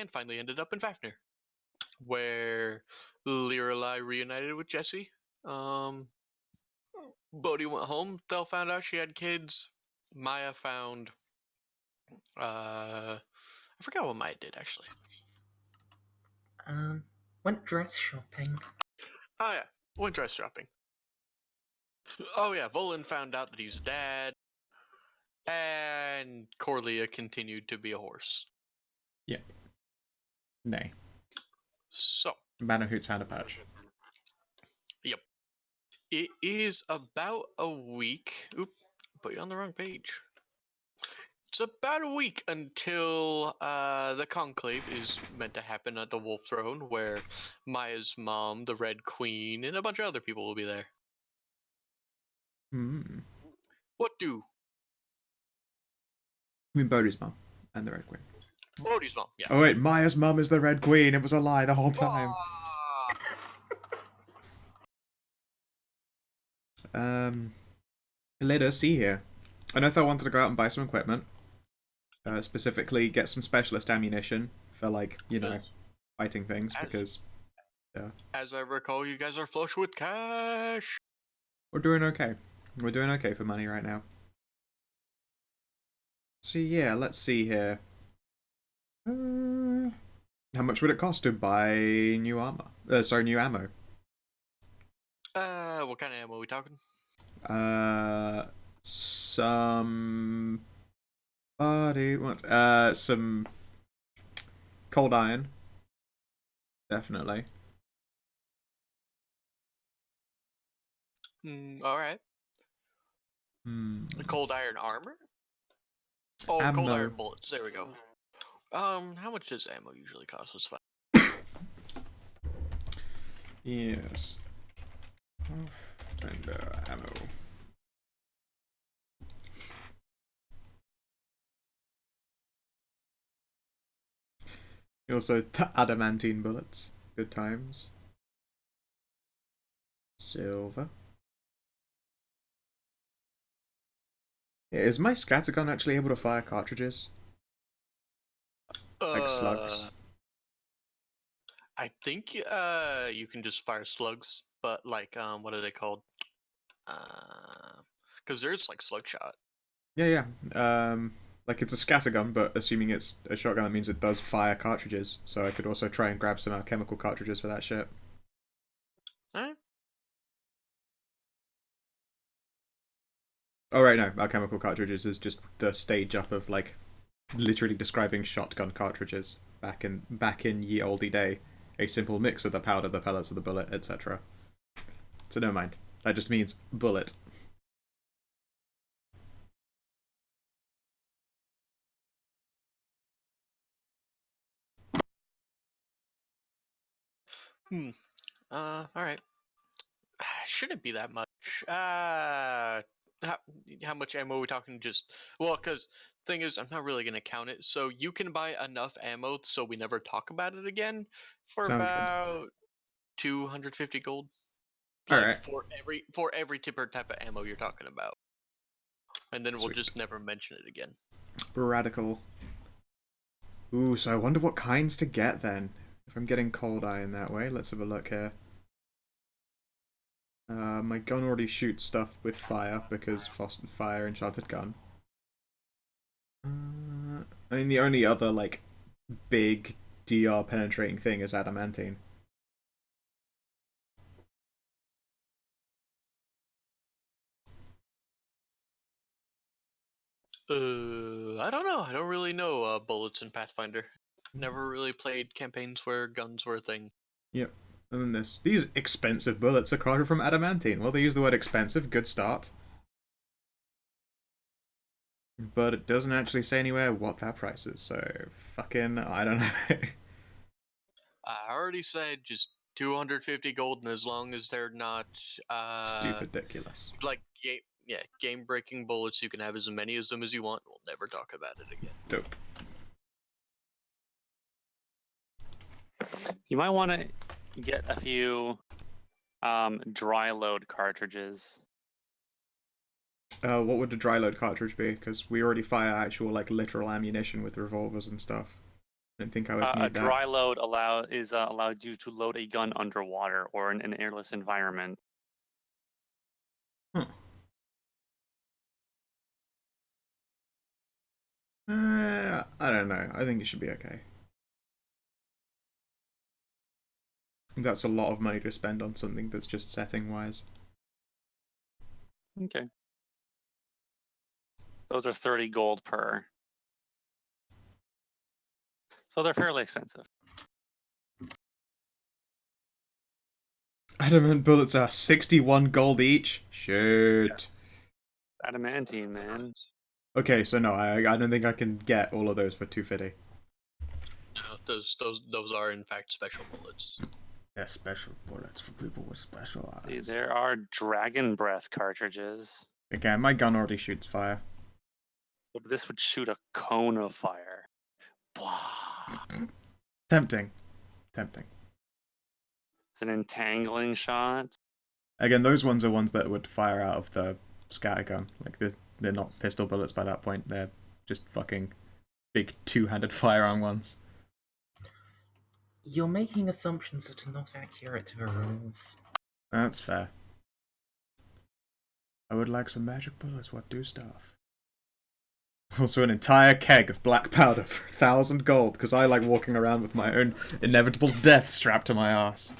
and finally ended up in Fafnir, where Lorelai reunited with Jesse. Bodhi went home. Thel found out she had kids. Maya found. I forgot what Maya did actually. Went dress shopping. Oh yeah, went dress shopping. Oh yeah, Volan found out that he's dad, and Corlia continued to be a horse. Yeah. Nay. So. Bannerhoot's found a patch. Yep. It is about a week. Oop, put you on the wrong page. It's about a week until the conclave is meant to happen at the Wolf Throne, where Maya's mom, the Red Queen, and a bunch of other people will be there. What do? I mean Bodhi's mom and the Red Queen. Bodhi's mom, yeah. Oh wait, Maya's mom is the Red Queen. It was a lie the whole time. Let us see here. I know Thel wanted to go out and buy some equipment. Specifically, get some specialist ammunition for, like, you know, fighting things, because, yeah. As I recall, you guys are flush with cash. We're doing okay. We're doing okay for money right now. So, yeah, let's see here. How much would it cost to buy new armor? New ammo. What kind of ammo are we talking? Some cold iron. Definitely. Alright. Cold iron armor? Oh, ammo. Cold iron bullets. There we go. How much does ammo usually cost? Let's find. Yes. Tender ammo. Also, adamantine bullets. Good times. Silver. Yeah, is my scattergun actually able to fire cartridges? Like slugs? I think you can just fire slugs, but like what are they called? Because there's like slug shot. Yeah. Like it's a scattergun, but assuming it's a shotgun, that means it does fire cartridges. So I could also try and grab some alchemical cartridges for that shit. Alright. Oh right, no, alchemical cartridges is just the stage up of like literally describing shotgun cartridges back in ye olde day. A simple mix of the powder, the pellets of the bullet, etc. So no mind. That just means bullet. Alright. Shouldn't be that much. How much ammo are we talking? Just well, because thing is, I'm not really gonna count it. So you can buy enough ammo so we never talk about it again for Sounds about good. 250 gold. Like, right. For every type of ammo you're talking about, and then we'll just never mention it again. Radical. Ooh, so I wonder what kinds to get then. If I'm getting cold iron that way, let's have a look here. My gun already shoots stuff with fire because fire enchanted gun. I mean, the only other like big DR penetrating thing is adamantine. I don't know. I don't really know bullets in Pathfinder. Never really played campaigns where guns were a thing. Yep. And then these expensive bullets are crafted from adamantine. Well, they use the word expensive. Good start. But it doesn't actually say anywhere what that price is, so fucking I don't know. I already said just 250 gold, and as long as they're not Stupid ridiculous. Like game breaking bullets, you can have as many of them as you want. We'll never talk about it again. Dope. You might want to get a few dry load cartridges. What would a dry load cartridge be? Because we already fire actual like literal ammunition with revolvers and stuff. I don't think I would A need that. dry load allowed you to load a gun underwater or in an airless environment. Huh. I don't know. I think it should be okay. That's a lot of money to spend on something that's just setting-wise. Okay. Those are 30 gold per. So they're fairly expensive. Adamant bullets are 61 gold each? Shoot. Yes. Adamantine, man. Okay, so no, I don't think I can get all of those for 250. Those are in fact special bullets. They're special bullets for people with special eyes. See, there are dragon breath cartridges. Okay, my gun already shoots fire. But this would shoot a cone of fire. Blah. Tempting. Tempting. It's an entangling shot. Again, those ones are ones that would fire out of the scatter gun. Like, they're not pistol bullets by that point. They're just fucking big two-handed firearm ones. You're making assumptions that are not accurate to the rules. That's fair. I would like some magic bullets. What do stuff? Also, an entire keg of black powder for 1,000 gold, because I like walking around with my own inevitable death strapped to my ass.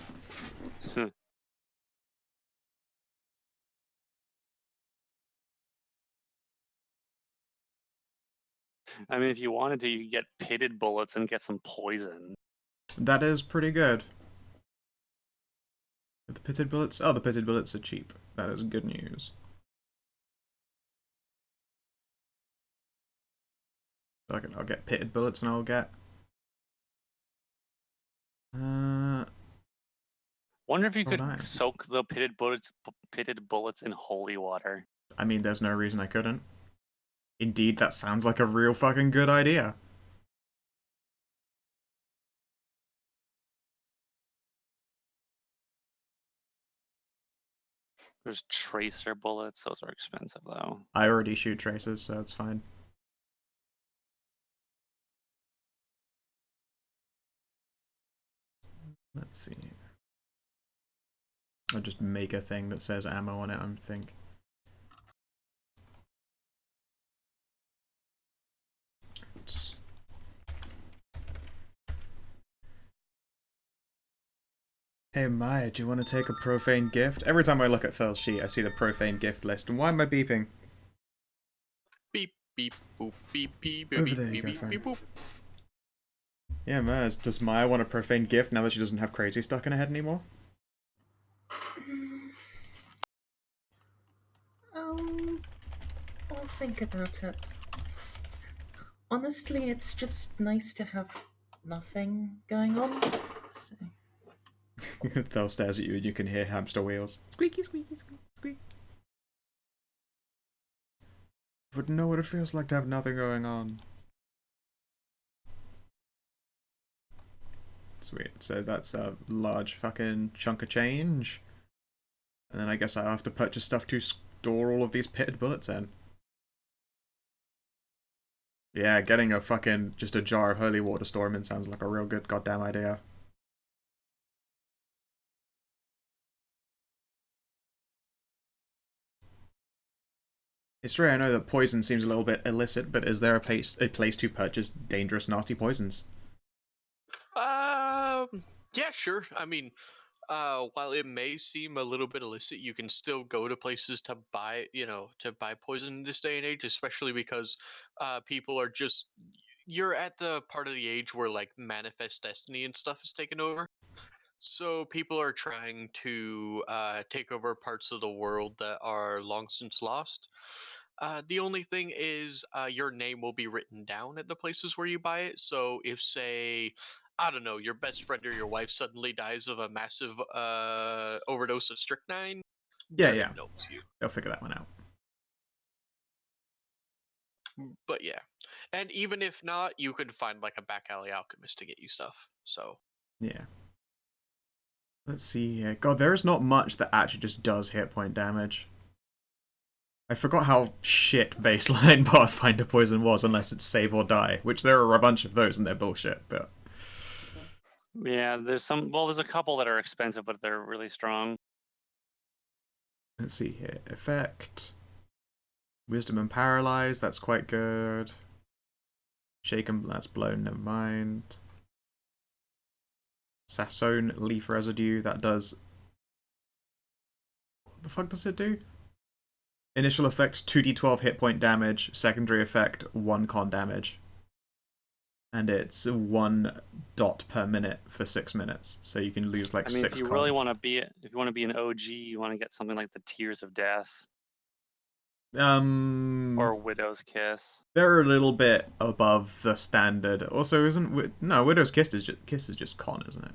I mean, if you wanted to, you could get pitted bullets and get some poison. That is pretty good. The pitted bullets? Oh, the pitted bullets are cheap. That is good news. I'll get pitted bullets and I'll get... Wonder if you could nice. soak the pitted bullets in holy water. I mean, there's no reason I couldn't. Indeed, that sounds like a real fucking good idea. There's tracer bullets. Those are expensive, though. I already shoot tracers, so it's fine. Let's see. I'll just make a thing that says ammo on it, I think. Oops. Hey Maya, do you want to take a profane gift? Every time I look at Phil's sheet, I see the profane gift list, and why am I beeping? Beep beep boop beep beep beep Over beep there you beep go, beep, fine. beep boop. Yeah, Maya, does Maya want a profane gift now that she doesn't have crazy stuck in her head anymore? I'll think about it. Honestly, it's just nice to have nothing going on. So. Phil stares at you and you can hear hamster wheels. Squeaky, squeaky, squeaky, squeak. Wouldn't know what it feels like to have nothing going on. Sweet, so that's a large fucking chunk of change. And then I guess I'll have to purchase stuff to store all of these pitted bullets in. Yeah, getting a fucking, just a jar of holy water to store them in sounds like a real good goddamn idea. It's true, I know that poison seems a little bit illicit, but is there a place to purchase dangerous, nasty poisons? Yeah, sure. I mean, while it may seem a little bit illicit, you can still go to places to buy, to buy poison in this day and age, especially because people are just, you're at the part of the age where like manifest destiny and stuff is taken over. So people are trying to take over parts of the world that are long since lost. The only thing is your name will be written down at the places where you buy it. So if, say, I don't know, your best friend or your wife suddenly dies of a massive overdose of strychnine, Yeah, their yeah. name knows you. They'll figure that one out. But yeah, and even if not, you could find like a back alley alchemist to get you stuff. So Yeah. Let's see here. God, there is not much that actually just does hit point damage. I forgot how shit baseline Pathfinder poison was, unless it's save or die, which there are a bunch of those and they're bullshit, but... Yeah, there's some. Well, there's a couple that are expensive, but they're really strong. Let's see here. Effect. Wisdom and Paralyze, that's quite good. Shaken, that's blown, never mind. Sassone Leaf Residue, that does... What the fuck does it do? Initial effect, 2d12 hit point damage. Secondary effect, 1 con damage. And it's 1 dot per minute for 6 minutes. So you can lose like 6 con. If you really want to be, if you want to be an OG, you want to get something like the Tears of Death or Widow's Kiss. They're a little bit above the standard. Also, no, Widow's Kiss is just con, isn't it?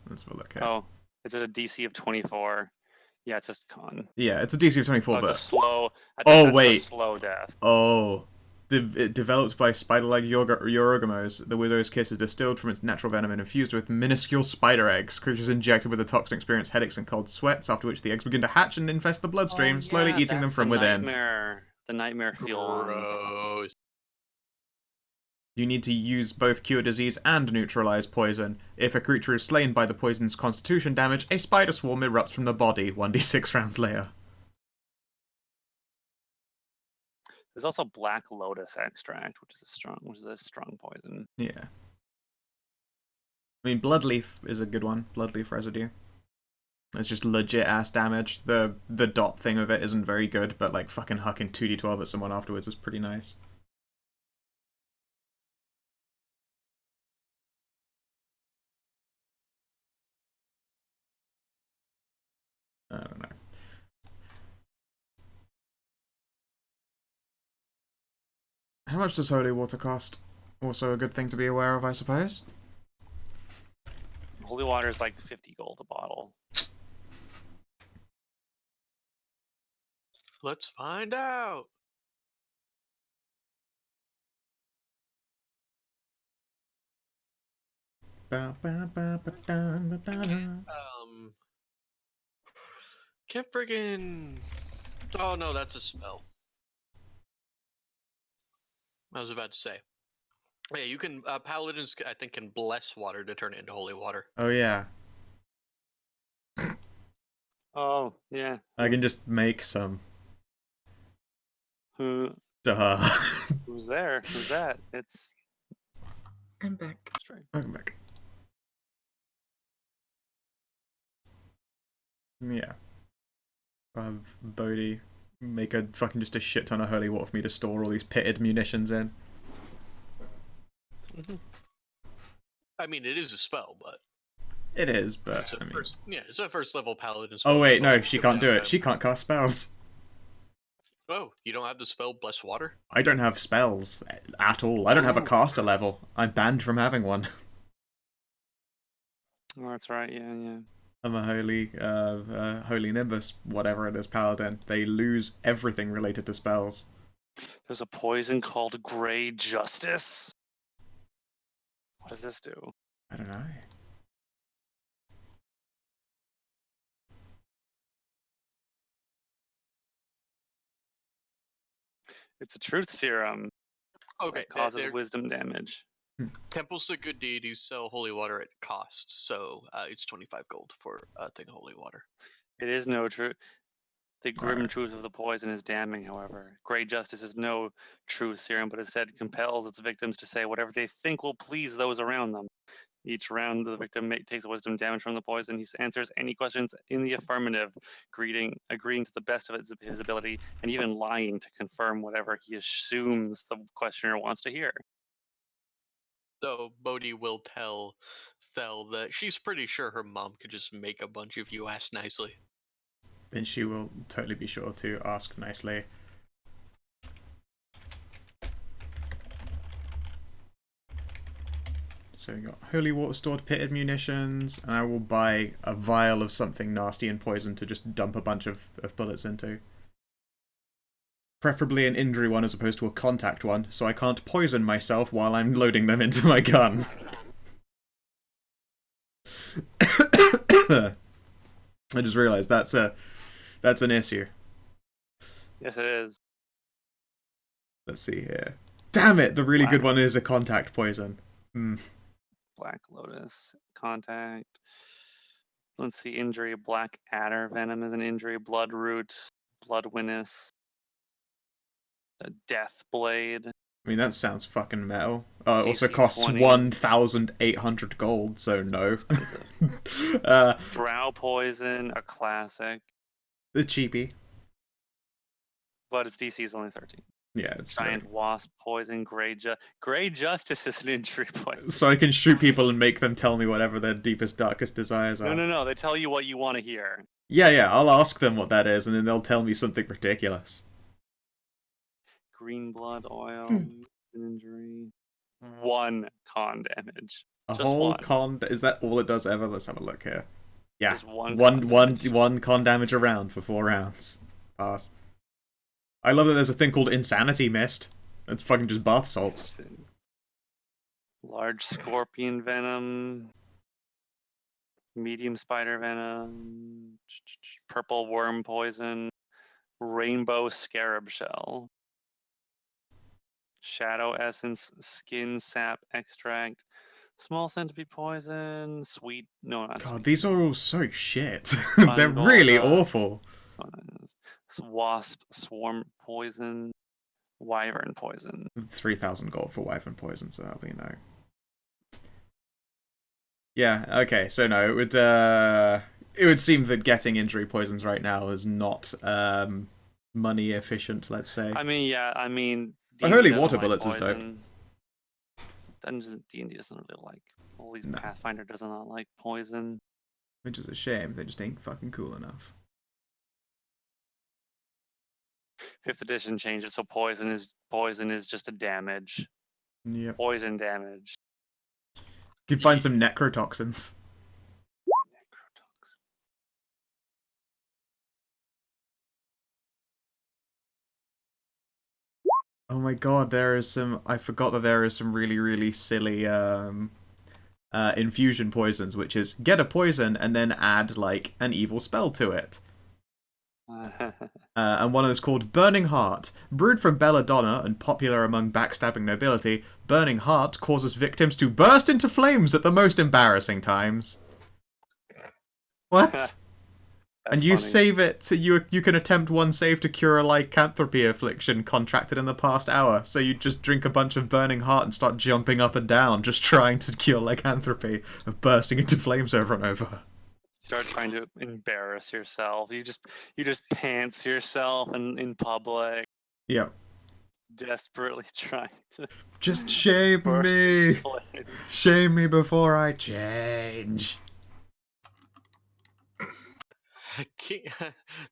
Let's have a look at. Oh, it's at a DC of 24. Yeah, it's just con. Yeah, it's a DC of 24, it's but a slow. wait, a slow death. Oh, developed by spider-like Yorogamos, the Widow's Kiss is distilled from its natural venom and infused with minuscule spider eggs. Creatures injected with the toxin experience headaches and cold sweats, after which the eggs begin to hatch and infest the bloodstream, slowly eating them from within. The nightmare feel. Gross. You need to use both Cure Disease and Neutralize Poison. If a creature is slain by the poison's constitution damage, a spider swarm erupts from the body 1d6 rounds later. There's also Black Lotus extract, which is a strong poison. Yeah. I mean, Bloodleaf is a good one. Bloodleaf Residue. It's just legit ass damage. The dot thing of it isn't very good, but like fucking hucking 2d12 at someone afterwards is pretty nice. I don't know. How much does holy water cost? Also a good thing to be aware of, I suppose. Holy water is like 50 gold a bottle. Let's find out. Can't friggin'. Oh no, that's a spell. I was about to say. Yeah, you can. Paladins, I think, can bless water to turn it into holy water. Oh yeah. Oh yeah. I can just make some. Who? Duh. Who's there? Who's that? It's. I'm back. Welcome back. Yeah. Bodhi, make a fucking just a shit ton of holy water for me to store all these pitted munitions in. I mean, it is a spell, but It is, but it's a I mean... it's a first level paladin spell. Oh wait, no, she can't do it. She can't cast spells. Oh, you don't have the spell bless water? I don't have spells at all. I don't have a caster level. I'm banned from having one. Oh, that's right. Yeah. I'm a holy nimbus, whatever it is, paladin. They lose everything related to spells. There's a poison called Grey Justice. What does this do? I don't know. It's a truth serum. Okay, That causes wisdom damage. temples to good deities sell holy water at cost, so it's 25 gold for a thing of holy water. It is no truth. The grim truth of the poison is damning, however. Grey Justice is no true serum, but instead compels its victims to say whatever they think will please those around them. Each round, the victim takes wisdom damage from the poison. He answers any questions in the affirmative, agreeing to the best of his ability, and even lying to confirm whatever he assumes the questioner wants to hear. Though Bodhi will tell Thel that she's pretty sure her mom could just make a bunch of you ask nicely. Then she will totally be sure to ask nicely. So we got holy water stored pitted munitions, and I will buy a vial of something nasty and poison to just dump a bunch of bullets into. Preferably an injury one as opposed to a contact one, so I can't poison myself while I'm loading them into my gun. I just realised that's an issue. Yes, it is. Let's see here. Damn it! The really good Black. one is a contact poison. Black Lotus, contact. Let's see, injury. Black Adder Venom is an injury. Blood Root, Blood Winnis, the Death Blade. I mean, that sounds fucking metal. It also DC costs 20. 1,800 gold, so no. Expensive. Drow Poison, a classic, The cheapie. but its DC is only 13. Yeah, it's Giant Wasp Poison, Grey Justice is an injury poison. so I can shoot people and make them tell me whatever their deepest, darkest desires are. No. They tell you what you want to hear. Yeah, I'll ask them what that is, and then they'll tell me something ridiculous. Green Blood Oil, injury. 1 con damage. A Just whole one. con... Is that all it does ever? Let's have a look here. Yeah, Just one one con damage around for 4 rounds. Pass. I love that there's a thing called Insanity Mist. It's fucking just bath salts. Large Scorpion Venom. Medium Spider Venom. Purple Worm Poison. Rainbow Scarab Shell. Shadow Essence. Skin Sap Extract. Small Centipede Poison. Sweet. No, not God, sweet. these are all so shit. They're really awful. Wasp Swarm Poison. Wyvern Poison. 3,000 gold for Wyvern Poison, so that'll be no. Yeah, okay, so no, it would seem that getting injury poisons right now is not money efficient, let's say. I mean, yeah, The D&D Holy doesn't Water like Bullets is dope. poison. D&D doesn't really like. At least No. Pathfinder does not like poison. Which is a shame, they just ain't fucking cool enough. 5th edition changes, so poison is just a damage. Yep. Poison damage. You can find some necrotoxins. Necrotoxin. Oh my god, there is some... I forgot that there is some really, really silly infusion poisons, which is get a poison and then add, like, an evil spell to it. And one of them is called Burning Heart. Brewed from belladonna and popular among backstabbing nobility, Burning Heart causes victims to burst into flames at the most embarrassing times. What? And you funny. save it, so you can attempt one save to cure a lycanthropy affliction contracted in the past hour. So you just drink a bunch of Burning Heart and start jumping up and down, just trying to cure lycanthropy of bursting into flames over and over. Start trying to embarrass yourself. You just pants yourself in public. Yep. Desperately trying to Just shame burst me. into flames. Shame me before I change.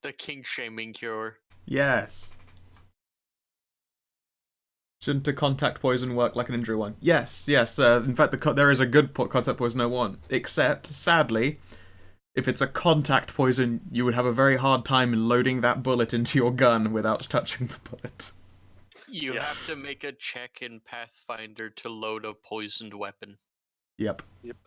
The king shaming cure. Yes. Shouldn't a contact poison work like an injury one? Yes. In fact, there is a good contact poison I want. Except, sadly, if it's a contact poison, you would have a very hard time loading that bullet into your gun without touching the bullet. You have to make a check in Pathfinder to load a poisoned weapon. Yep.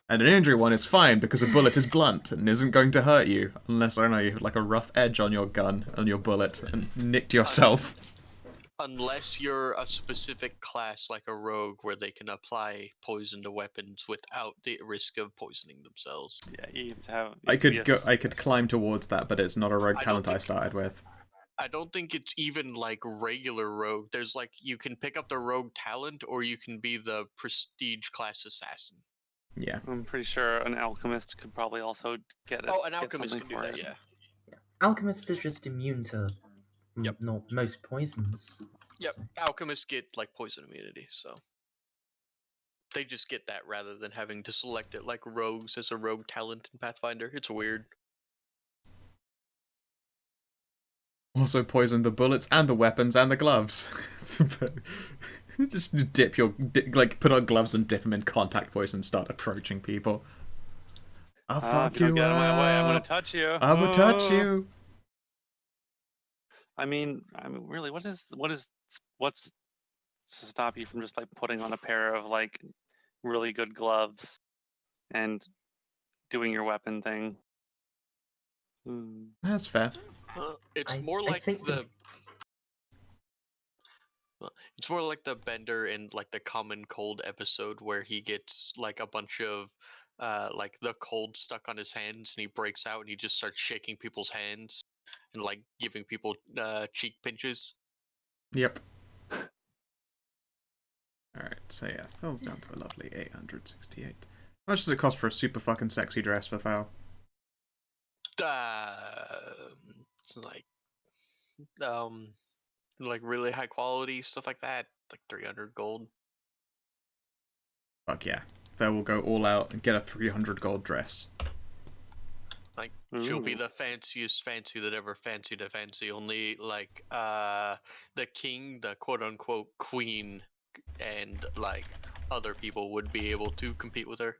And an injury one is fine because a bullet is blunt and isn't going to hurt you unless, I don't know, you have like a rough edge on your gun and your bullet and nicked yourself. Unless you're a specific class like a rogue where they can apply poison to weapons without the risk of poisoning themselves. Yeah, you have to have. I could climb towards that, but it's not a rogue talent I started with. I don't think it's even like regular rogue. There's like, you can pick up the rogue talent or you can be the prestige class assassin. Yeah. I'm pretty sure an alchemist could probably also get it. Oh, an alchemist can do that, yeah. Alchemists are just immune to Yep. most poisons. Yep, So. alchemists get like poison immunity, so they just get that rather than having to select it like rogues as a rogue talent in Pathfinder. It's weird. Also poison the bullets and the weapons and the gloves. Just put on gloves and dip them in contact poison and start approaching people. I'll fuck if you you don't get out of my way, I'm gonna up. touch you. I will touch you. I mean, really, what's to stop you from just like putting on a pair of like really good gloves and doing your weapon thing? That's fair. It's I more like think the It's more like the Bender in like the Common Cold episode where he gets like a bunch of like the cold stuck on his hands and he breaks out and he just starts shaking people's hands and like giving people cheek pinches. Yep. Alright, so yeah, Thel's down to a lovely 868. How much does it cost for a super fucking sexy dress for Thel? It's like really high quality stuff like that, like 300 gold. Fuck yeah. Thel will go all out and get a 300 gold dress. Like she'll be Ooh. the fanciest fancy that ever fancied a fancy. Only like the king, the quote unquote queen, and like other people would be able to compete with her.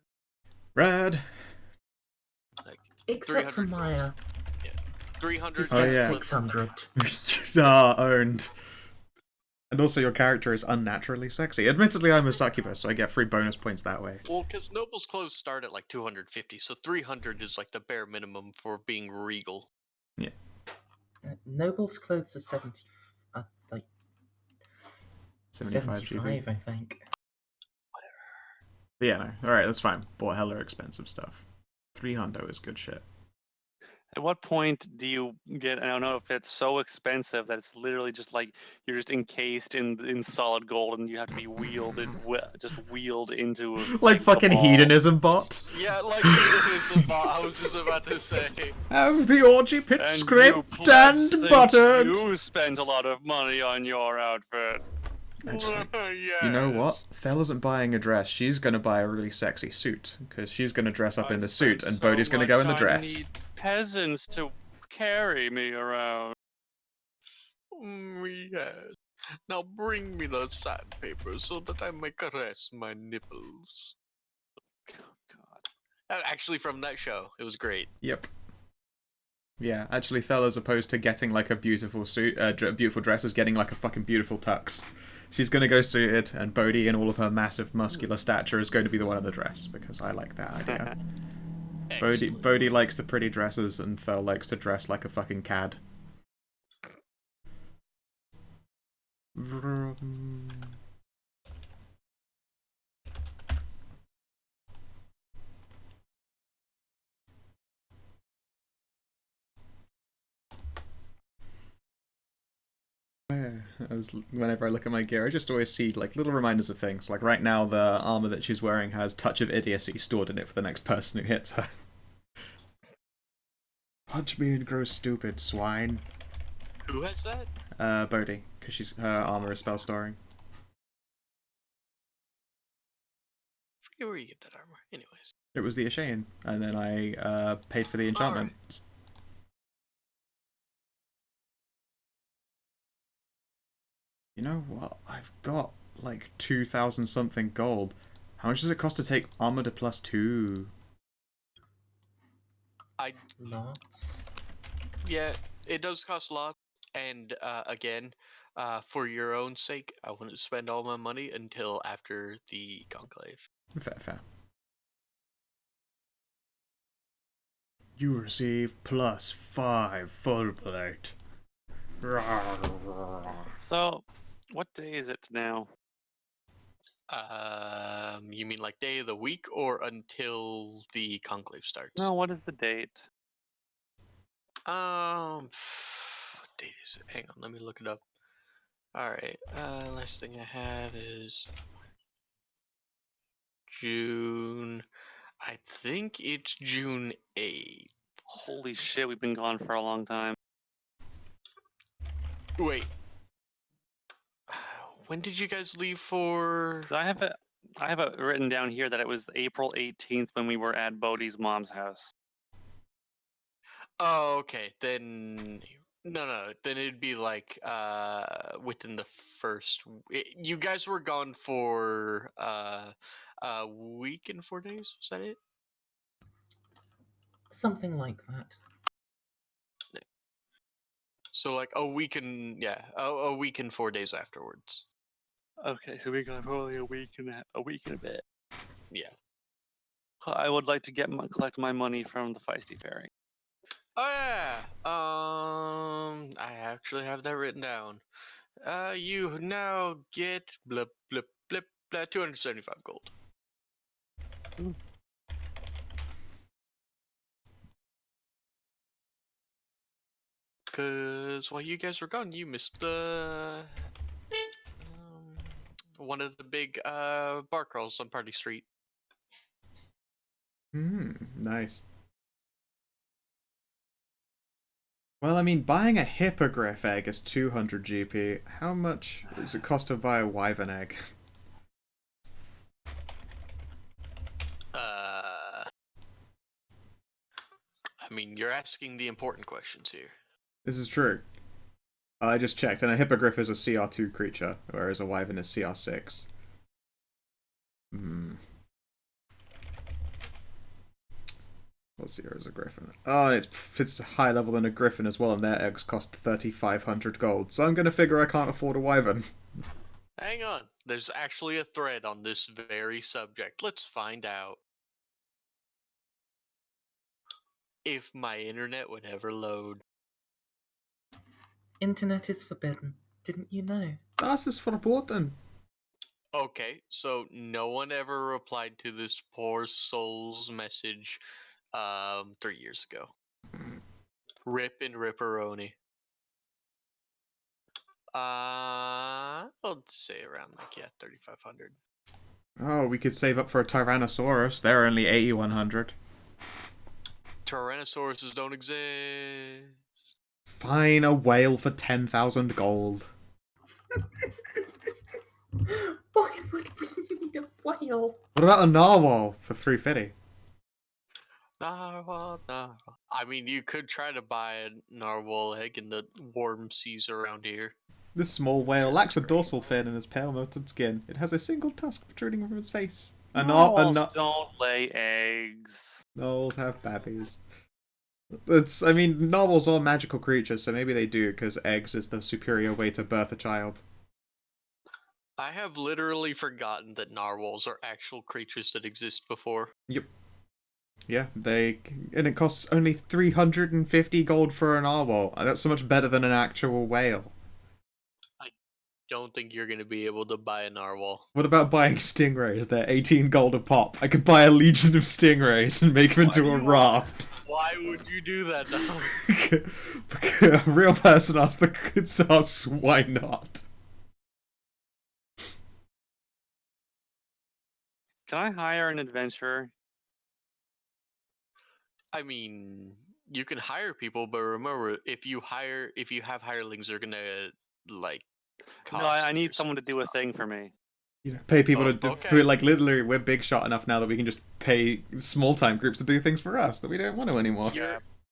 Rad! Like Except for 300 gold. Maya. 300 Who's Oh, got yeah. 600. Ah, owned. And also your character is unnaturally sexy. Admittedly, I'm a succubus, so I get free bonus points that way. Well, because Noble's clothes start at like 250, so 300 is like the bare minimum for being regal. Noble's clothes are 70, like 75 GB. 75, I think. But yeah, no. Alright, that's fine. Bought hella expensive stuff. 300 is good shit. At what point do you get? I don't know if it's so expensive that it's literally just like you're just encased in solid gold and you have to be just wheeled into Like the fucking ball. hedonism bot. Yeah, like hedonism bot, I was just about to say. Have the orgy pit And you scraped plebs and think buttered. You spent a lot of money on your outfit. Actually, Yes. you know what? Thel isn't buying a dress. She's gonna buy a really sexy suit because she's gonna dress up in the suit, and Bodhi's gonna go in the dress. I need peasants to carry me around. Yes. Now bring me the sandpaper so that I may caress my nipples. God. Actually, from that show, it was great. Yep. Yeah, actually, Thel, as opposed to getting like a beautiful suit, beautiful dress, is getting like a fucking beautiful tux. She's gonna go suited, and Bodhi, in all of her massive muscular stature, is going to be the one in the dress because I like that idea. Excellent. Bodhi likes the pretty dresses, and Thel likes to dress like a fucking cad. Whenever I look at my gear, I just always see like little reminders of things. Like right now, the armor that she's wearing has Touch of Idiocy stored in it for the next person who hits her. Punch me and grow stupid, swine. Who has that? Bodhi, because her armor is spell storing. I forget where you get that armor. Anyways. It was the Ashayan, and then I paid for the enchantment. You know what? I've got like 2,000 something gold. How much does it cost to take armor to +2? Lots. Yeah, it does cost a lot. And again, for your own sake, I wouldn't spend all my money until after the conclave. Fair. You receive +5 full plate. So, what day is it now? You mean like day of the week or until the conclave starts? No, what is the date? What date is it? Hang on, let me look it up. Alright, last thing I have is June. I think it's June 8th. Holy shit, we've been gone for a long time. Wait. When did you guys leave for? I have it written down here that it was April 18th when we were at Bodhi's mom's house. Oh, okay. Then no. Then it'd be like within the first. You guys were gone for a week and 4 days. Was that it? Something like that. So like a week and a week and 4 days afterwards. Okay, so we got only a week and a bit. Yeah. I would like to collect my money from the Feisty Fairy. Oh yeah. I actually have that written down. You now get blip blip blip 275 gold. Cause while you guys were gone, you missed the one of the big bar crawls on Party Street. Nice. Well, I mean, buying a hippogriff egg is 200 GP. How much does it cost to buy a wyvern egg? I mean, you're asking the important questions here. This is true. I just checked, and a hippogriff is a CR2 creature, whereas a wyvern is CR6. Let's see, here's a griffin. Oh, and it's higher level than a griffin as well, and their eggs cost 3,500 gold. So I'm gonna figure I can't afford a wyvern. Hang on, there's actually a thread on this very subject. Let's find out. If my internet would ever load. Internet is forbidden. Didn't you know? Das ist verboten. Okay, so no one ever replied to this poor soul's message 3 years ago. Rip and Ripperoni. I'll say around 3,500. Oh, we could save up for a Tyrannosaurus. They're only 8,100. Tyrannosauruses don't exist. Fine, a whale for 10,000 gold. Why would we need a whale? What about a narwhal for 350? Narwhal. I mean, you could try to buy a narwhal egg in the warm seas around here. This small whale lacks a dorsal fin and has pale melted skin. It has a single tusk protruding from its face. Narwhals don't lay eggs. Narwhals have babbies. I mean, narwhals are magical creatures, so maybe they do, because eggs is the superior way to birth a child. I have literally forgotten that narwhals are actual creatures that exist before. Yep. Yeah, and it costs only 350 gold for a narwhal. That's so much better than an actual whale. Don't think you're gonna be able to buy a narwhal. What about buying stingrays? They're 18 gold a pop. I could buy a legion of stingrays and make them into a raft. Why would you do that, though? A real person asked why not? Can I hire an adventurer? I mean, you can hire people, but remember, if you have hirelings, they're gonna like. No, I need someone to do a thing for me. You know, pay people to do okay. like literally. We're big shot enough now that we can just pay small time groups to do things for us that we don't want to anymore.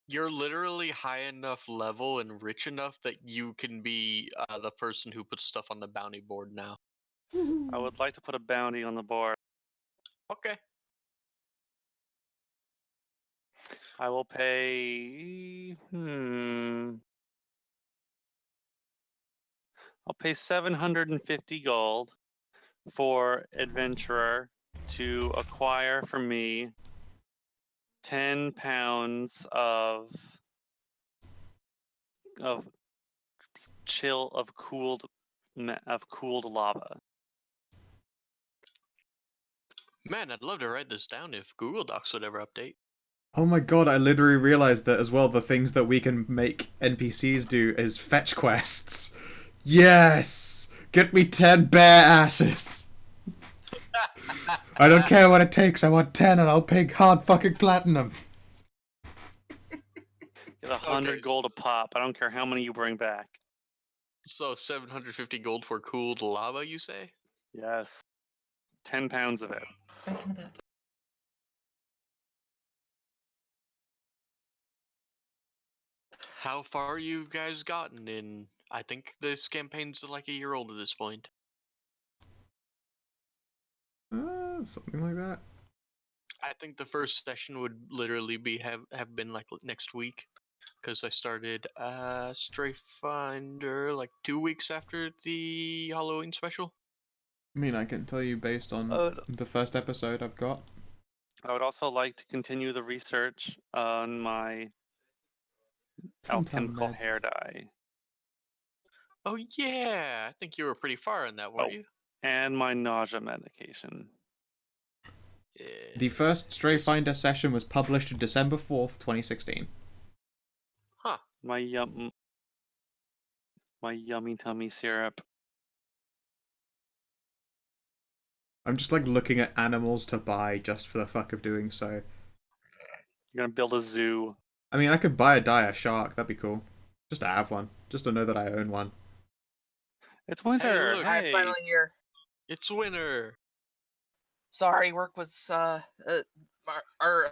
You're literally high enough level and rich enough that you can be the person who puts stuff on the bounty board now. I would like to put a bounty on the board. Okay. I will pay. I'll pay 750 gold for adventurer to acquire for me 10 pounds of cooled lava. Man, I'd love to write this down if Google Docs would ever update. Oh my god, I literally realized that as well. The things that we can make NPCs do is fetch quests. Yes! Get me 10 bear asses! I don't care what it takes, I want 10 and I'll pay hard fucking platinum. Get 100 gold a pop. I don't care how many you bring back. So 750 gold for cooled lava, you say? Yes. 10 pounds of it. Back in a bit. How far you guys gotten in? I think this campaign's like a year old at this point. Something like that. I think the first session would literally have been like next week, because I started Strayfinder like 2 weeks after the Halloween special. I mean, I can tell you based on the first episode I've got. I would also like to continue the research on my alchemical hair dye. Oh yeah, I think you were pretty far on that, weren't Oh. you? And my nausea medication. Yeah. The first Strayfinder session was published December 4th, 2016. Huh. My yummy tummy syrup. I'm just like looking at animals to buy just for the fuck of doing so. You're gonna build a zoo. I mean, I could buy a dire shark, that'd be cool. Just to have one. Just to know that I own one. It's winter. look. Hey, I'm finally here. It's winter. Sorry, work was our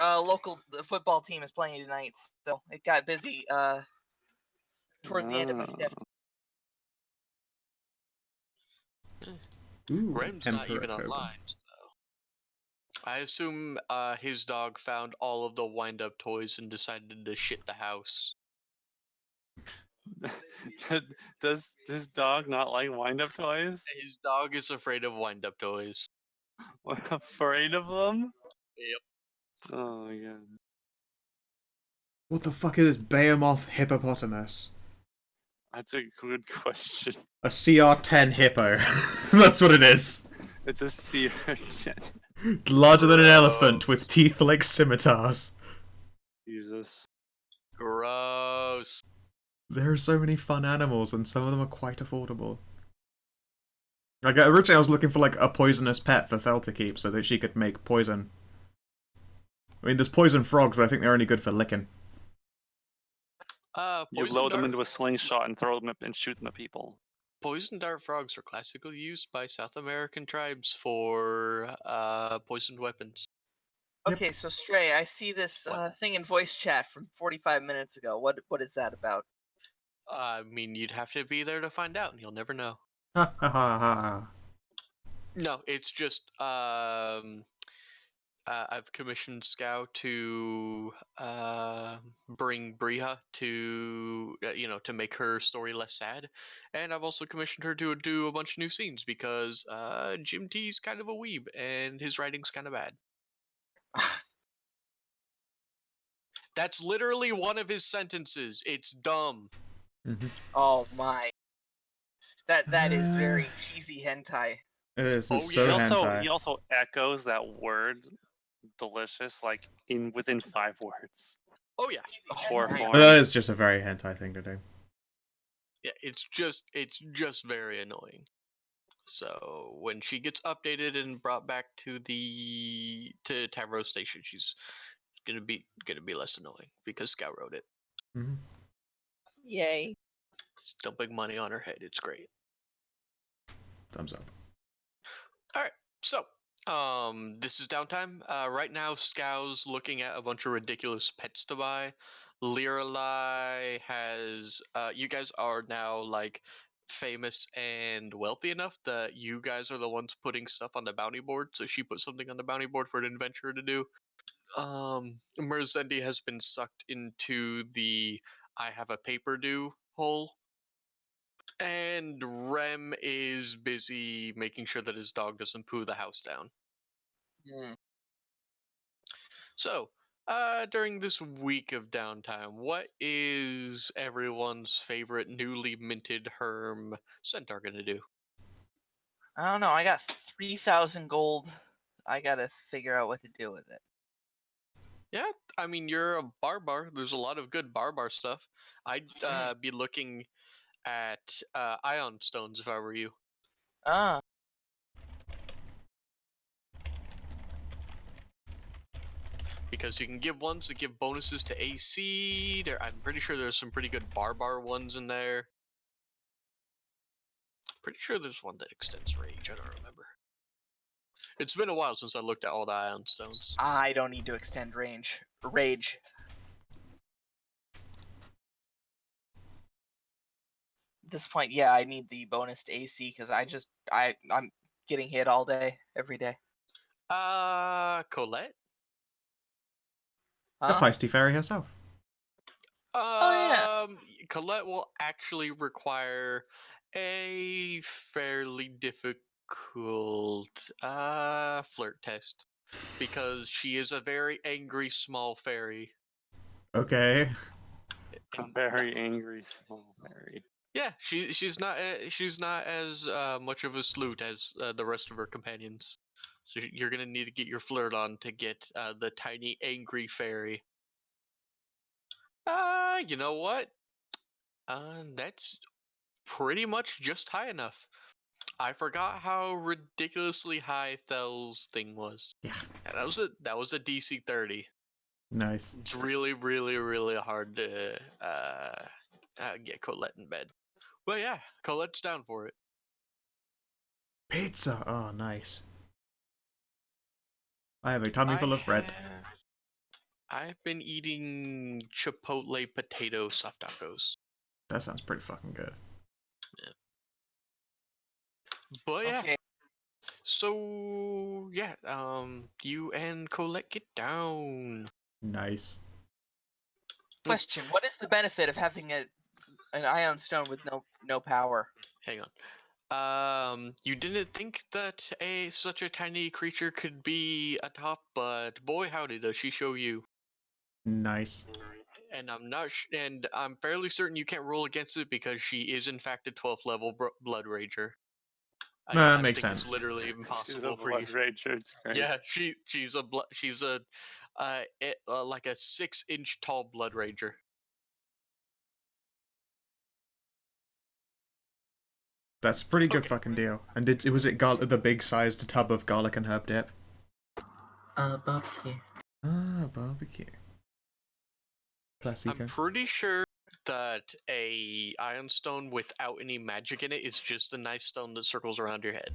local football team is playing tonight, so it got busy toward the end of my shift. Ooh, Rem's not even Tempera Cobra. online, so I assume his dog found all of the wind-up toys and decided to shit the house. Does this dog not like wind-up toys? His dog is afraid of wind-up toys. Afraid of them? Yep. Oh my god. What the fuck is this Behemoth hippopotamus? That's a good question. A CR10 hippo. That's what it is. It's a CR10. Larger than an Gross. elephant with teeth like scimitars. Jesus. Gross. There are so many fun animals, and some of them are quite affordable. Like, originally I was looking for, like, a poisonous pet for Thel to keep, so that she could make poison. I mean, there's poison frogs, but I think they're only good for licking. You load them into a slingshot and throw them and shoot them at people. Poison dart frogs are classically used by South American tribes for poisoned weapons. Yep. Okay, so Stray, I see this thing in voice chat from 45 minutes ago. What is that about? I mean, you'd have to be there to find out, and you'll never know. Ha ha ha ha. No, it's just I've commissioned Scout to bring Briha to to make her story less sad, and I've also commissioned her to do a bunch of new scenes because Jim T's kind of a weeb and his writing's kind of bad. That's literally one of his sentences. It's dumb. Oh my. That is very cheesy hentai. It is, it's Oh, so yeah. hentai. He also echoes that word delicious like within 5 words. Oh yeah, Horrifying. That is just a very hentai thing to do. yeah. It's just very annoying. So when she gets updated and brought back to Tavro Station, she's gonna be less annoying because Scout wrote it. Mm-hmm. Yay. It's dumping money on her head. It's great. Thumbs up. All right, so this is downtime. Right now, Scow's looking at a bunch of ridiculous pets to buy. Liralai has. You guys are now like famous and wealthy enough that you guys are the ones putting stuff on the bounty board. So she put something on the bounty board for an adventurer to do. Merzendi has been sucked into the I have a paper due hole. And Rem is busy making sure that his dog doesn't poo the house down. Hmm. So, during this week of downtime, what is everyone's favorite newly minted Herm centaur gonna do? I don't know. I got 3,000 gold. I gotta figure out what to do with it. Yeah, I mean, you're a barbar. There's a lot of good barbar stuff. I'd be looking at ion stones if I were you. Ah. Because you can give ones that give bonuses to AC. I'm pretty sure there's some pretty good barbar ones in there. Pretty sure there's one that extends rage. I don't remember. It's been a while since I looked at all the ion stones. I don't need to extend rage. At this point, yeah, I need the bonus to AC because I'm getting hit all day, every day. Colette? The Huh? feisty fairy herself. yeah. Colette will actually require a fairly difficult flirt test because she is a very angry small fairy. Okay. A very angry small fairy. Yeah, she's not as much of a sloot as the rest of her companions. So you're gonna need to get your flirt on to get the tiny angry fairy. You know what? That's pretty much just high enough. I forgot how ridiculously high Thel's thing was. Yeah. That was a DC 30. Nice. It's really, really, really hard to get Colette in bed. But yeah, Colette's down for it. Pizza. Oh, nice. I have a tummy full of bread. I've been eating Chipotle potato soft tacos. That sounds pretty fucking good. But yeah, Okay. so yeah, you and Colette get down. Nice. Question: what is the benefit of having an ion stone with no power? Hang on. You didn't think that such a tiny creature could be a top, but boy howdy does she show you. Nice. And and I'm fairly certain you can't roll against it because she is in fact a 12th level Blood Rager. I Makes think it's sense. literally She's impossible a for you. blood rager. It's great. Yeah, she's a like a 6-inch tall Blood Rager. That's a pretty good Okay. fucking deal. And was it the big sized tub of garlic and herb dip? Barbecue. Ah, barbecue. I'm Classico. pretty sure that a iron stone without any magic in it is just a nice stone that circles around your head.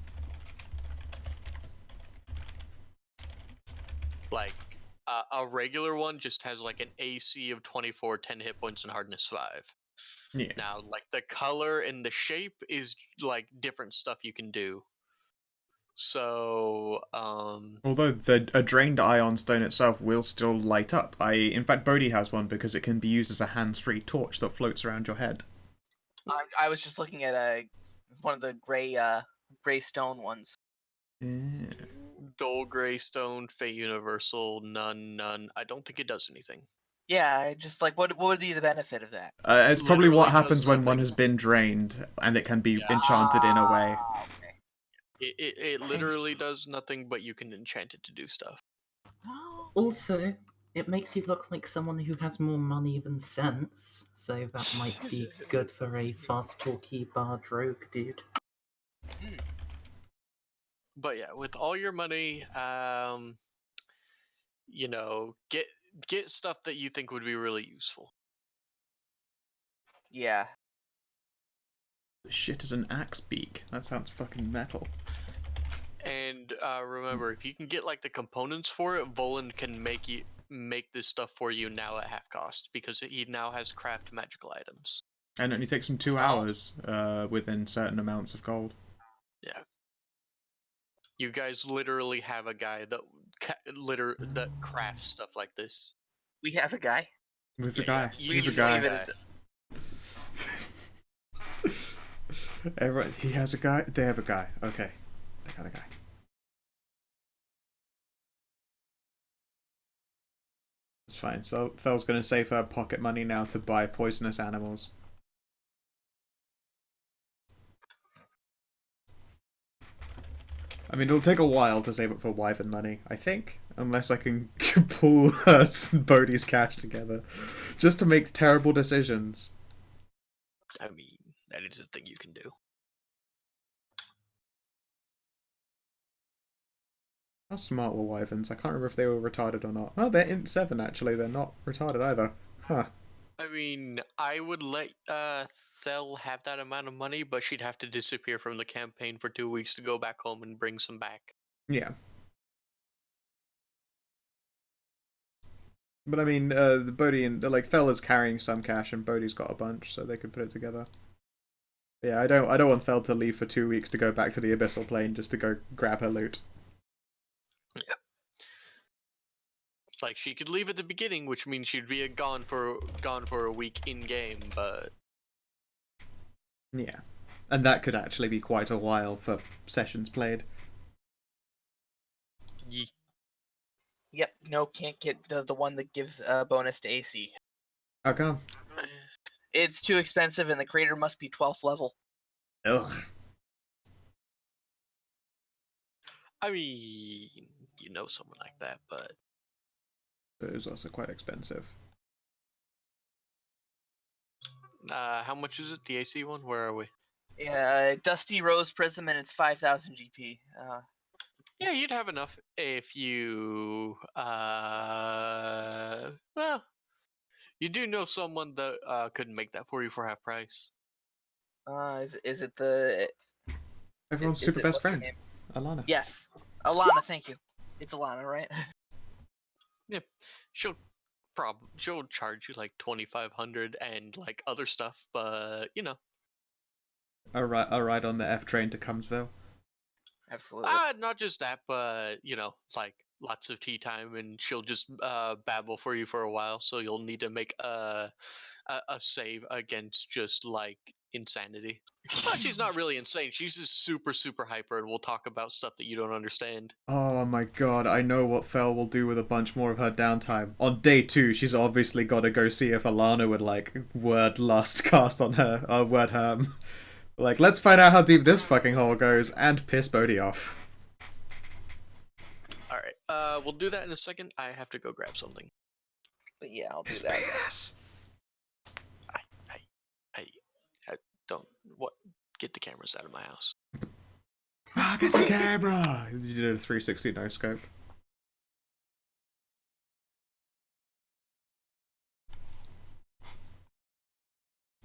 Like a regular one just has like an AC of 24, 10 hit points, and hardness 5. Yeah. Now, like the color and the shape is like different stuff you can do. So, Although a drained ion stone itself will still light up. In fact, Bodhi has one because it can be used as a hands-free torch that floats around your head. I was just looking at one of the gray stone ones. Yeah. Dull Gray Stone, Fate Universal, none. I don't think it does anything. Yeah, just like what would be the benefit of that? It's probably what Literally happens does when one nothing. has been drained, and it can be Yeah. enchanted in a way. Okay. It literally does nothing, but you can enchant it to do stuff. Also, it makes you look like someone who has more money than sense, so that might be good for a fast talky bard rogue dude. But yeah, with all your money, you know, get stuff that you think would be really useful. Yeah. Shit is an axe beak. That sounds fucking metal. And remember, if you can get like the components for it, Volan can make this stuff for you now at half cost because he now has craft magical items. And it only takes him 2 hours within certain amounts of gold. Yeah. You guys literally have a guy that that crafts stuff like this. We have a guy. With a Yeah, guy. you With a just guy. leave it at Everyone, he has a guy. They have a guy. Okay. They got a guy. It's fine. So Thel's gonna save her pocket money now to buy poisonous animals. I mean, it'll take a while to save up for wyvern money, I think. Unless I can pull Bodhi's cash together. Just to make terrible decisions. I mean, that is a thing you can do. How smart were wyverns? I can't remember if they were retarded or not. Oh, they're int 7 actually. They're not retarded either. Huh. I mean, I would let Thel have that amount of money, but she'd have to disappear from the campaign for 2 weeks to go back home and bring some back. Yeah. But I mean, Bodhi and like Thel is carrying some cash, and Bodhi's got a bunch, so they could put it together. But yeah, I don't want Thel to leave for 2 weeks to go back to the Abyssal Plane just to go grab her loot. Yeah. Like she could leave at the beginning, which means she'd be gone for a week in game, but Yeah, and that could actually be quite a while for sessions played. Yep. No, can't get the one that gives a bonus to AC. How come? It's too expensive, and the creator must be 12th level. Ugh. I mean, you know someone like that, but It was also quite expensive. how much is it? The AC one? Where are we? Yeah, Dusty Rose Prism, and it's 5,000 GP. Yeah, you'd have enough if you well, you do know someone that couldn't make that for you for half price. Is it the Everyone's is super it best what's her friend, name? Alana. Yes, Alana. Thank you. It's Alana, right? Yeah, she'll she'll charge you like 2,500 and like other stuff, but you know, A ride on the F train to Cumsville. Absolutely. not just that, but you know, like lots of tea time, and she'll just babble for you for a while, so you'll need to make a save against just like insanity. Well, she's not really insane. She's just super hyper, and we'll talk about stuff that you don't understand. Oh my god, I know what Fel will do with a bunch more of her downtime. On day 2, she's obviously got to go see if Alana would, like, word lust cast on her, word herm. Like, let's find out how deep this fucking hole goes, and piss Bodhi off. Alright, we'll do that in a second. I have to go grab something. But yeah, I'll do His that. penis. Hey, don't, what? Get the cameras out of my house. Ah, get the camera! You did a 360 no scope.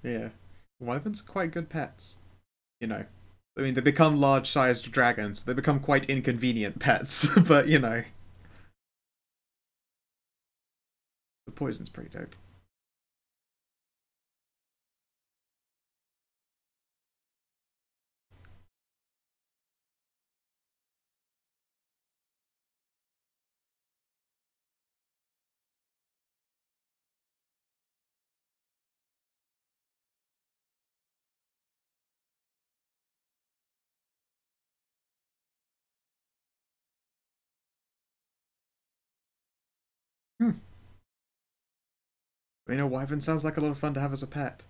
Yeah. Wyverns are quite good pets. You know. I mean, they become large-sized dragons. They become quite inconvenient pets, but, you know. The poison's pretty dope. You know, wyvern sounds like a lot of fun to have as a pet.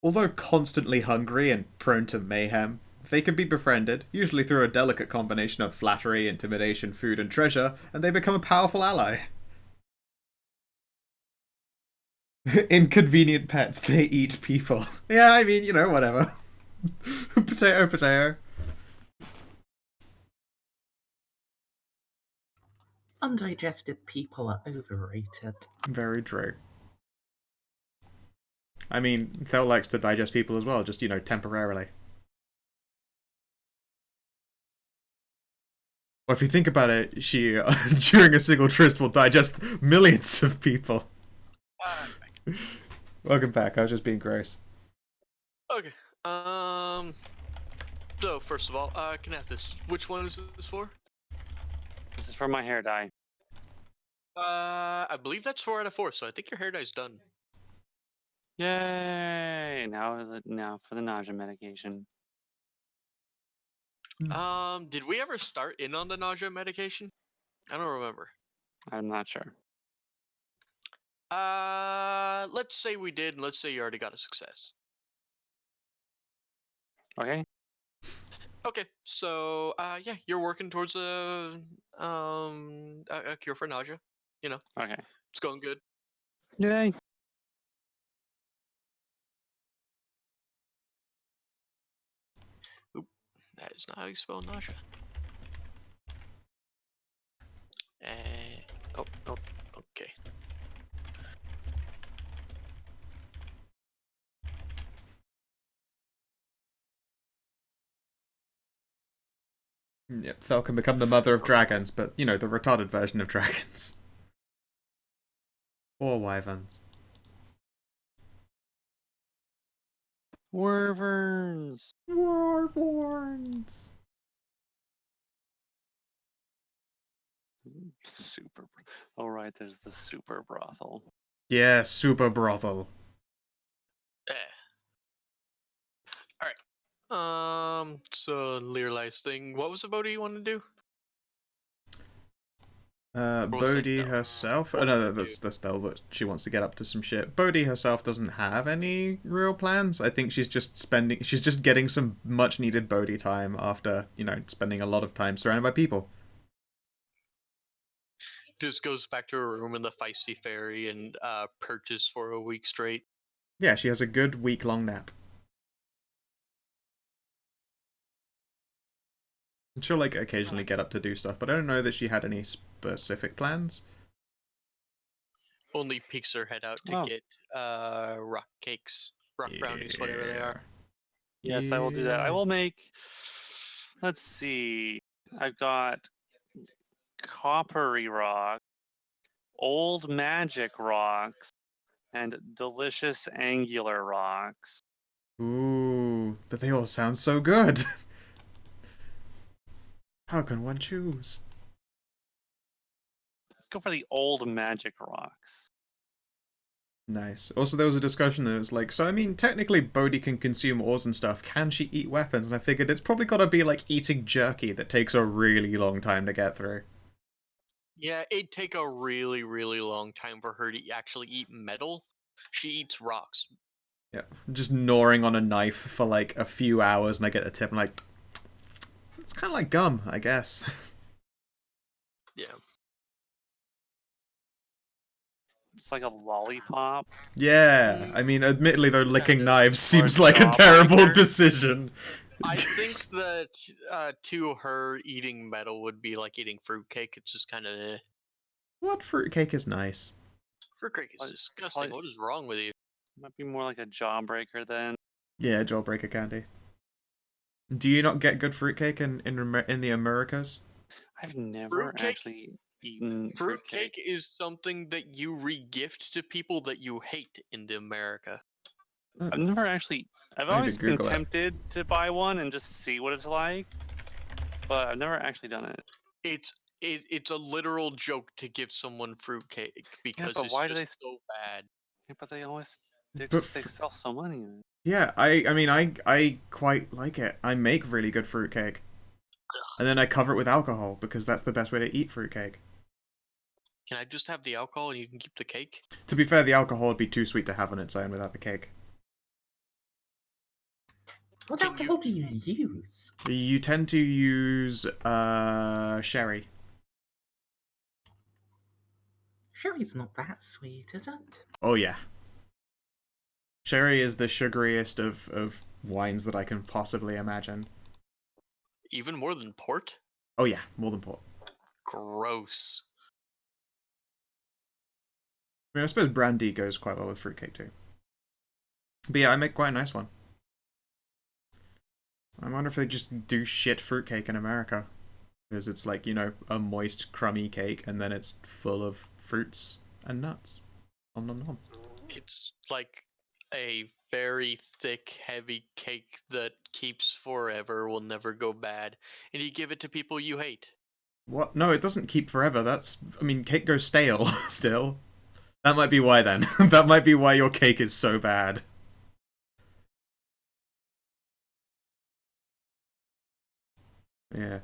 Although constantly hungry and prone to mayhem, they can be befriended, usually through a delicate combination of flattery, intimidation, food, and treasure, and they become a powerful ally. Inconvenient pets, they eat people. Yeah, I mean, you know, whatever. Potato, potato. Undigested people are overrated. Very true. I mean, Thel likes to digest people as well, just, you know, temporarily. Or if you think about it, she, during a single tryst, will digest millions of people. Welcome back, I was just being gross. Okay, so first of all, Knathis, which one is this for? This is for my hair dye. I believe that's 4 out of 4, so I think your hair dye's done. Yay! Now for the nausea medication. Did we ever start in on the nausea medication? I don't remember. I'm not sure. Let's say we did, and let's say you already got a success. Okay. Okay, so yeah, you're working towards a cure for nausea. You know, Okay. it's going good. Yay! Oop, that is not how you spell nausea. Oh, okay. Yep, Thel can become the mother of dragons, but, you know, the retarded version of dragons. Or wyverns. Wyverns. Wyverns. Super. Oh right, there's the super brothel. Yeah, super brothel. Eh. All right. So Lear Lice thing. What was the boat you want to do? was it, Bodhi though? herself. What Oh no, would you that's Thel that she wants to get up to some shit. Bodhi herself doesn't have any real plans. I think she's just getting some much needed Bodhi time after, spending a lot of time surrounded by people. Just goes back to her room in the feisty fairy and purges for a week straight. Yeah, she has a good week-long nap. And she'll occasionally get up to do stuff, but I don't know that she had any specific plans. Only peeks her head out to Oh. get rock cakes, rock brownies, whatever they are. Yes, I will do that. I will make. Let's see. I've got coppery rock, old magic rocks, and delicious angular rocks. Ooh, but they all sound so good. How can one choose? Let's go for the old magic rocks. Nice. Also, there was a discussion that was like, so I mean, technically Bodhi can consume ores and stuff. Can she eat weapons? And I figured it's probably got to be like eating jerky that takes a really long time to get through. Yeah, it'd take a really, really long time for her to actually eat metal. She eats rocks. Yeah, just gnawing on a knife for like a few hours, and I get the tip, and like, it's kind of like gum, I guess. Yeah. It's like a lollipop. Yeah, I mean, admittedly though, licking Kinda. knives seems like a jawbreaker. terrible decision. I think that to her, eating metal would be like eating fruitcake. It's just kind of What fruitcake is nice? fruitcake is Like- disgusting. like- What is wrong with you? Might be more like a jawbreaker then. Yeah, jawbreaker candy. Do you not get good fruitcake in the Americas? I've never Fruitcake? actually eaten Fruitcake is something that you re-gift to people that you hate in America. I've never actually. I've I need always to been Google it. tempted to buy one and just see what it's like, but I've never actually done it. It's a literal joke to give someone fruitcake because but it's why do just they so bad. Yeah, but they always they But they sell so many. Yeah, I mean, I quite like it. I make really good fruitcake. And then I cover it with alcohol, because that's the best way to eat fruitcake. Can I just have the alcohol and you can keep the cake? To be fair, the alcohol would be too sweet to have on its own without the cake. What Can alcohol do you use? You tend to use, sherry. Sherry's not that sweet, is it? Oh yeah. Sherry is the sugariest of wines that I can possibly imagine. Even more than port? Oh yeah, more than port. Gross. I mean, I suppose brandy goes quite well with fruitcake too. But yeah, I make quite a nice one. I wonder if they just do shit fruitcake in America. Because it's like, a moist, crummy cake, and then it's full of fruits and nuts. Nom nom nom. It's like a very thick, heavy cake that keeps forever, will never go bad, and you give it to people you hate. What? No, it doesn't keep forever. Cake goes stale, still. That might be why, then. That might be why your cake is so bad. Yeah.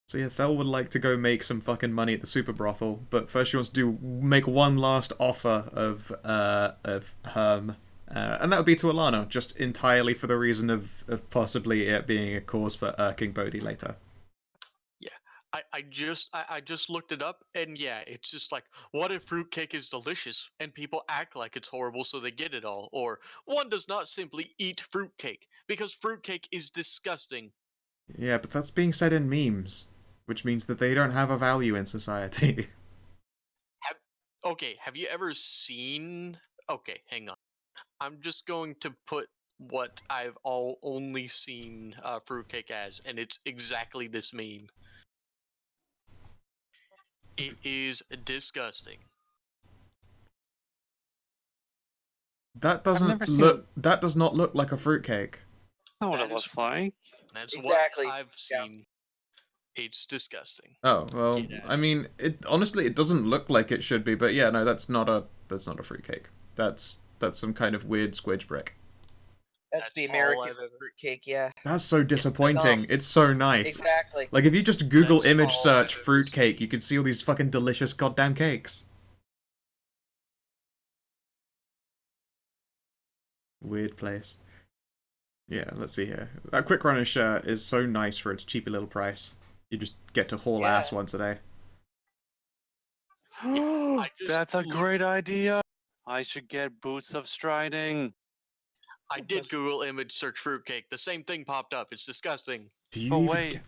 So yeah, Thel would like to go make some fucking money at the super brothel, but first she wants to make one last offer of Herm. And that would be to Alana, just entirely for the reason of possibly it being a cause for irking Bodhi later. I just looked it up, and yeah, it's just like, what if fruitcake is delicious and people act like it's horrible so they get it all? Or one does not simply eat fruitcake because fruitcake is disgusting. Yeah, but that's being said in memes, which means that they don't have a value in society. Have you ever seen? Okay, hang on. I'm just going to put what I've only seen fruitcake as, and it's exactly this meme. It is disgusting. That never seen look. That does not look like a fruitcake. Not what That it is- looks like. That's Exactly, what I've yeah. seen. It's disgusting. Oh well, Get out. I mean, honestly it doesn't look like it should be, but yeah, no, that's not a fruitcake. That's some kind of weird squidge brick. That's the all American I've ever. fruitcake, yeah. That's so disappointing. It's so nice. Exactly. Like, if you just Google That's image all search I've ever fruitcake, you can see all these fucking delicious goddamn cakes. Weird place. Yeah, let's see here. That Quick Runner shirt is so nice for its cheapy little price. You just get to haul Yeah. ass once a day. I just That's a looked- great idea. I should get boots of striding. I did Google image search fruitcake. The same thing popped up. It's disgusting. Do you Oh, even wait. get...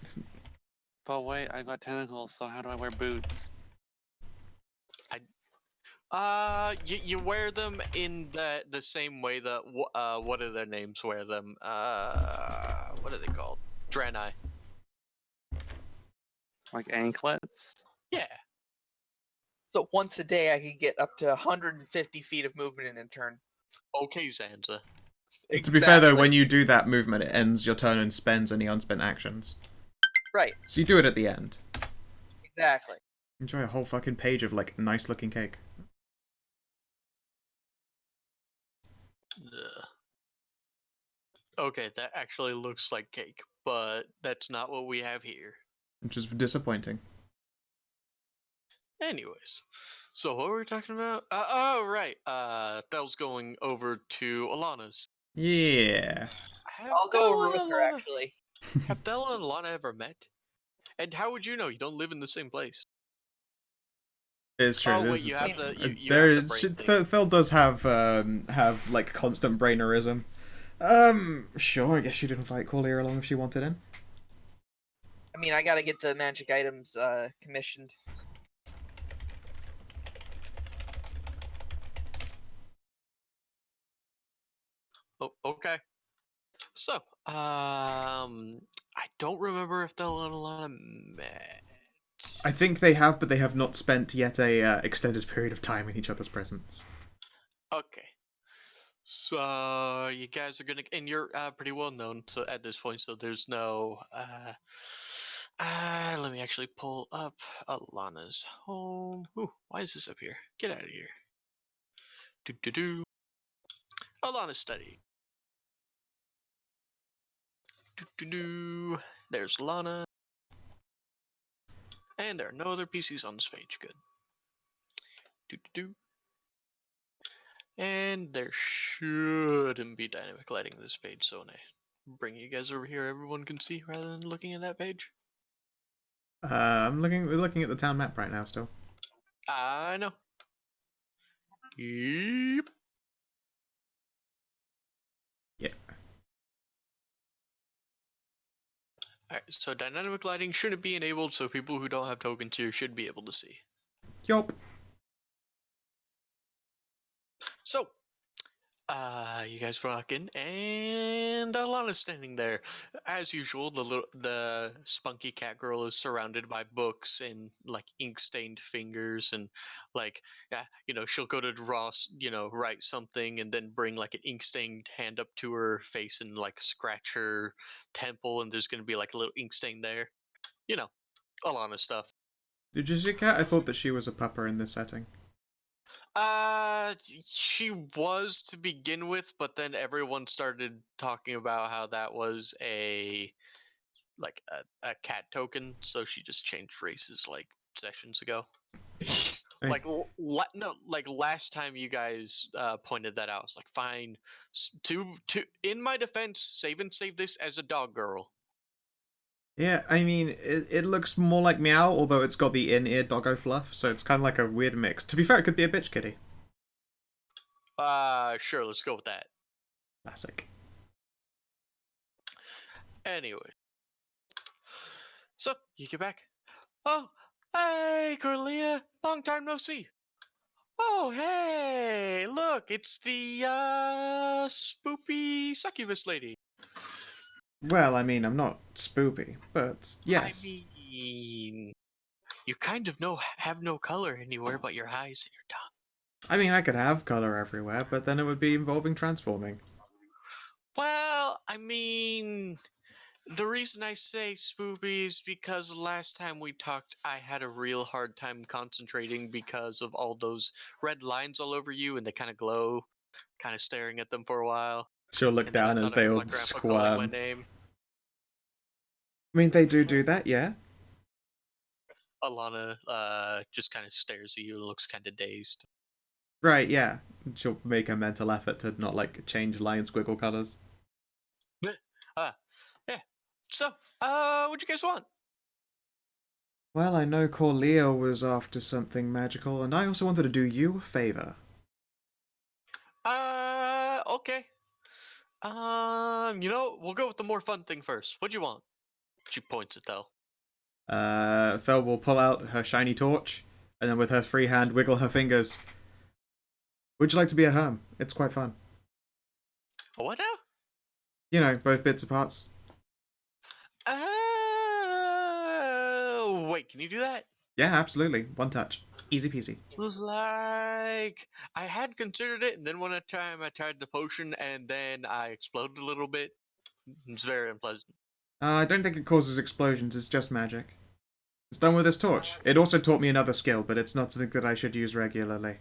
But wait, I got tentacles, so how do I wear boots? You wear them in the same way that what are their names wear them? What are they called? Draenei. Like anklets? Yeah. So once a day, I could get up to 150 feet of movement in a turn. Okay, Zanza. To be fair though, Exactly. when you do that movement, it ends your turn and spends any unspent actions. Right, So you do it at the end. exactly. Enjoy a whole fucking page of, like, nice looking cake. Ugh. Okay, that actually looks like cake, but that's not what we have here. Which is disappointing. Anyways, so what were we talking about? Oh, right. Thel's going over to Alana's. Yeah. Have I'll go Thel over and with her, Alana- actually. Have Thel and Alana ever met? And how would you know? You don't live in the same place. It's true. Oh this wait, is you the- have the you there have the is brain thing. Phil does have like constant brainerism. Sure. I guess she'd invite Corlia along if she wanted in. I mean, I gotta get the magic items commissioned. Oh, okay. So, I don't remember if Thel and Alana met. I think they have, but they have not spent yet a extended period of time in each other's presence. Okay. So you guys are gonna, and you're pretty well known so at this point. So there's no. Let me actually pull up Alana's home. Ooh, why is this up here? Get out of here. Do do do. Alana's study. Do do do. There's Lana. And there are no other PCs on this page. Good. Do do do. And there shouldn't be dynamic lighting this page, so when I bring you guys over here, everyone can see rather than looking at that page. We're looking at the town map right now still. I know. Yep. Yeah. Alright, so dynamic lighting shouldn't be enabled, so people who don't have tokens here should be able to see. Yup. So, you guys walk in, and Alana's standing there. As usual, the spunky cat girl is surrounded by books and like ink-stained fingers, and like, she'll go to draw, write something, and then bring like an ink-stained hand up to her face and like scratch her temple, and there's gonna be like a little ink stain there. Alana stuff. Did you see Cat? I thought that she was a pupper in this setting. She was to begin with, but then everyone started talking about how that was a cat token, so she just changed races like sessions ago. Hey. Like last time you guys pointed that out, it's like fine. In my defense, save this as a dog girl. Yeah, I mean, it looks more like Meow, although it's got the in-ear doggo fluff, so it's kind of like a weird mix. To be fair, it could be a bitch kitty. Sure, let's go with that. Classic. Anyway. So, you get back. Oh, hey, Corlia! Long time no see. Oh, hey! Look, it's the, spoopy succubus lady. Well, I mean, I'm not spoopy, but yes. I mean, you kind of have no color anywhere but your eyes and your tongue. I mean, I could have color everywhere, but then it would be involving transforming. Well, I mean, the reason I say spoopy is because last time we talked, I had a real hard time concentrating because of all those red lines all over you, and they kind of glow, kind of staring at them for a while. She'll look And then I down as thought they of my all grandpa calling my squirm. name. I mean, they do that, yeah. Alana just kind of stares at you and looks kind of dazed. Right, yeah. She'll make a mental effort to not, like, change line squiggle colors. Yeah. So, what you guys want? Well, I know Corleo was after something magical, and I also wanted to do you a favor. Okay. We'll go with the more fun thing first. What do you want? She points at Thel. Thel will pull out her shiny torch, and then with her free hand wiggle her fingers. Would you like to be a herm? It's quite fun. What now? You know, both bits and parts. Wait, can you do that? Yeah, absolutely. One touch. Easy peasy. Like, I had considered it, and then one time I tried the potion, and then I exploded a little bit. It's very unpleasant. I don't think it causes explosions, it's just magic. It's done with this torch. It also taught me another skill, but it's not something that I should use regularly.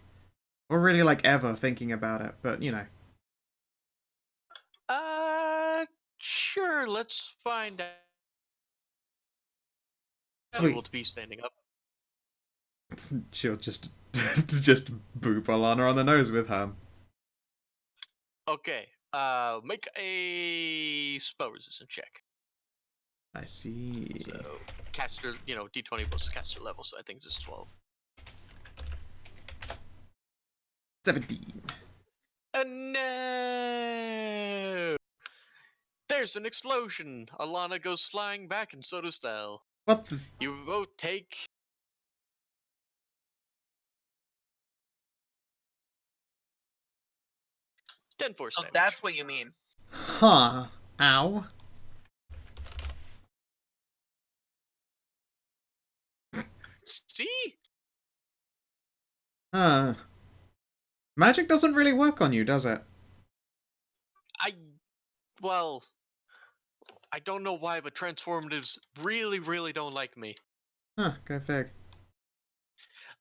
Or really, like, ever thinking about it, but, you know. Sure, let's find out. Sweet. Able to be standing up. She'll just just boop Alana on the nose with her. Okay, make a spell resistance check. I see. So, caster, D20 plus caster level, so I think this is 12. 17. No! There's an explosion! Alana goes flying back, and so does Thel. What the? You both take... ten force Oh, damage. that's what you mean. Huh. Ow. See? Magic doesn't really work on you, does it? Well, I don't know why, but transformatives really, really don't like me. Huh, go fig.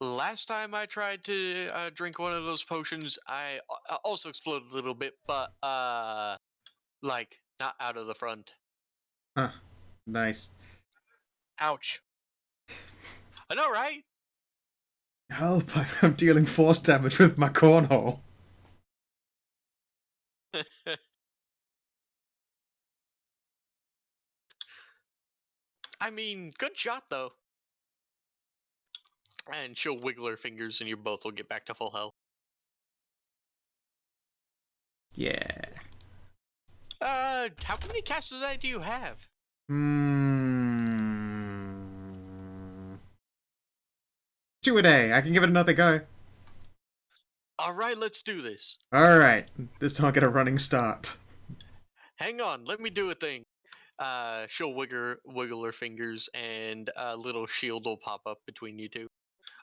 Last time I tried to drink one of those potions, I also exploded a little bit, but like not out of the front. Huh. Nice. Ouch. I know, right? Help, I'm dealing force damage with my cornhole. I mean, good shot though. And she'll wiggle her fingers, and you both will get back to full health. Yeah. How many casts of that do you have? Two a day. I can give it another go. All right, let's do this. Alright. This time I'll get a running start. Hang on, let me do a thing. She'll wiggle her fingers, and a little shield will pop up between you two.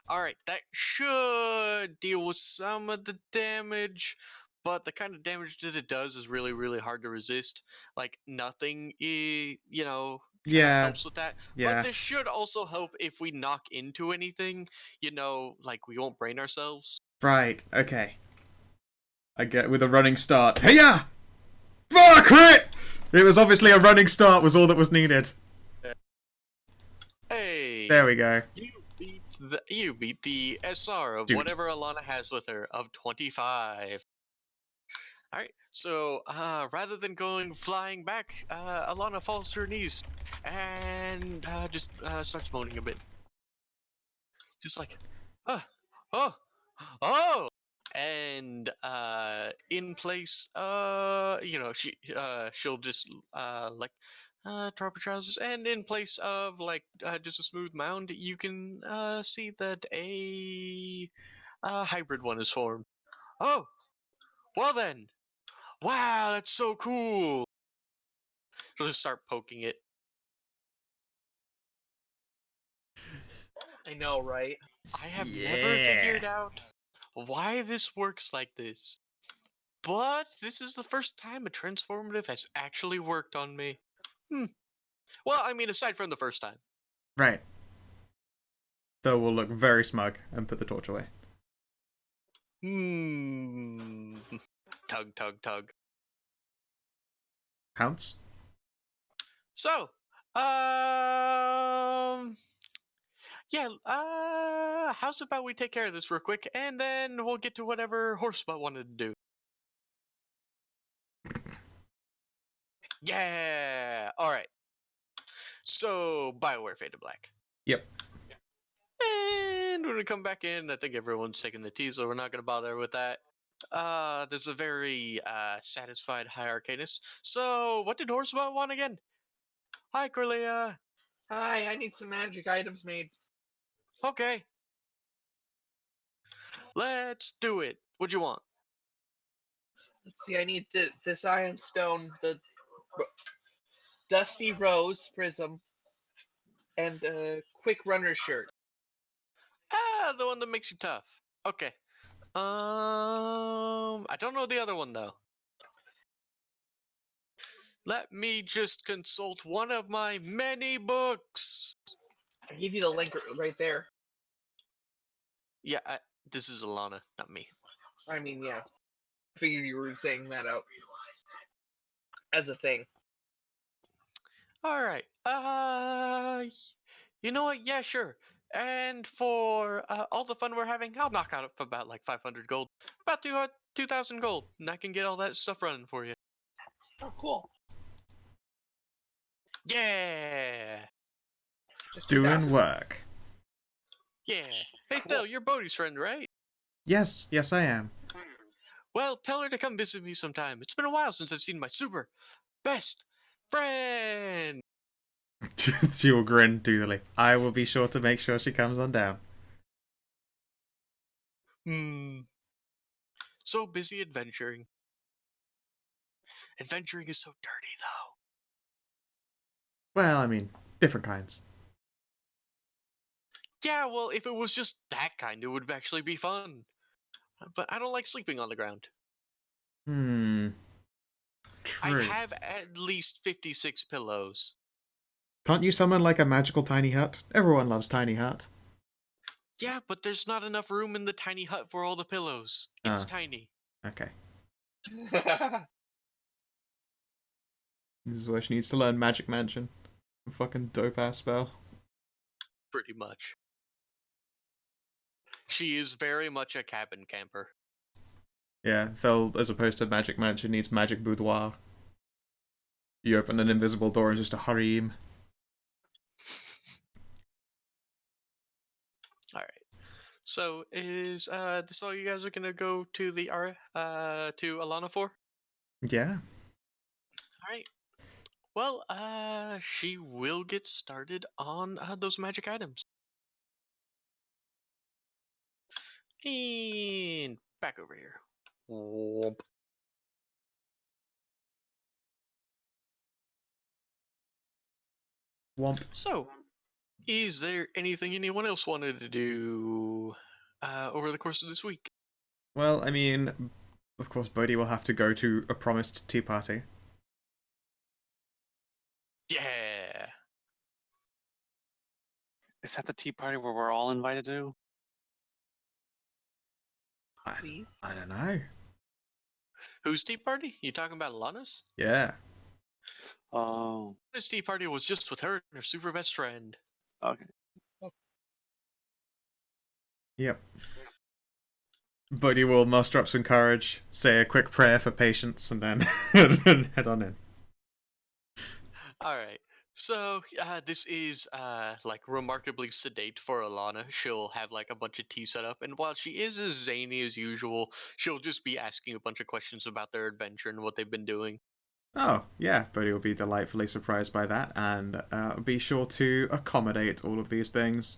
Alright, that should deal with some of the damage, but the kind of damage that it does is really, really hard to resist. Like, nothing, Yeah. helps with that. Yeah. But this should also help if we knock into anything, like we won't brain ourselves. Right, okay. I get with a running start. Hey-ya! Fuck it! It was obviously a running start was all that was needed. Hey! There we go. You beat the SR of Dude. whatever Alana has with her of 25. Alright, so rather than going flying back, Alana falls to her knees and just starts moaning a bit. Just like, oh. And in place, she'll just drop her trousers, and in place of just a smooth mound, you can see that a hybrid one is formed. Oh, well then, wow, that's so cool. She'll just start poking it. I know, right? I have never figured out why this works like this, but this is the first time a transformative has actually worked on me. Well, I mean, aside from the first time. Right. Though we'll look very smug and put the torch away. Tug, tug, tug. Pounce? So, yeah, how's about we take care of this real quick, and then we'll get to whatever Horsebutt wanted to do. Yeah, alright. So, BioWare Fade to Black. Yep. And when we come back in, I think everyone's taking the tea, so we're not going to bother with that. There's a very satisfied High Arcanist. So, what did Horsebutt want again? Hi, Corleia. Hi, I need some magic items made. Okay. Let's do it. What'd you want? Let's see, I need this iron stone, the dusty rose prism, and a quick runner shirt. Ah, the one that makes you tough. Okay. I don't know the other one though. Let me just consult one of my many books. I give you the link right there. Yeah, this is Alana, not me. I mean, yeah. Figured you were saying that out as a thing. All right. You know what? Yeah, sure. And for all the fun we're having, I'll knock out about like 500 gold, about 2,000 gold, and I can get all that stuff running for you. Oh, cool. Yeah. Just Doing 2,000. work. Yeah. Hey, Cool. Phil, you're Bodhi's friend, right? Yes, I am. Well, tell her to come visit me sometime. It's been a while since I've seen my super best friend. She will grin doodly. I will be sure to make sure she comes on down. So busy adventuring. Adventuring is so dirty, though. Well, I mean, different kinds. Yeah, well, if it was just that kind, it would actually be fun. But I don't like sleeping on the ground. I True. have at least 56 pillows. Can't you summon like a magical tiny hut? Everyone loves tiny hut. Yeah, but there's not enough room in the tiny hut for all the pillows. It's Ah. tiny. Okay. This is where she needs to learn Magic Mansion. A fucking dope ass spell. Pretty much. She is very much a cabin camper. Yeah, Phil, as opposed to Magic Mansion, needs Magic Boudoir. You open an invisible door and just a harem. Alright. So is this all you guys are gonna go to the to Alana for? Yeah. Alright. Well, she will get started on those magic items. And back over here. Womp. Womp. So, is there anything anyone else wanted to do over the course of this week? Well, I mean, of course, Bodhi will have to go to a promised tea party. Yeah. Is that the tea party where we're all invited to? Please. I don't know. Whose tea party? You talking about Alana's? Yeah. Oh, This tea party was just with her and her super best friend. okay. Yep. Bodhi will muster up some courage, say a quick prayer for patience, and then head on in. Alright. So, this is, like, remarkably sedate for Alana. She'll have, like, a bunch of tea set up, and while she is as zany as usual, she'll just be asking a bunch of questions about their adventure and what they've been doing. Oh, yeah, Bodhi will be delightfully surprised by that, and be sure to accommodate all of these things,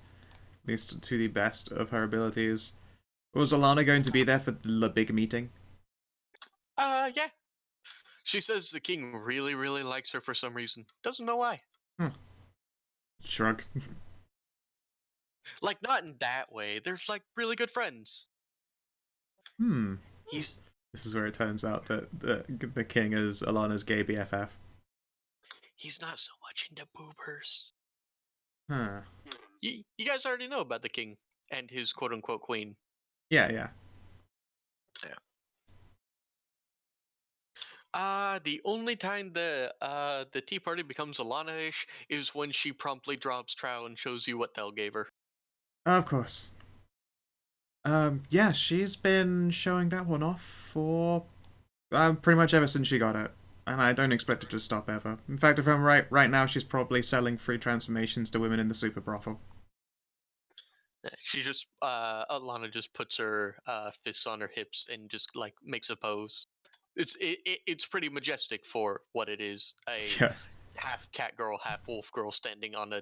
at least to the best of her abilities. Was Alana going to be there for the big meeting? Yeah. She says the king really, really likes her for some reason. Doesn't know why. Shrug. Like, not in that way. They're, like, really good friends. He's... This is where it turns out that the king is Alana's gay BFF. He's not so much into boobers. Huh. You guys already know about the king and his quote-unquote queen. Yeah. The only time the tea party becomes Alana-ish is when she promptly drops Trow and shows you what Thel gave her. Of course. Yeah, she's been showing that one off for pretty much ever since she got it. And I don't expect it to stop ever. In fact, if I'm right now she's probably selling free transformations to women in the super brothel. She just Alana just puts her fists on her hips and just like makes a pose. It's pretty majestic for what it is. A Yeah. half cat girl, half wolf girl standing on a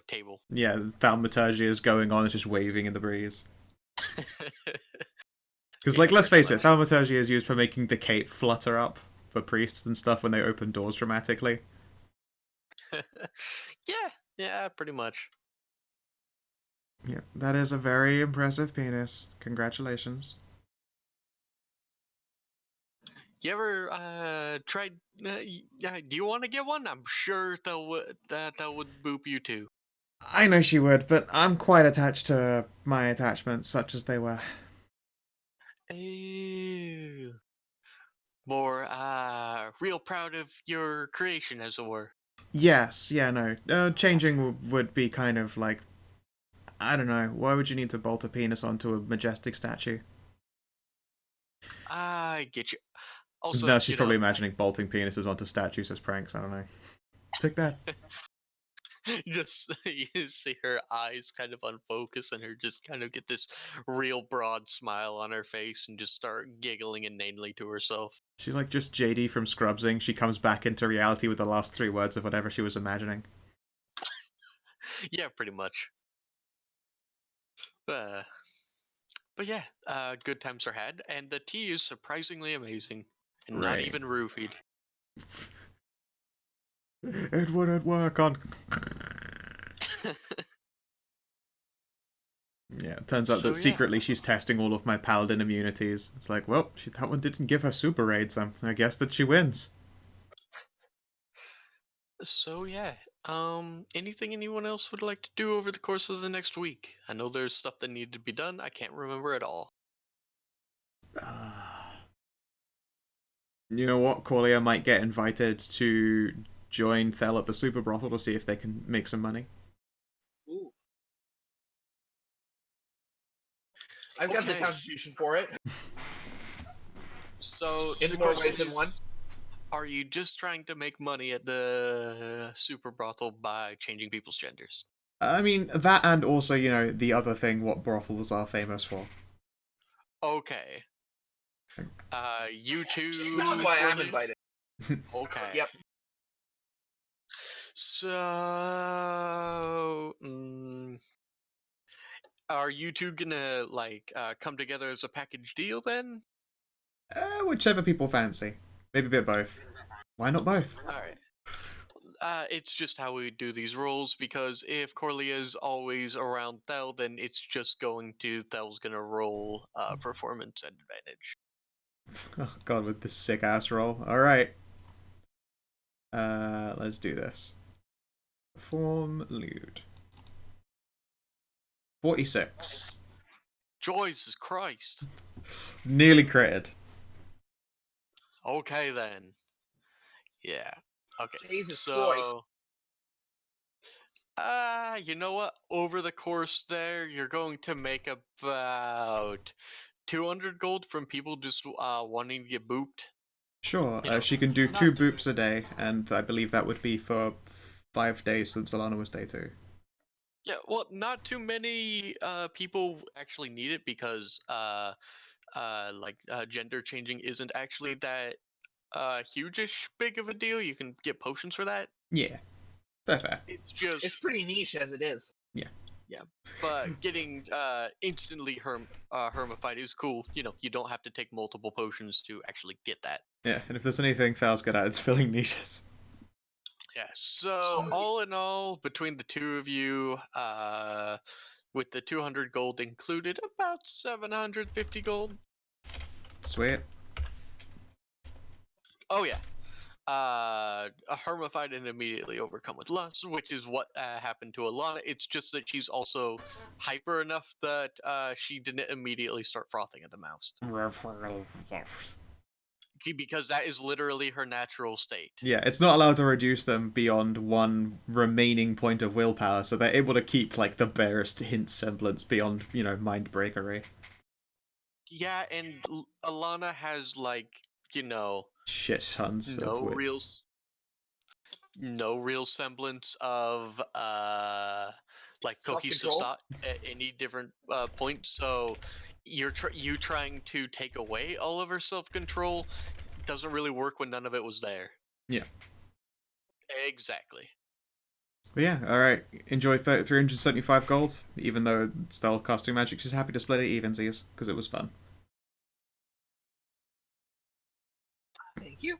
table. Yeah, thaumaturgy is going on, it's just waving in the breeze. Because, Yeah, let's pretty face it, thaumaturgy is used for making the cape flutter up for priests and stuff when they open doors dramatically. yeah, pretty much. Yeah, that is a very impressive penis. Congratulations. You ever tried? Yeah, do you want to get one? I'm sure that would boop you too. I know she would, but I'm quite attached to my attachments, such as they were. Ew. More real proud of your creation, as it were. Yes, yeah, no. Changing would be kind of like... I don't know, why would you need to bolt a penis onto a majestic statue? I get you. Also, No, she's probably imagining bolting penises onto statues as pranks, I don't know. Take that. just you see her eyes kind of unfocus and her just kind of get this real broad smile on her face and just start giggling inanely to herself. She just JD from Scrubsing. She comes back into reality with the last 3 words of whatever she was imagining. Yeah, pretty much. But yeah, good times are had, and the tea is surprisingly amazing, and not Right. even roofied. It wouldn't work on... Yeah, it turns out that secretly she's testing all of my paladin immunities. It's like, well, that one didn't give her super raid, so I guess that she wins. So yeah, anything anyone else would like to do over the course of the next week? I know there's stuff that needed to be done. I can't remember at all. You know what? Corlia might get invited to join Thel at the super brothel to see if they can make some money. Ooh. I've got the constitution for it. So In more ways than one. Are you just trying to make money at the super brothel by changing people's genders? I mean, that and also, the other thing what brothels are famous for. Okay. You two... Which is why I'm invited. Okay. Yep. So... are you two gonna, come together as a package deal then? Whichever people fancy. Maybe a bit both. Why not both? Alright. It's just how we do these roles, because if Corlia is always around Thel, then it's just Thel's gonna roll performance advantage. Oh god, with this sick ass roll. Alright. Let's do this. Perform lewd. 46. Jesus Christ. Nearly critted. Okay then. Yeah. Okay. Jesus Christ. You know what? Over the course there, you're going to make about 200 gold from people just wanting to get booped. Sure, she can do 2 boops a day, and I believe that would be for 5 days since Alana was day 2. Yeah, well, not too many people actually need it because gender changing isn't actually that huge-ish big of a deal. You can get potions for that. Yeah, fair. It's pretty niche as it is. Yeah. Yeah, but getting instantly hermified is cool. You don't have to take multiple potions to actually get that. Yeah, and if there's anything Thal's good at, it's filling niches. Yeah, so all in all, between the two of you, with the 200 gold included, about 750 gold. Sweet. Oh yeah. Hermified and immediately overcome with lust, which is what happened to Alana. It's just that she's also hyper enough that she didn't immediately start frothing at the mouth. because that is literally her natural state. Yeah, it's not allowed to reduce them beyond one remaining point of willpower, so they're able to keep like the barest hint semblance beyond, mind breakery. Yeah, and Alana has like, Shit tons of no real semblance of like cohesive Self-control? thought at any different point. So you trying to take away all of her self-control doesn't really work when none of it was there. Yeah. Exactly. But yeah, alright. Enjoy 375 gold, even though it's still costing magic. She's happy to split it evensies, because it was fun. Thank you.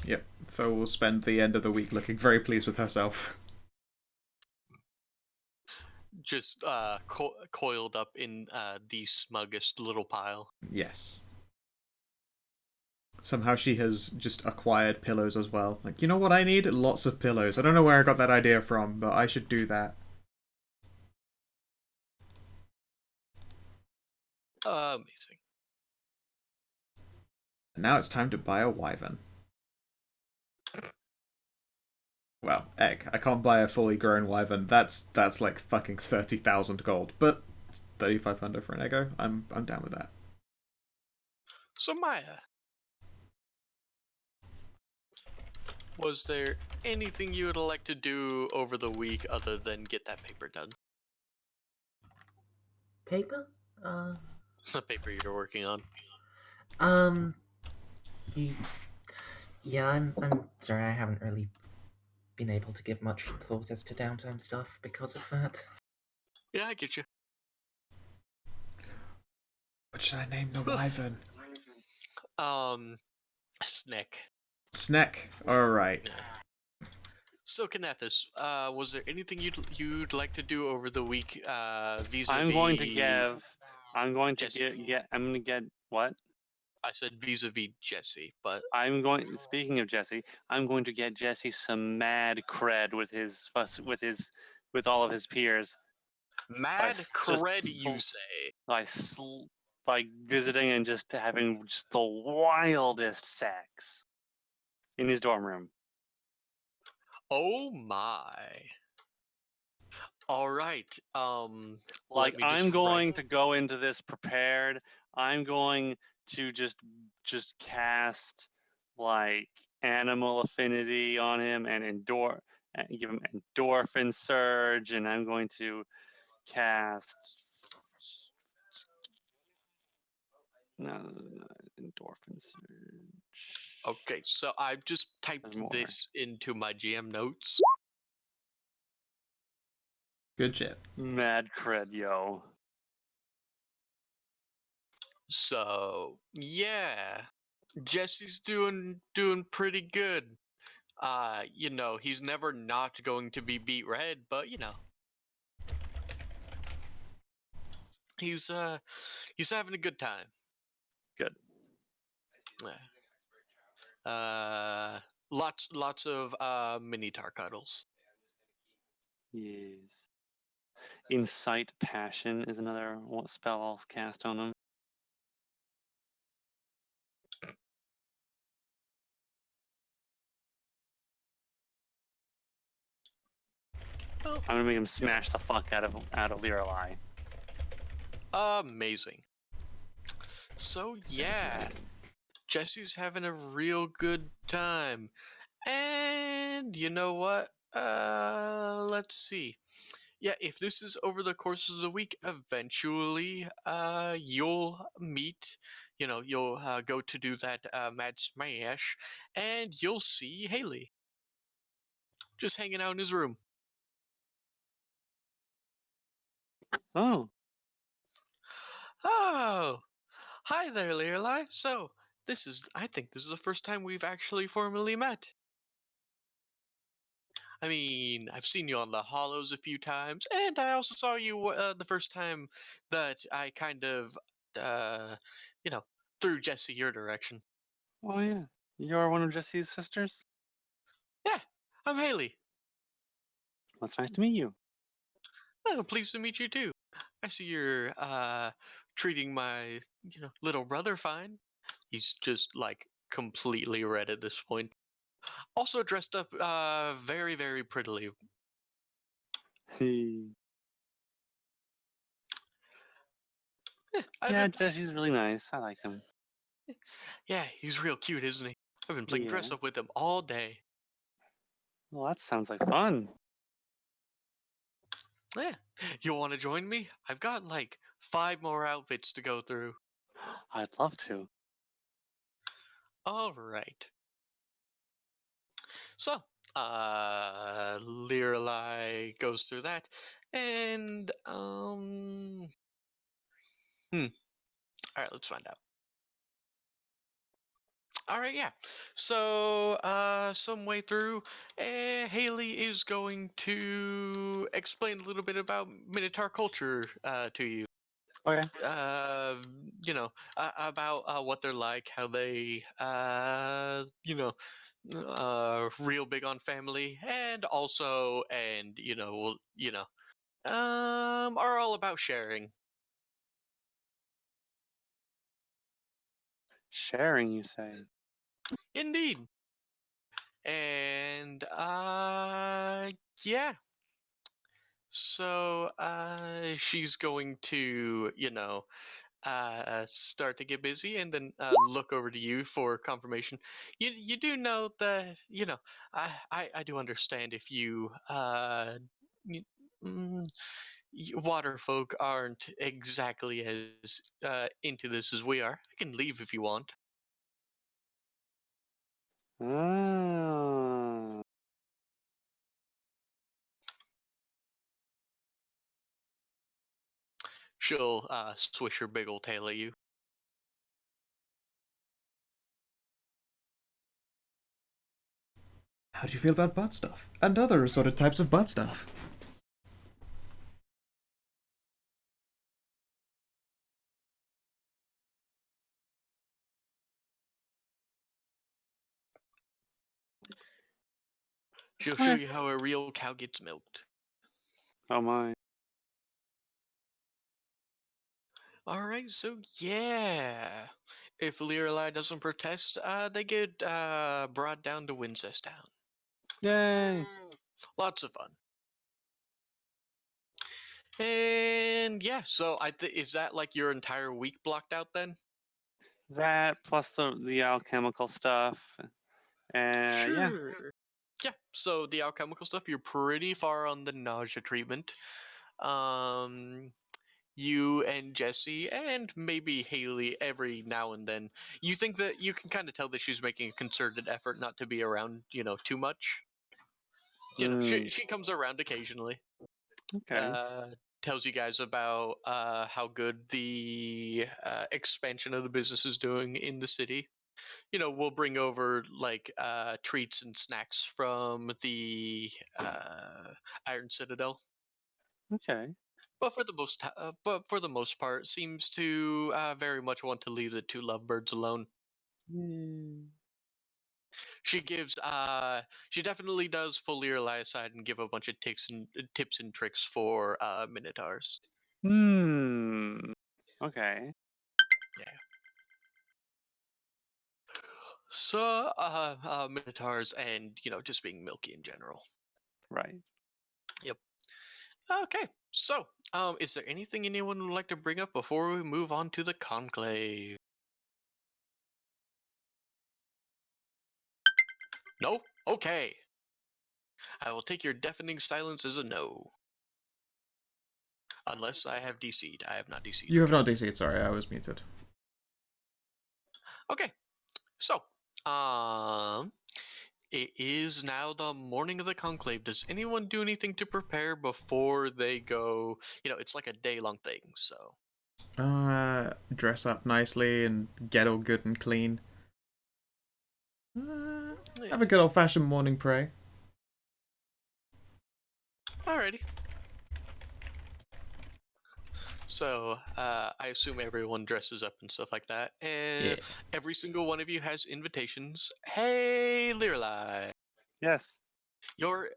Yep, Tho will spend the end of the week looking very pleased with herself. Just coiled up in the smuggest little pile. Yes. Somehow she has just acquired pillows as well. Like, you know what I need? Lots of pillows. I don't know where I got that idea from, but I should do that. Amazing. Now it's time to buy a wyvern. Well, egg. I can't buy a fully grown wyvern. That's like fucking 30,000 gold. But 3,500 for an eggo. I'm down with that. So Maya, was there anything you would like to do over the week other than get that paper done? Paper? The paper you're working on. You, yeah, I'm sorry, I haven't really been able to give much thought as to downtime stuff because of that. Yeah, I get you. What should I name the wyvern? Snick. Snack. Alright. So, Kanathis, was there anything you'd like to do over the week, vis-a-vis... I'm going to get what? I said vis-a-vis Jesse, but... Speaking of Jesse, I'm going to get Jesse some mad cred with all of his peers. Mad cred, you say? By visiting and just having just the wildest sex in his dorm room. Oh my. Alright, Like, let me I'm just going to go into this prepared. I'm going to just cast like animal affinity on him and give him endorphin surge, and I'm going to cast endorphin surge. Okay, so I've just typed There's more. this into my GM notes. Good shit. Mad cred, yo. So, yeah. Jesse's doing pretty good. He's never not going to be beat red, but he's having a good time. Good. Lots of mini tar cuddles. Yes. Incite Passion is another spell I'll cast on him. Oh, I'm gonna make him smash the fuck out of Lirelai. amazing. So yeah, Jesse's having a real good time. And you know what? Let's see. Yeah, if this is over the course of the week, eventually, you'll meet, you'll go to do that Mad Smash, and you'll see Haley just hanging out in his room. Oh, Oh, hi there, Lirelai. So, I think this is the first time we've actually formally met. I mean, I've seen you on the Hollows a few times, and I also saw you the first time that I kind of, threw Jesse your direction. oh yeah. You're one of Jesse's sisters? I'm Haley. Well, it's nice to meet you. Oh, pleased to meet you too. I see you're treating my little brother fine. He's just like completely red at this point. Also dressed up very, very prettily. I've Yeah, been Jesse's really nice. I like him. Yeah, he's real cute, isn't he? I've been playing dress Yeah. up with him all day. Well, that sounds like fun. Yeah. You want to join me? I've got like 5 more outfits to go through. I'd love to. All right. So, Lirelai goes through that, and all right, let's find out. All right, yeah. So, some way through, Haley is going to explain a little bit about Minotaur culture to you. Okay. About what they're like, how they, real big on family, and also, are all about sharing. Sharing, you say? Indeed. And, yeah. So, she's going to, start to get busy and then look over to you for confirmation. You do know that I do understand if you y- mm, water folk aren't exactly as into this as we are. I can leave if you want. Ah. She'll swish her big old tail at you. How do you feel about butt stuff? And other assorted types of butt stuff? She'll show Okay. you how a real cow gets milked. Oh my. All right, so yeah, if Lirelai doesn't protest, they get brought down to Wincestown. Yay. Lots of fun. And yeah, so is that like your entire week blocked out then? That plus the alchemical stuff. Yeah. Sure. Yeah. So the alchemical stuff, you're pretty far on the nausea treatment. Um, you and Jesse and maybe Haley every now and then. You think that you can kind of tell that she's making a concerted effort not to be around, too much. She comes around occasionally. Okay. Tells you guys about how good the expansion of the business is doing in the city. We'll bring over like treats and snacks from the Iron Citadel. Okay. But for the most part, seems to very much want to leave the two lovebirds alone. She gives she definitely does pull Lirelai aside and give a bunch of tips and tricks for Minotaurs. Okay. Yeah. So Minotaurs and just being milky in general. Right. Yep. Okay. So is there anything anyone would like to bring up before we move on to the conclave? No? Okay. I will take your deafening silence as a no. Unless I have DC'd. I have not DC'd. You have not DC'd, sorry, I was muted. Okay. So, it is now the morning of the conclave. Does anyone do anything to prepare before they go? It's like a day-long thing, so. Dress up nicely and get all good and clean. Have a good old-fashioned morning pray. Alrighty. So, I assume everyone dresses up and stuff like that. And Yeah. every single one of you has invitations. Hey, Lirelai. Yes. Your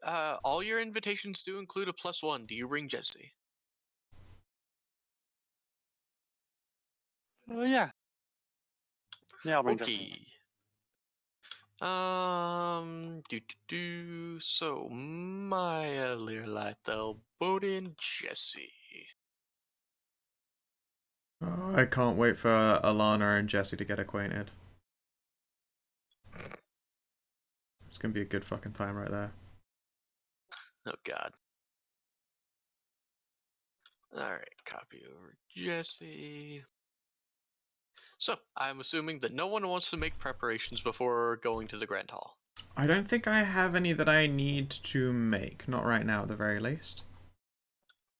all your invitations do include a +1. Do you bring Jesse? Yeah. Yeah, I'll bring Jesse. Okay. So Maya, Learlathel, Bodin, Jesse. Oh, I can't wait for Alana and Jesse to get acquainted. It's gonna be a good fucking time right there. Oh God. Alright, copy over Jesse. So, I'm assuming that no one wants to make preparations before going to the Grand Hall. I don't think I have any that I need to make. Not right now, at the very least.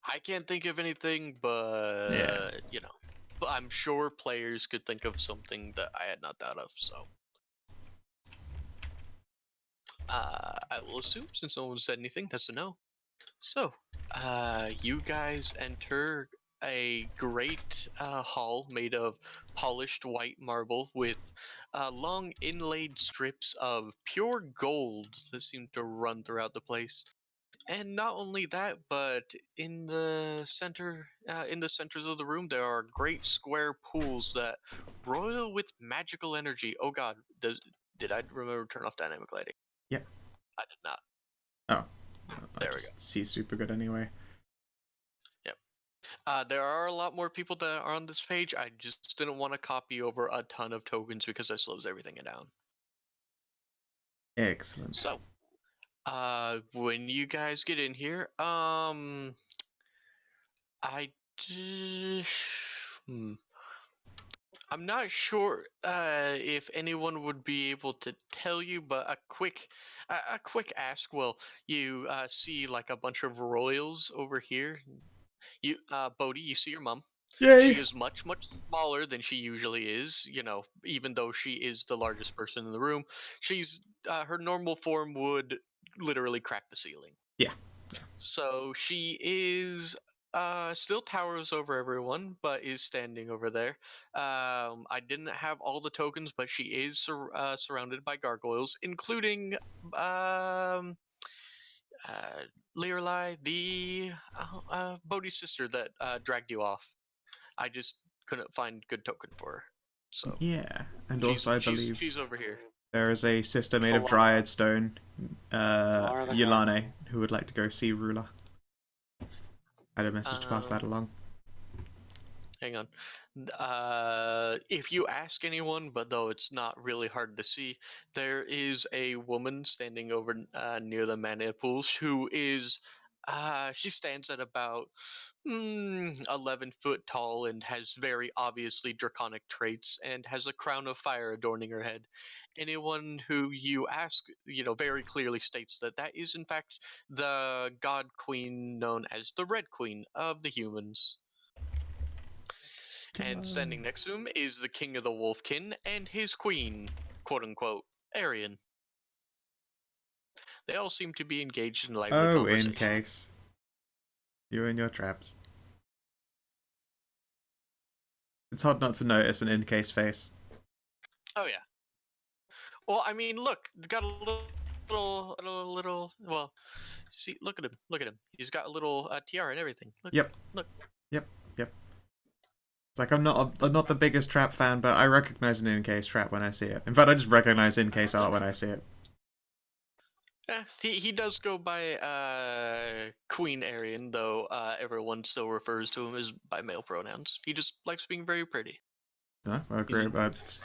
I can't think of anything, but, Yeah. you know. But I'm sure players could think of something that I had not thought of, so. I will assume, since no one said anything, that's a no. So, you guys enter a great hall made of polished white marble with long inlaid strips of pure gold that seem to run throughout the place. And not only that, but in the centers of the room, there are great square pools that roil with magical energy. Oh God, did I remember to turn off dynamic lighting? Yep. I did not. Oh. There I we just see super good anyway. Yep. There are a lot more people that are on this page. I just didn't want to copy over a ton of tokens because that slows everything down. Excellent. So, when you guys get in here, hmm. I'm not sure if anyone would be able to tell you, but a quick ask. Well, you see like a bunch of royals over here. You, Bodhi, you see your mom. She Yay! is much smaller than she usually is. You know, even though she is the largest person in the room, she's her normal form would literally crack the ceiling. Yeah. So she is still towers over everyone, but is standing over there. I didn't have all the tokens, but she is surrounded by gargoyles, including Leerlai, the Bodhi's sister that dragged you off. I just couldn't find good token for her, so Yeah. And she's also, I believe she's over here. there is a sister made of Falara. dryad stone, Falara the Yelane, gargoyle. who would like to go see Rula. I had a message to pass that Um, along. Hang on. If you ask anyone, but though it's not really hard to see, there is a woman standing over near the mana pools who is. She stands at about 11 foot tall and has very obviously draconic traits and has a crown of fire adorning her head. Anyone who you ask, very clearly states that that is in fact the god queen known as the Red Queen of the humans. And standing next to him is the king of the Wolfkin and his queen, quote unquote, Arian. They all seem to be engaged in lively Oh, conversation. in case. You and your traps. It's hard not to notice an in case face. Oh yeah. Well, I mean, look, got a little. Well, see, look at him. He's got a little tiara and everything. Look, Yep. Look. Yep. It's like I'm not the biggest trap fan, but I recognize an in case trap when I see it. In fact, I just recognize in case art when I see it. He does go by Queen Arian, though everyone still refers to him as by male pronouns. He just likes being very pretty. No, I agree.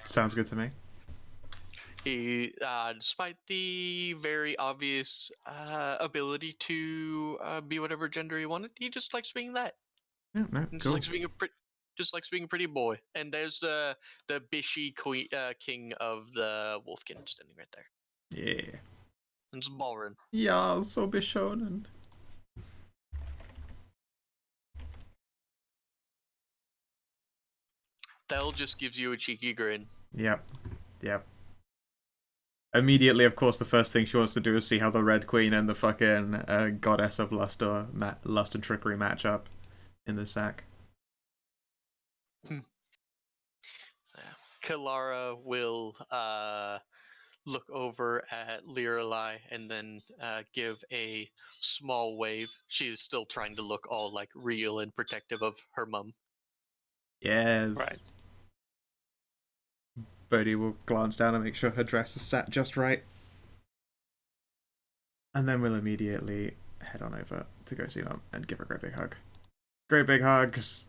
Sounds good to me. He, despite the very obvious ability to be whatever gender he wanted, he just likes being that. Yeah, no, He cool. just likes being a pretty boy. And there's the Bishi queen, king of the Wolfkin standing right there. Yeah. It's Balrin. Ja, so beschönen. Thel just gives you a cheeky grin. Yep. Immediately, of course, the first thing she wants to do is see how the Red Queen and the fucking Goddess of Lust and Trickery match up in the sack. Kalara will look over at Lirelai and then give a small wave. She is still trying to look all like real and protective of her mum. Yes. Right. Bodhi will glance down and make sure her dress is sat just right. And then we'll immediately head on over to go see Mum and give her a great big hug. Great big hugs!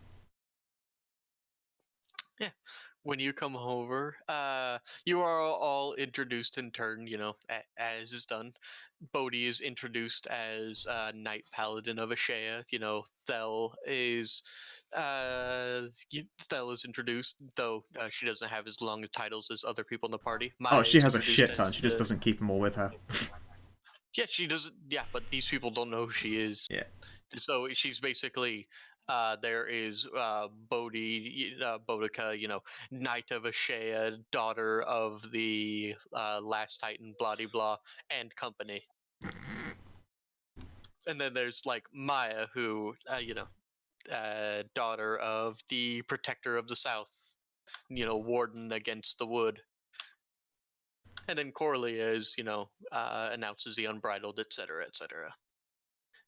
Yeah. When you come over, you are all introduced in turn, you know, as is done. Bodhi is introduced as Knight Paladin of Ashea. You know, Thel is introduced, though she doesn't have as long titles as other people in the party. Maya She is has a introduced shit ton, as she just doesn't keep them all with her. Yeah, she doesn't. Yeah, but these people don't know who she is. Yeah. So she's basically. There is Bodhi, Boudica, you know, Knight of Ashea, daughter of the last Titan, blah de blah, and company. And then there's like Maya, who, you know, daughter of the Protector of the South, you know, Warden against the Wood. And then Corley is, you know, announces the Unbridled, etc., etc.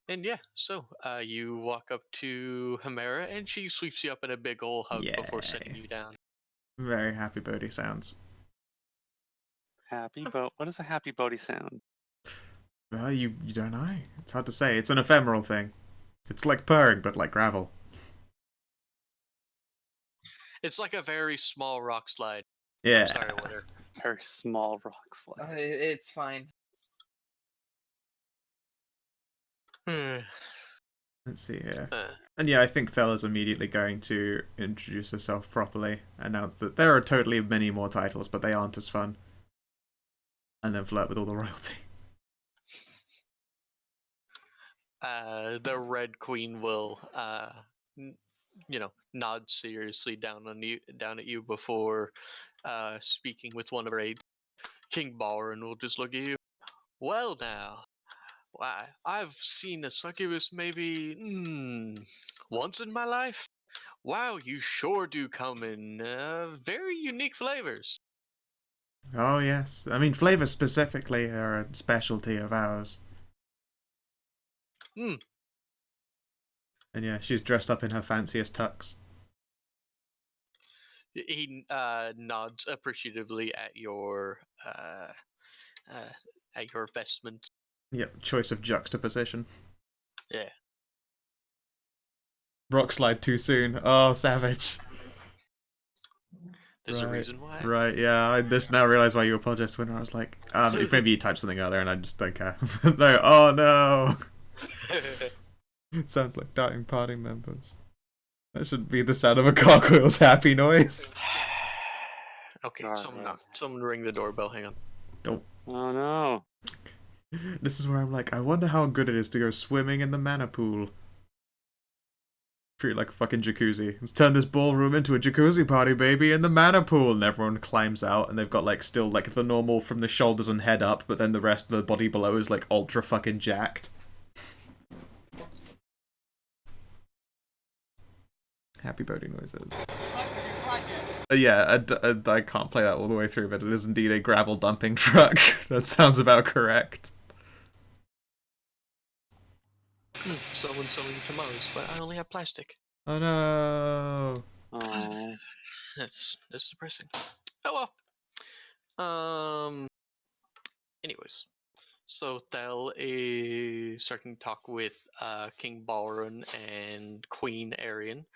And yeah, so you walk up to Himera, and she sweeps you up in a big ol' hug before setting Yay. you down. Very happy Bodhi sounds. Happy boat. What does a happy Bodhi sound? Well, you don't know. It's hard to say. It's an ephemeral thing. It's like purring, but like gravel. It's like a very small rock slide. Yeah. I'm sorry, Winter. Very small rock slide. It's fine. Let's see here. Uh, And yeah, I think Thela's immediately going to introduce herself properly, announce that there are totally many more titles, but they aren't as fun. And then flirt with all the royalty. the Red Queen will, you know, nod seriously down at you before speaking with one of her aides. King Balrin will just look at you. Well now, why, I've seen a succubus maybe once in my life. Wow, you sure do come in very unique flavors. Oh, yes. I mean, flavors specifically are a specialty of ours. Hmm. And yeah, she's dressed up in her fanciest tux. He nods appreciatively at your vestments. Yep, choice of juxtaposition. Yeah. Rock slide too soon. Oh, savage. There's a reason why. Right, yeah, I just now realised why you apologised when I was like, maybe you typed something earlier and I just don't care. No, oh no! It sounds like dying party members. That should be the sound of a gargoyle's happy noise. Okay, someone ring the doorbell. Hang on. Oh no. This is where I'm like, I wonder how good it is to go swimming in the mana pool. Treat it like a fucking jacuzzi. Let's turn this ballroom into a jacuzzi party, baby, in the mana pool. And everyone climbs out, and they've got like still like the normal from the shoulders and head up, but then the rest of the body below is like ultra fucking jacked. Happy boating noises. Yeah, I can't play that all the way through, but it is indeed a gravel dumping truck. That sounds about correct. Someone's selling tomatoes, but I only have plastic. Oh no. Oh. That's depressing. Oh well. Anyways, so Thel is starting to talk with King Balron and Queen Arian.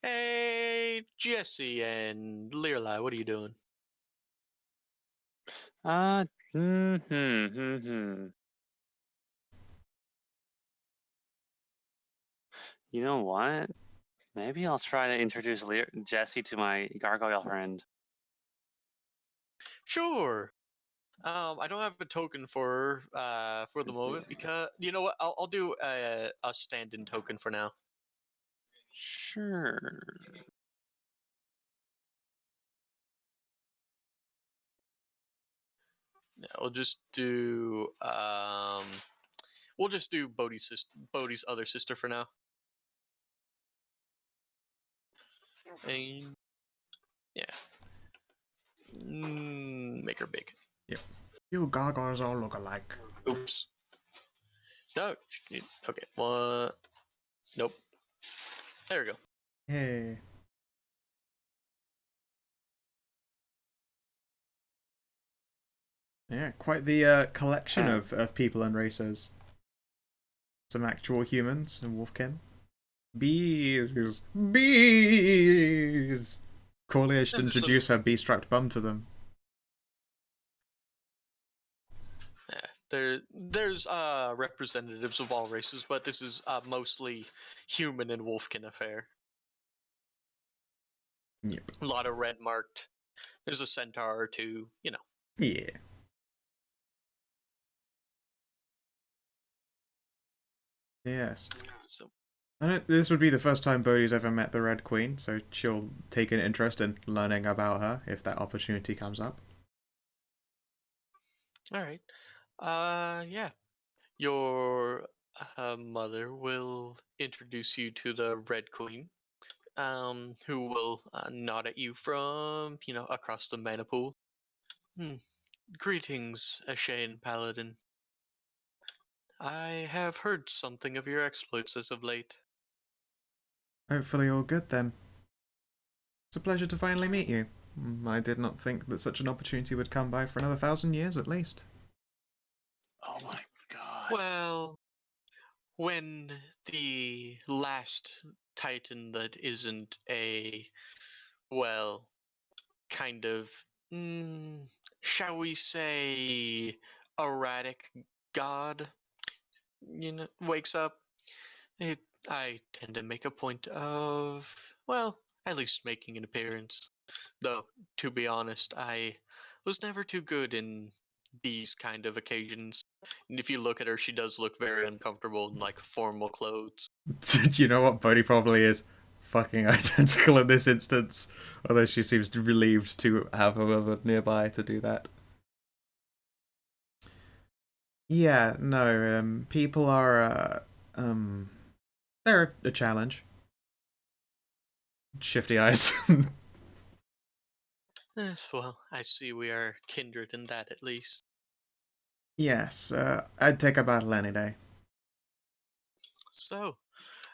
Hey, Jesse and Lirelai, what are you doing? Hmm. You know what? Maybe I'll try to introduce Jesse to my gargoyle friend. Sure. I don't have a token for the moment because you know what? I'll do a stand-in token for now. Sure. Yeah, we'll just do Bodhi's other sister for now. And yeah, make her big. Yep. You gargoyles all look alike. Oops. No. Okay. What? Nope. There we go. Hey. Yeah, quite the collection of people and races. Some actual humans and wolfkin. Bees! Bees! Corlia should introduce her bee-strapped bum to them. Yeah, there's representatives of all races, but this is mostly human and wolfkin affair. Yep. A lot of red marked. There's a centaur or two, you know. Yeah. Yes. So This would be the first time Bodhi's ever met the Red Queen, so she'll take an interest in learning about her if that opportunity comes up. all right. Yeah. Your mother will introduce you to the Red Queen, who will nod at you from, across the mana pool. Greetings, Ashane Paladin. I have heard something of your exploits as of late. Hopefully all good then. It's a pleasure to finally meet you. I did not think that such an opportunity would come by for another 1,000 years at least. Oh my god. Well, when the last Titan that isn't well, kind of, shall we say, erratic god, wakes up, I tend to make a point of, well, at least making an appearance. Though, to be honest, I was never too good in these kind of occasions. And if you look at her, she does look very uncomfortable in like formal clothes. Do you know what Bodhi probably is? Fucking identical in this instance. Although she seems relieved to have her mother nearby to do that. Yeah, no, people are, they're a challenge. Shifty eyes. Yes, well, I see we are kindred in that at least. Yes, I'd take a battle any day. So,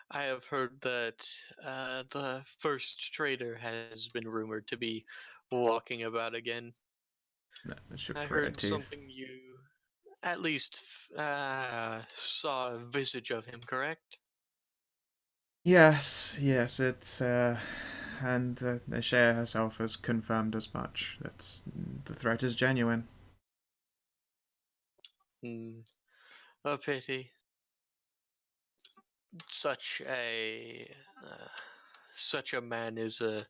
I have heard that the first trader has been rumored to be walking about again. No, it should I grit her heard teeth. something you at least saw a visage of him, correct? Yes, it's, and Nashea herself has confirmed as much. That the threat is genuine. Hmm, a pity. Such a such a man is a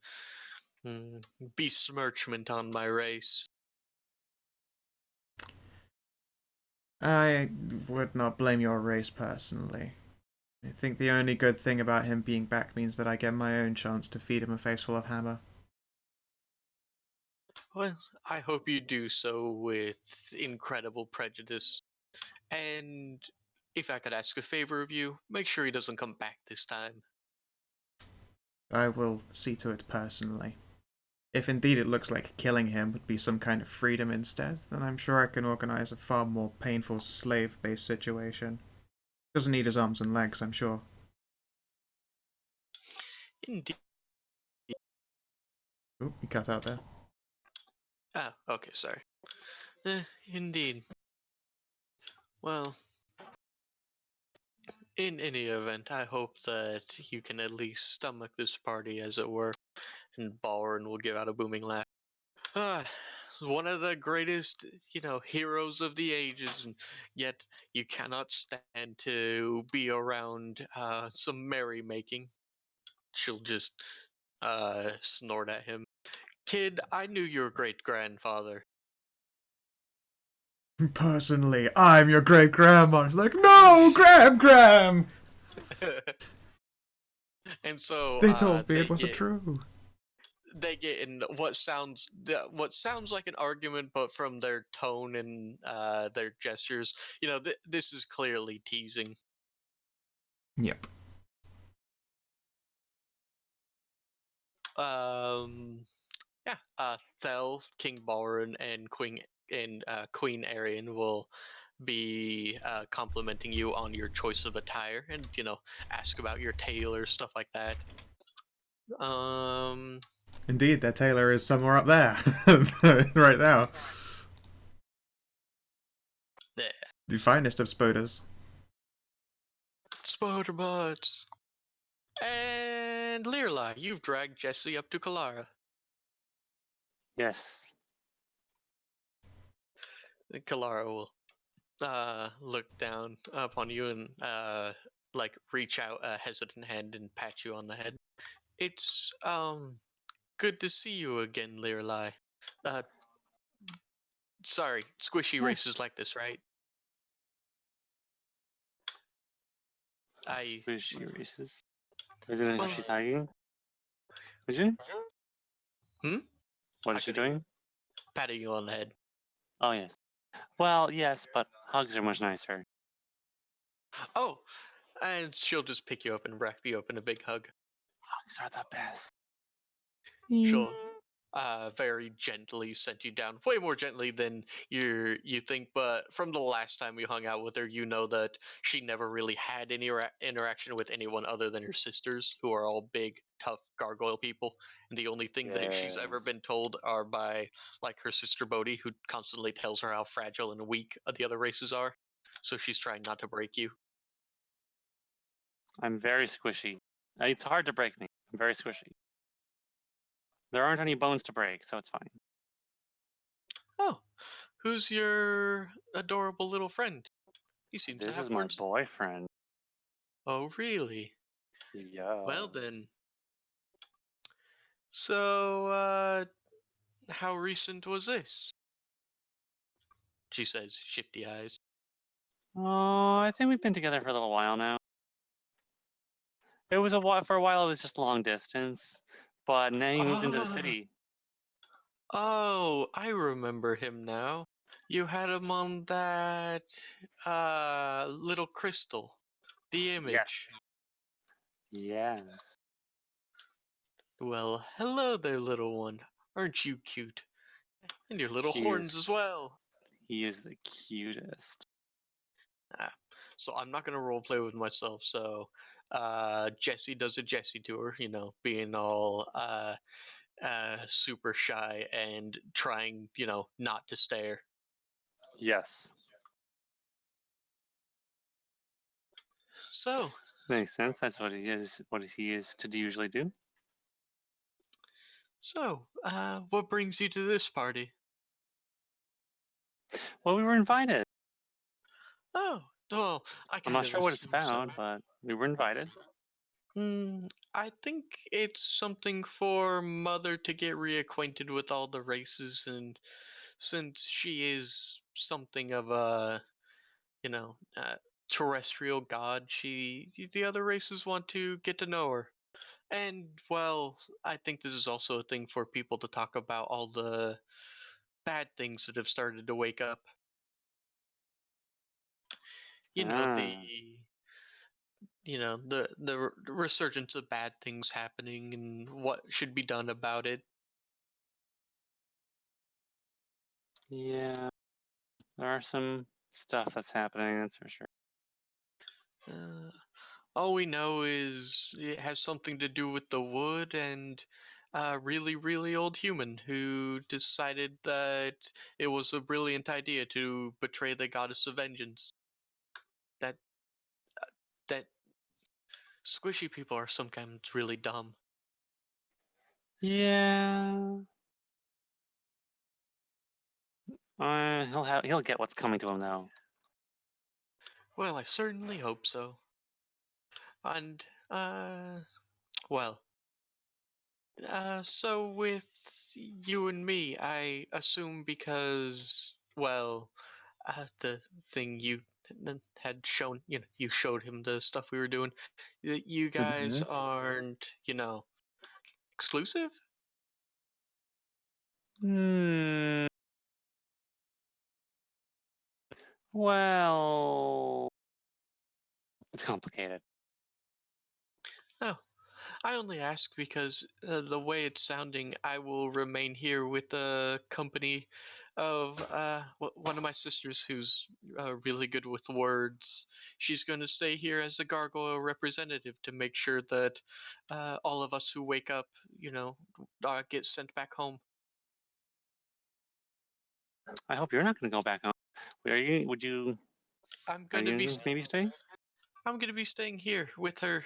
besmirchment on my race. I would not blame your race personally. I think the only good thing about him being back means that I get my own chance to feed him a face full of hammer. Well, I hope you do so with incredible prejudice. And if I could ask a favor of you, make sure he doesn't come back this time. I will see to it personally. If indeed it looks like killing him would be some kind of freedom instead, then I'm sure I can organize a far more painful slave-based situation. Doesn't need his arms and legs, I'm sure. Indeed. Oop, you cut out there. Ah, okay, sorry. Indeed. Well, in any event, I hope that you can at least stomach this party, as it were, and Ballrin will give out a booming laugh. Ah, one of the greatest, heroes of the ages, and yet you cannot stand to be around some merrymaking. She'll just snort at him. Kid, I knew your great grandfather. Personally, I'm your great grandma. It's like, no, Graham! And so They told me it wasn't true. They get in what sounds like an argument, but from their tone and their gestures, this is clearly teasing. Yep. Yeah. Thel, King Balrin, and Queen Arian will be complimenting you on your choice of attire, and ask about your tailor, stuff like that. Indeed, their tailor is somewhere up there, right now. Yeah. The finest of spoders. Spoder butts. And Learly, you've dragged Jesse up to Kalara. Yes. Kalara will look down upon you and reach out a hesitant hand and pat you on the head. It's good to see you again, Learly. Sorry, squishy Yeah. races like this, right? Squishy races. Isn't it who Well- she's hugging? Is she? Hmm? What I is she couldn't- doing? Patting you on the head. Oh, yes. Well, yes, but hugs are much nicer. Oh, and she'll just pick you up and wrap you up in a big hug. Hugs are the best. She'll very gently set you down, way more gently than you think. But from the last time you hung out with her, you know that she never really had any interaction with anyone other than her sisters, who are all big, tough gargoyle people. And the only thing that she's ever Yes. been told are by her sister Bodhi, who constantly tells her how fragile and weak the other races are. So she's trying not to break you. I'm very squishy. It's hard to break me. I'm very squishy. There aren't any bones to break, so it's fine. Oh, who's your adorable little friend? He seems to This have is my words. boyfriend. Oh, really? Yeah. Well then. So, how recent was this? She says, shifty eyes. Oh, I think we've been together for a little while now. It was for a while. It was just long distance, but now he moved into the Ah. city. Oh, I remember him now. You had him on that, little crystal. The image. Yes. Well, hello there, little one. Aren't you cute? And your little He horns is. as well. He is the cutest. So I'm not gonna roleplay with myself. So Jesse does a Jesse tour, being all super shy and trying, not to stare. Yes. So Makes sense. That's what he is. What he is to usually do. what brings you to this party? Well, we were invited. Oh, well, I I'm kind not of sure what it's assumed so. about, but we were invited. I think it's something for Mother to get reacquainted with all the races, and since she is something of a, terrestrial god, the other races want to get to know her. And, well, I think this is also a thing for people to talk about all the bad things that have started to wake up. You know, the Ah. the resurgence of bad things happening and what should be done about it. Yeah. There are some stuff that's happening. That's for sure. All we know is it has something to do with the wood and a really, really old human who decided that it was a brilliant idea to betray the goddess of vengeance. That that squishy people are sometimes really dumb. Yeah. He'll get what's coming to him though. Well, I certainly hope so. And well, so with you and me, I assume because, well, the thing you had shown, you showed him the stuff we were doing, that you guys aren't, exclusive? Hmm. Well, it's complicated. Oh, I only ask because the way it's sounding, I will remain here with the company of one of my sisters who's really good with words. She's going to stay here as a gargoyle representative to make sure that all of us who wake up, get sent back home. I hope you're not going to go back home. Are you? Would you? I'm Are going to be you maybe staying? I'm going to be staying here with her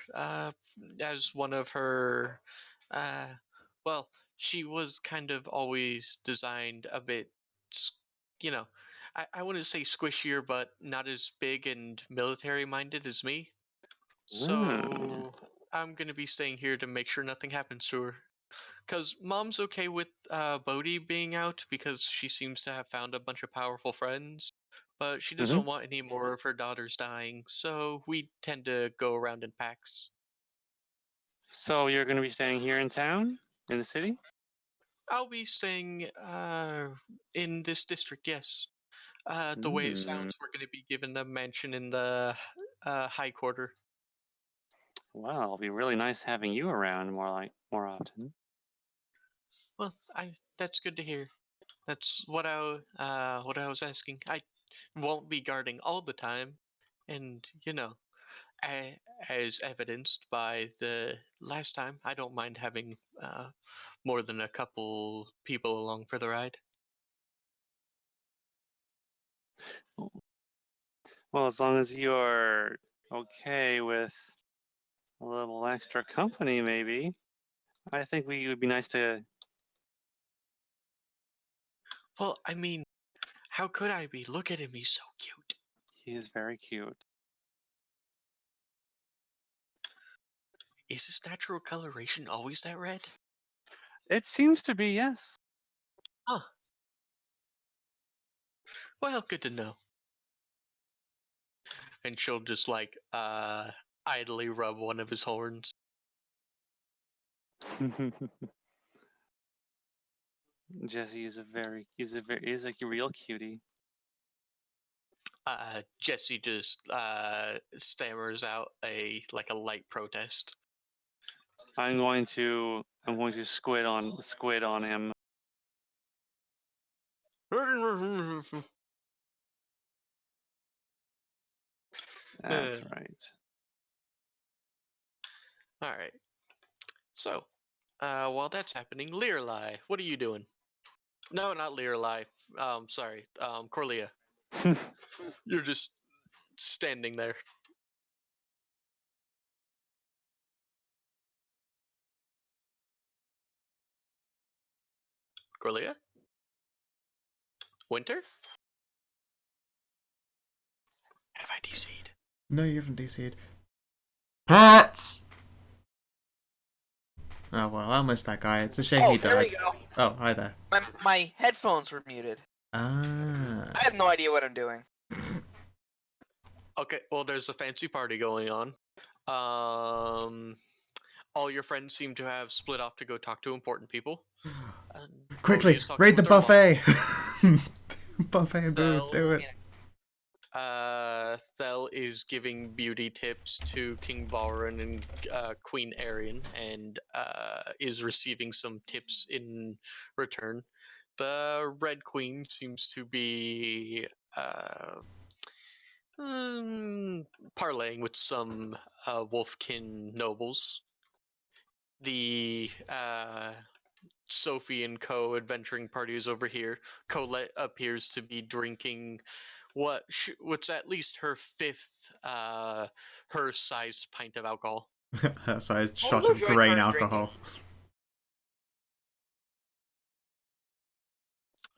as one of her. Uh, well, she was kind of always designed a bit, you know, I wouldn't say squishier, but not as big and military minded as me. So I'm going to be staying here to make sure nothing happens to her. Because Mom's okay with Bodhi being out because she seems to have found a bunch of powerful friends, but she doesn't want any more of her daughters dying, so we tend to go around in packs. So you're going to be staying here in town, in the city? I'll be staying in this district, yes. The way it sounds, we're going to be given a mansion in the High Quarter. Well, it'll be really nice having you around more often. Well, that's good to hear. That's what I was asking. I won't be guarding all the time, and as evidenced by the last time, I don't mind having more than a couple people along for the ride. Well, as long as you're okay with a little extra company, maybe. I think it would be nice to. Well, I mean, how could I be? Look at him, he's so cute. He is very cute. Is his natural coloration always that red? It seems to be, yes. Huh. Well, good to know. And she'll just idly rub one of his horns. Jesse is he's a real cutie. Jesse just stammers out a light protest. I'm going to squid on him. That's right. All right. So, while that's happening, Learly, what are you doing? No, not Learly. Sorry. Corlia. You're just standing there. Corlia? Winter? Have I DC'd? No, you haven't DC'd. Hats! Oh well, I missed that guy. It's a shame he there we died. go. Oh, hi there. My headphones were muted. Ah. I have no idea what I'm doing. Okay, well, there's a fancy party going on. All your friends seem to have split off to go talk to important people. Quickly, raid the buffet! Buffet and booze, do it. Thel is giving beauty tips to King Balrin and Queen Arian, and is receiving some tips in return. The Red Queen seems to be parlaying with some Wolfkin nobles. The Sophie and Co. adventuring party is over here. Colette appears to be drinking what's at least her fifth her sized pint of alcohol. Her sized I'll shot go of join grain her in alcohol.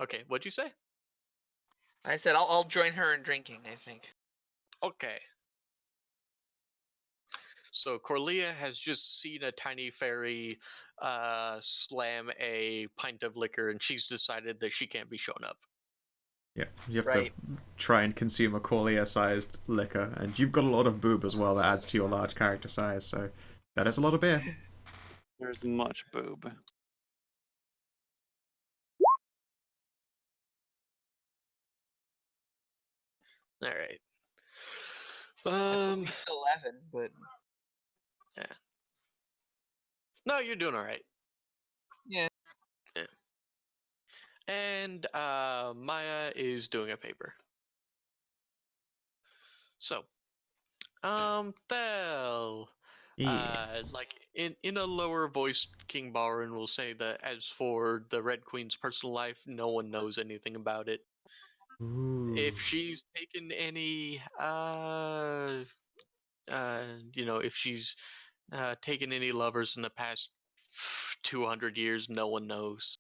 Okay, what'd you say? I said I'll join her in drinking, I think. Okay. So Corlia has just seen a tiny fairy slam a pint of liquor, and she's decided that she can't be shown up. Yeah, you have Right. to try and consume a Corlia-sized liquor, and you've got a lot of boob as well that adds to your large character size, so that is a lot of beer. There's much boob. All right. That's at least 11, but Yeah. No, you're doing all right. Yeah. And Maya is doing a paper. So, Thel. Yeah. Like in a lower voice, King Barin will say that as for the Red Queen's personal life, no one knows anything about it. Ooh. If she's taken any, if she's taken any lovers in the past 200 years, no one knows.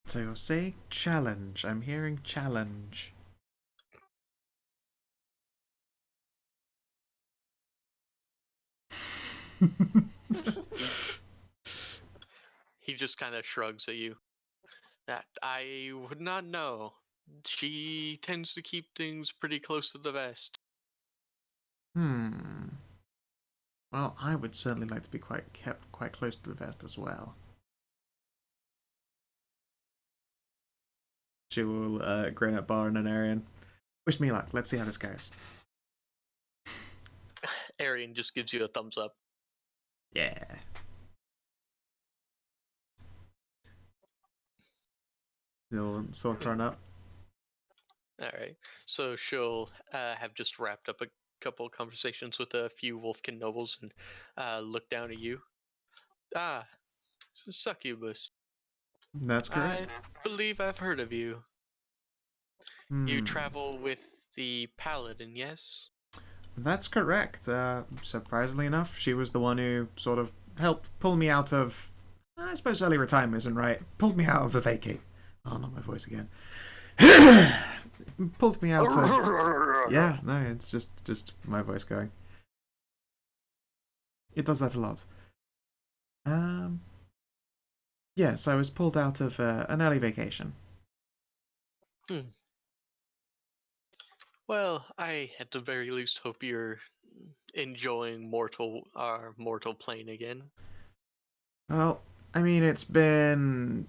So you're saying challenge. I'm hearing challenge. He just kind of shrugs at you. That I would not know. She tends to keep things pretty close to the vest. Hmm. Well, I would certainly like to be kept quite close to the vest as well. She will grin at Baron and Arian. Wish me luck. Let's see how this goes. Arian just gives you a thumbs up. Yeah. You'll sort turn up. Alright. So she'll have just wrapped up a couple of conversations with a few Wolfkin nobles and look down at you. Ah, Succubus. That's correct. I believe I've heard of you. You travel with the Paladin, yes? That's correct. Surprisingly enough, she was the one who sort of helped pull me out of, I suppose early retirement isn't right, pulled me out of the vacate. Oh, not my voice again. Pulled me out of... Yeah, no, it's just my voice going. It does that a lot. Yes, I was pulled out of an early vacation. Well, I at the very least hope you're enjoying mortal plane again. Well, I mean, it's been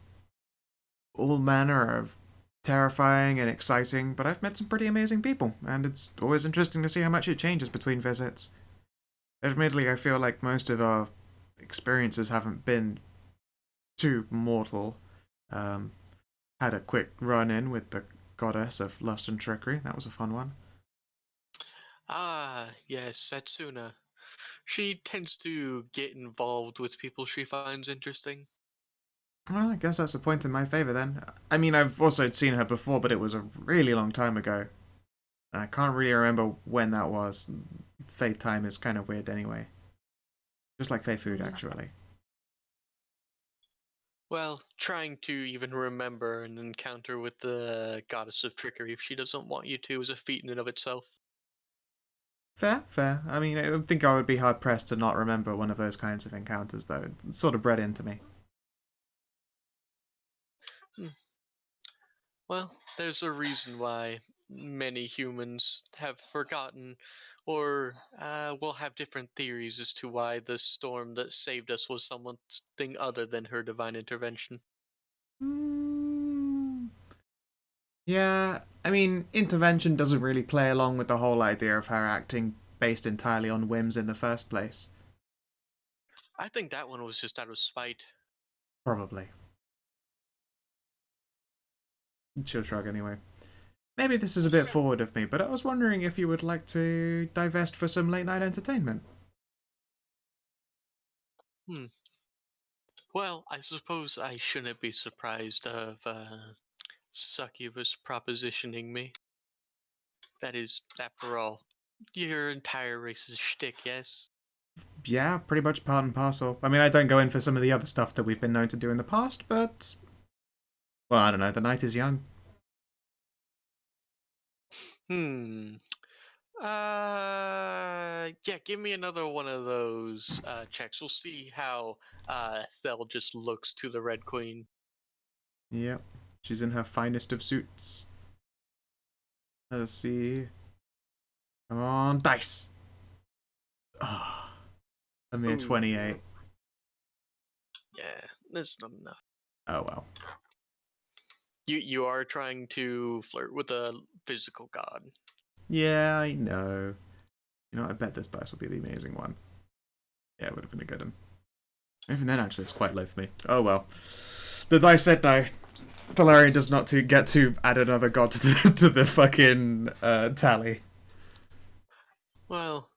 all manner of terrifying and exciting, but I've met some pretty amazing people, and it's always interesting to see how much it changes between visits. Admittedly, I feel like most of our experiences haven't been too mortal. Had a quick run-in with the goddess of lust and trickery. That was a fun one. Ah, yes, Satsuna. She tends to get involved with people she finds interesting. Well, I guess that's a point in my favour then. I mean, I've also seen her before, but it was a really long time ago. And I can't really remember when that was. Fate time is kind of weird anyway. Just like Fate food, actually. Well, trying to even remember an encounter with the goddess of trickery if she doesn't want you to is a feat in and of itself. Fair, fair. I mean, I think I would be hard-pressed to not remember one of those kinds of encounters, though. It's sort of bred into me. Well, there's a reason why many humans have forgotten or will have different theories as to why the storm that saved us was something other than her divine intervention. Yeah, I mean, intervention doesn't really play along with the whole idea of her acting based entirely on whims in the first place. I think that one was just out of spite. Probably. She'll shrug anyway. Maybe this is a bit forward of me, but I was wondering if you would like to divest for some late night entertainment. Well, I suppose I shouldn't be surprised of Succubus propositioning me. That is, after all, your entire race's shtick, yes? Yeah, pretty much part and parcel. I mean, I don't go in for some of the other stuff that we've been known to do in the past, but... Well, I don't know, the night is young. Yeah, give me another one of those checks. We'll see how Thel just looks to the Red Queen. Yep, she's in her finest of suits. Let's see. Come on, dice! Ah, a mere 28. Yeah, that's not enough. Oh well. You are trying to flirt with a physical god. Yeah, I know. You know, I bet this dice will be the amazing one. Yeah, it would have been a good one. Even then, actually, it's quite low for me. Oh well. The dice said no. Valerian does not get to add another god to the fucking tally. Well,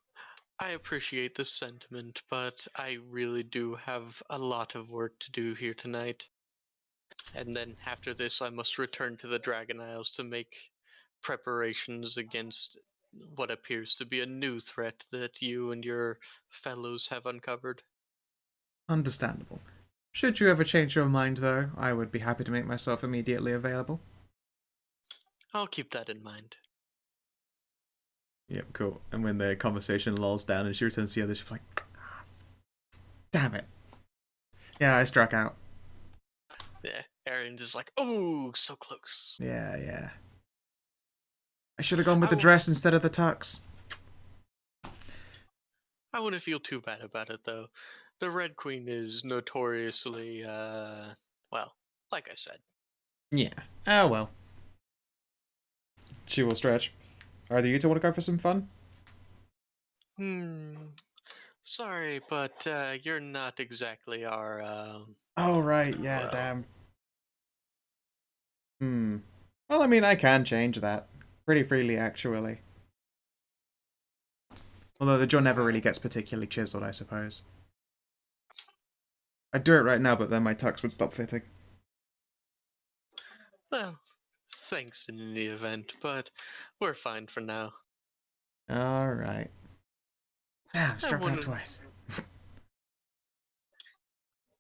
I appreciate the sentiment, but I really do have a lot of work to do here tonight. And then after this, I must return to the Dragon Isles to make preparations against what appears to be a new threat that you and your fellows have uncovered. Understandable. Should you ever change your mind, though, I would be happy to make myself immediately available. I'll keep that in mind. Yep, cool. And when the conversation lulls down and she returns to the others, she's like, damn it. Yeah, I struck out. Yeah, Aaron's just like, oh, so close. Yeah. I should have gone with the dress instead of the tux. I wouldn't feel too bad about it, though. The Red Queen is notoriously, well, like I said. Yeah. Oh well. She will stretch. Either you two want to go for some fun? Sorry, but you're not exactly our, Oh, right, yeah, well, damn. Well, I mean, I can change that. Pretty freely, actually. Although the jaw never really gets particularly chiseled, I suppose. I'd do it right now, but then my tux would stop fitting. well, thanks in the event, but we're fine for now. Alright. Damn, struck out wouldn't- twice.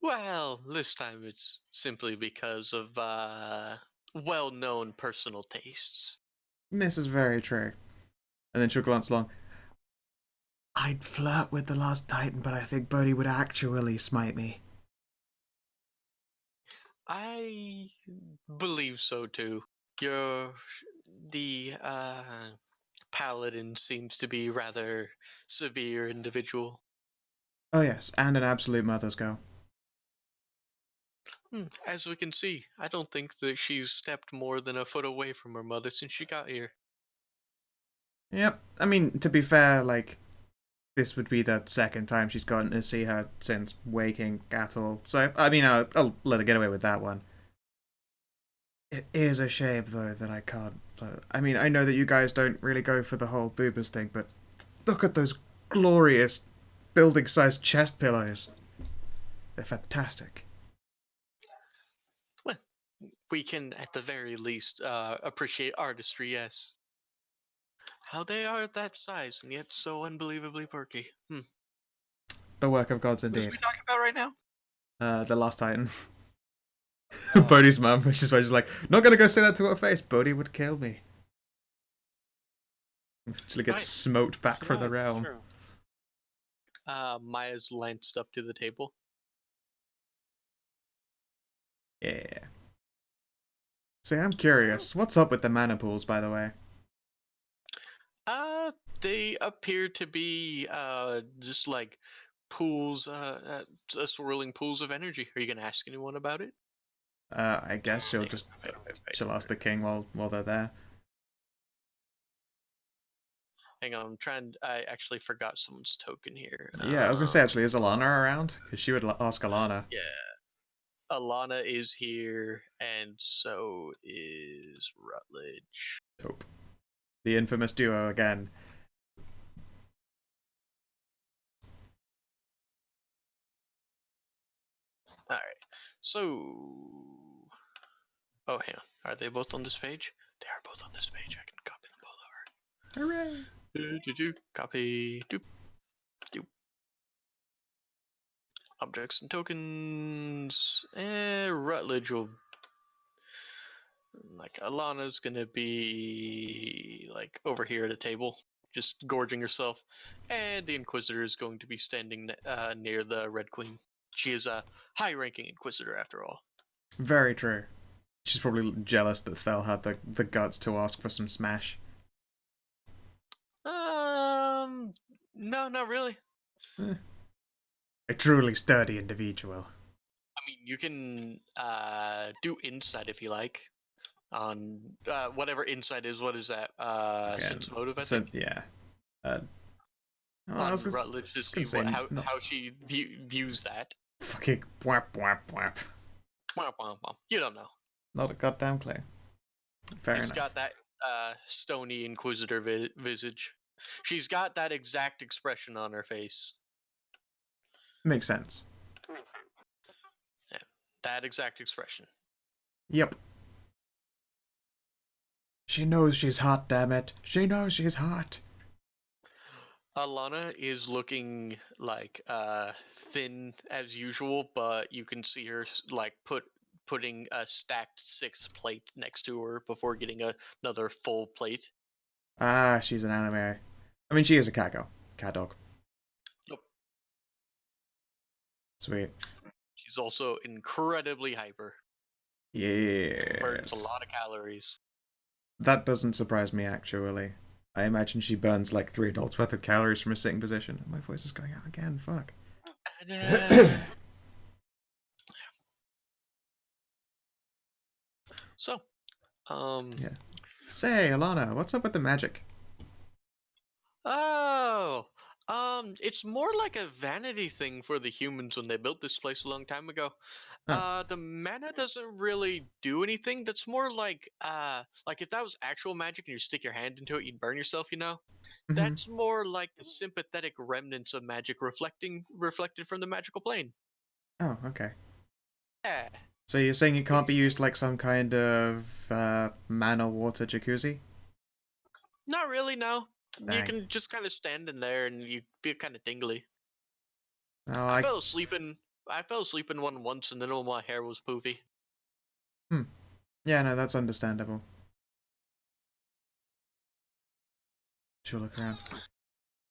Well, this time it's simply because of, well-known personal tastes. This is very true. And then she'll glance along. I'd flirt with the last Titan, but I think Bodhi would actually smite me. I believe so too. The paladin seems to be rather severe individual. Oh yes, and an absolute mother's girl. As we can see, I don't think that she's stepped more than a foot away from her mother since she got here. Yep. I mean, to be fair, like, this would be the second time she's gotten to see her since waking at all. So, I mean, I'll let her get away with that one. It is a shame, though, that I can't. I mean, I know that you guys don't really go for the whole boobas thing, but look at those glorious building-sized chest pillows. They're fantastic. Well, we can at the very least appreciate artistry, yes. How they are that size and yet so unbelievably perky. The work of gods What are indeed. we talking about right now? The Last Titan. Oh. Bodhi's mum, which is why she's like, not gonna go say that to her face. Bodhi would kill me. Actually gets Right. smoked back from the Yeah, that's realm. true. Maya's lanced up to the table. Yeah. See, I'm curious. What's up with the mana pools, by the way? They appear to be just like pools, swirling pools of energy. Are you gonna ask anyone about it? I guess she'll ask the king while they're there. Hang on, I actually forgot someone's token here. Yeah, I was gonna say, actually, is Alana around? Because she would ask Alana. Yeah. Alana is here, and so is Rutledge. Dope. The infamous duo again. Alright, so... Oh, hang on. Are they both on this page? They are both on this page. I can copy them both over. Hooray! Copy. Doop. Doop. Objects and tokens. Rutledge will... Like, Alana's gonna be... like, over here at a table. Just gorging herself. And the Inquisitor is going to be standing near the Red Queen. She is a high-ranking Inquisitor, after all. Very true. She's probably jealous that Thel had the guts to ask for some smash. No, not really. A truly sturdy individual. I mean, you can do insight if you like. On whatever insight is, what is that? Sense motive, I think. Yeah. On Rutledge to see how she views that. Fucking bwap bwap bwap. Wah, wah, wah. You don't know. Not a goddamn clue. Fair She's enough. got that stony inquisitor visage. She's got that exact expression on her face. Makes sense. Yeah, that exact expression. Yep. She knows she's hot, damn it. She knows she's hot. Alana is looking like thin as usual, but you can see her like putting a stacked 6th plate next to her before getting another full plate. Ah, she's an anime. I mean, she is a cat girl. Cat dog. Yep. Sweet. She's also incredibly hyper. Burns a Yes. lot of calories. That doesn't surprise me, actually. I imagine she burns like 3 adults worth of calories from a sitting position. My voice is going out again, fuck. And, so, Yeah. Say, Alana, what's up with the magic? Oh, it's more like a vanity thing for the humans when they built this place a long time ago. Oh. The mana doesn't really do anything. That's more like if that was actual magic and you stick your hand into it, you'd burn yourself, you know? Mhm. That's more like the sympathetic remnants of magic reflected from the magical plane. Oh, okay. Yeah. So you're saying it can't be used like some kind of mana water jacuzzi? Not really, no. You Dang. can just kind of stand in there and you feel kind of tingly. No, I fell asleep in one once, and then all my hair was poofy. Yeah, no, that's understandable. She'll look around.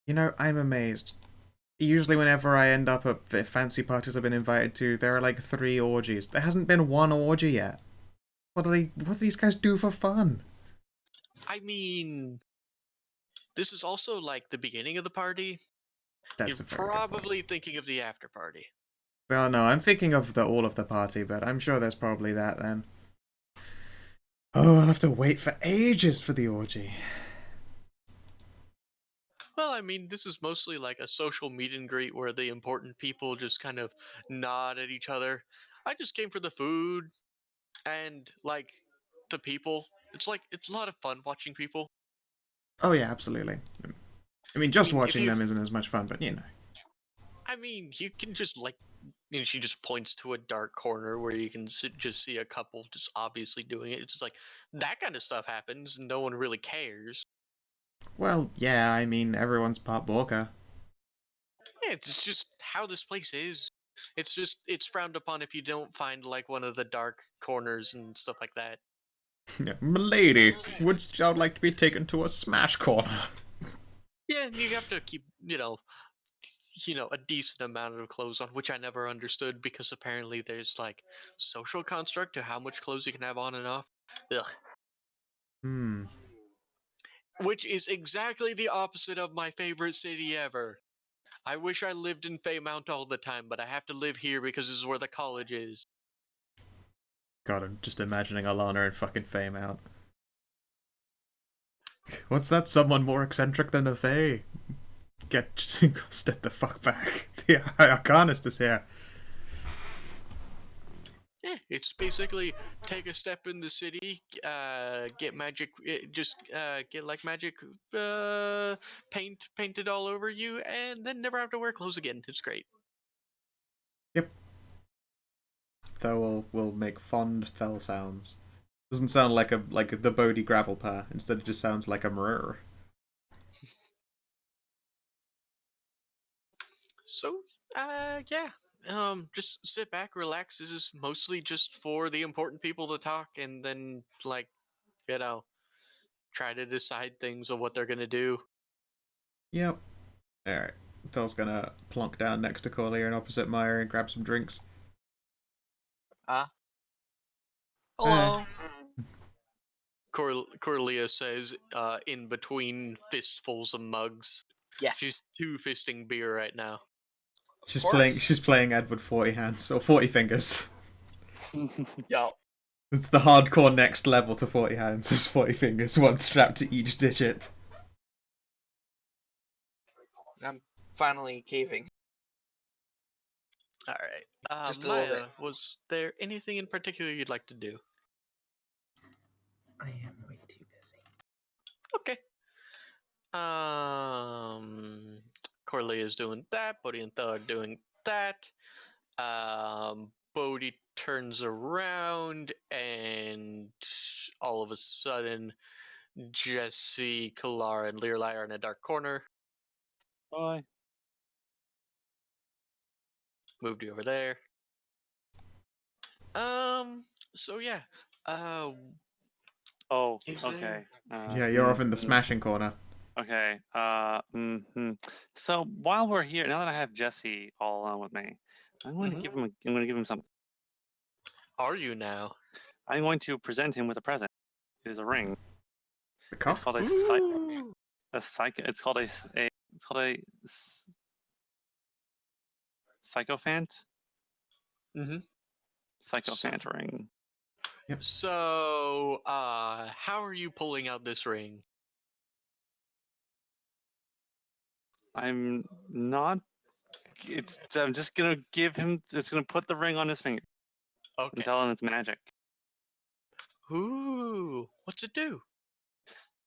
You know, I'm amazed. Usually whenever I end up at the fancy parties I've been invited to, there are like 3 orgies. There hasn't been one orgy yet. What do these guys do for fun? I mean, this is also like the beginning of the party. That's You're a very good point. probably thinking of the after party. Well, no, I'm thinking of all of the party, but I'm sure there's probably that then. Oh, I'll have to wait for ages for the orgy. Well, I mean, this is mostly like a social meet and greet where the important people just kind of nod at each other. I just came for the food and like the people. It's a lot of fun watching people. Oh yeah, absolutely. I mean, just I mean, if watching you- them isn't as much fun, but you know. I mean, you can just like, she just points to a dark corner where you can just see a couple just obviously doing it. It's just like that kind of stuff happens, and no one really cares. Well, yeah, I mean, everyone's part Borka. Yeah, it's just how this place is. It's frowned upon if you don't find like one of the dark corners and stuff like that. Milady, would you like to be taken to a smash corner? Yeah, and you have to keep, a decent amount of clothes on, which I never understood because apparently there's like social construct to how much clothes you can have on and off. Ugh. Hmm. Which is exactly the opposite of my favorite city ever. I wish I lived in Faymount all the time, but I have to live here because this is where the college is. God, I'm just imagining Alana and fucking Fame out. What's that? Someone more eccentric than the Fae? Step the fuck back. The Arcanist is here. Yeah, it's basically take a step in the city, get magic, get like magic painted all over you, and then never have to wear clothes again. It's great. Yep. Though will make fond thel sounds. Doesn't sound like the Bodhi gravel pair. Instead, it just sounds like a murr. So, yeah. Just sit back, relax. This is mostly just for the important people to talk, and then like, try to decide things of what they're gonna do. Yep. Alright. Thel's gonna plonk down next to Corlia in opposite Maya and grab some drinks. Hello. Corlia says, in between fistfuls of mugs. Yes. She's two-fisting beer right now. She's course. playing Edward 40 hands or 40 fingers. Yo. It's the hardcore next level to 40 hands. Is 40 fingers, one strapped to each digit. I'm finally caving. All right. Just a little bit. Maya, was there anything in particular you'd like to do? I am way too busy. Okay. Corley is doing that. Bodhi and Thel are doing that. Bodhi turns around, and all of a sudden, Jesse, Kalara, and Learlai are in a dark corner. Bye. Moved you over there. So yeah. Oh, Is there- okay. Yeah, you're off in the smashing corner. Okay. So while we're here, now that I have Jesse all alone with me, I'm going to Mhm. give him. I'm going to give him something. Are you now? I'm going to present him with a present. It is a ring. The It's cup? called Ooh. It's called a sycophant. Mhm. Sycophant ring. So, how are you pulling out this ring? I'm not. I'm just gonna give him. It's gonna put the ring on his finger and Okay. tell him it's magic. Ooh. What's it do?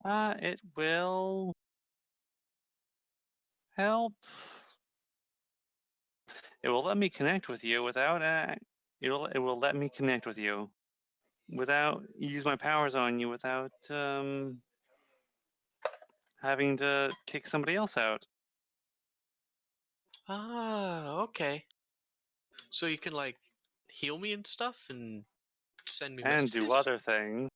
It will help. It will let me connect with you without. It will let me connect with you without use my powers on you without having to kick somebody else out. Ah, okay. So you can like heal me and stuff and send me And do messages? other things.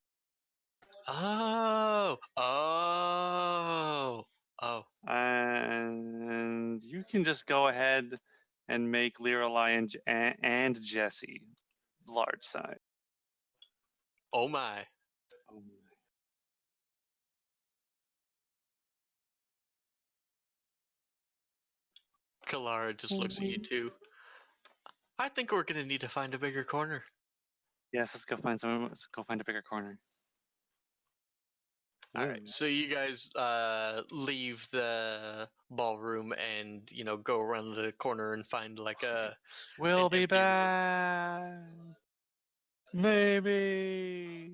Oh. Oh. Oh. And you can just go ahead and make Lirelai and Jesse large size. Oh my. Oh my. Kalara just looks at you too. I think we're gonna need to find a bigger corner. Yes, let's go find someone. Let's go find a bigger corner. All Ooh. right, so you guys leave the ballroom and go around the corner and find like a We'll an be empty room. back. Maybe.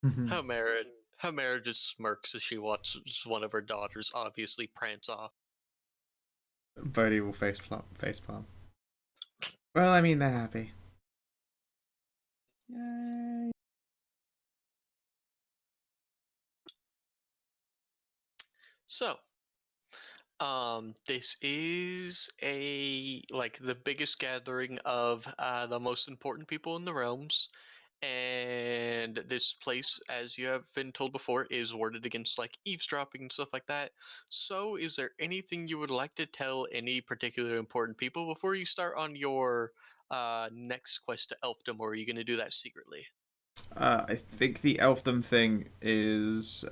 Hamera just smirks as she watches one of her daughters obviously prance off. Bodhi will facepalm. Well, I mean, they're happy. Yay. So, this is the biggest gathering of the most important people in the realms. And this place, as you have been told before, is warded against like eavesdropping and stuff like that. So, is there anything you would like to tell any particular important people before you start on your next quest to elfdom, or are you going to do that secretly? I think the elfdom thing is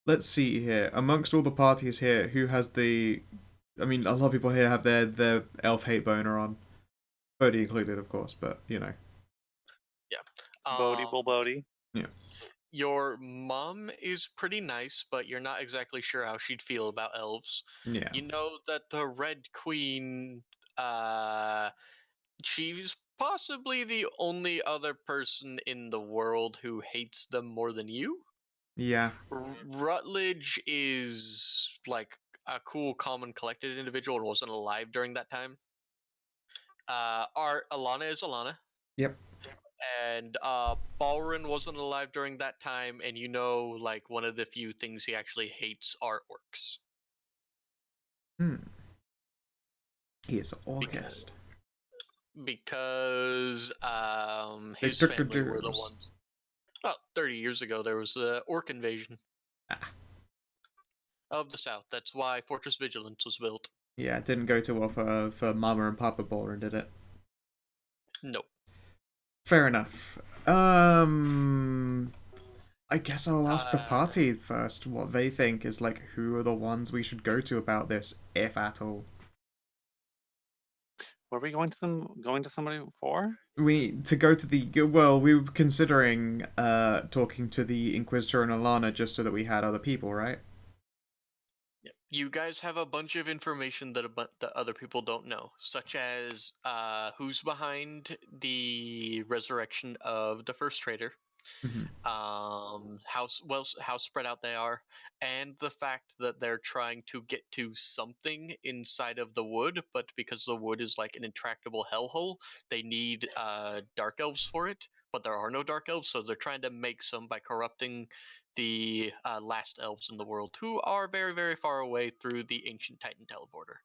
let's see here. Amongst all the parties here, who has the I mean, a lot of people here have their elf hate boner on. Bodhi included, of course, but Yeah. Bodhi, Bodhi. Your mom is pretty nice, but you're not exactly sure how she'd feel about elves. yeah. You know that the Red Queen, she's possibly the only other person in the world who hates them more than you. Yeah. Rutledge is like a cool, calm, and collected individual and wasn't alive during that time. Our Alana is Alana. Yep. And Balrin wasn't alive during that time, and like one of the few things he actually hates are orcs. He is August. Because They his took the family were the Jews. ones. Well, 30 years ago there was the orc invasion of the south. That's why Fortress Vigilance was built. Yeah, it didn't go too well for Mama and Papa Balrin, did it? Nope. Fair enough. I guess I'll ask the party first what they think is like who are the ones we should go to about this, if at all. Were we going to somebody for? We to go to the well, we were considering talking to the Inquisitor and Alana just so that we had other people, right? Yep. you guys have a bunch of information that that other people don't know, such as who's behind the resurrection of the first traitor, Mhm. how spread out they are, and the fact that they're trying to get to something inside of the wood, but because the wood is like an intractable hellhole, they need dark elves for it. But there are no dark elves, so they're trying to make some by corrupting the last elves in the world, who are very, very far away through the ancient Titan teleporter.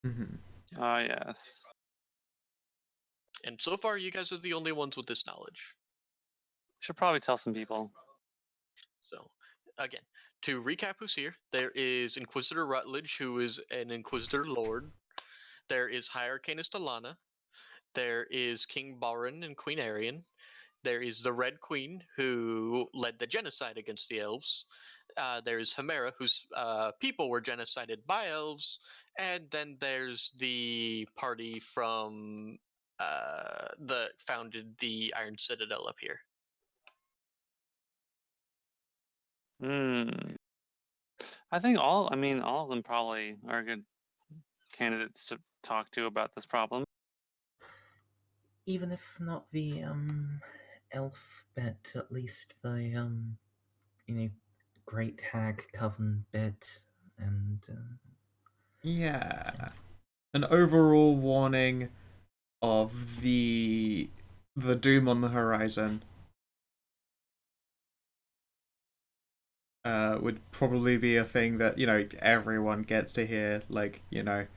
Mhm. Ah, yes. And so far, you guys are the only ones with this knowledge. Should probably tell some people. So, again, to recap who's here, there is Inquisitor Rutledge, who is an Inquisitor Lord. There is High Arcanist Alana. There is King Balrin and Queen Arian. There is the Red Queen, who led the genocide against the elves. There's Hemera, whose people were genocided by elves. And then there's the party from that founded the Iron Citadel up here. Hmm. I think all of them probably are good candidates to talk to about this problem. Even if not the elf bit, at least the Great Hag Coven bit, and Yeah. An overall warning of the doom on the horizon would probably be a thing that, everyone gets to hear. Like, there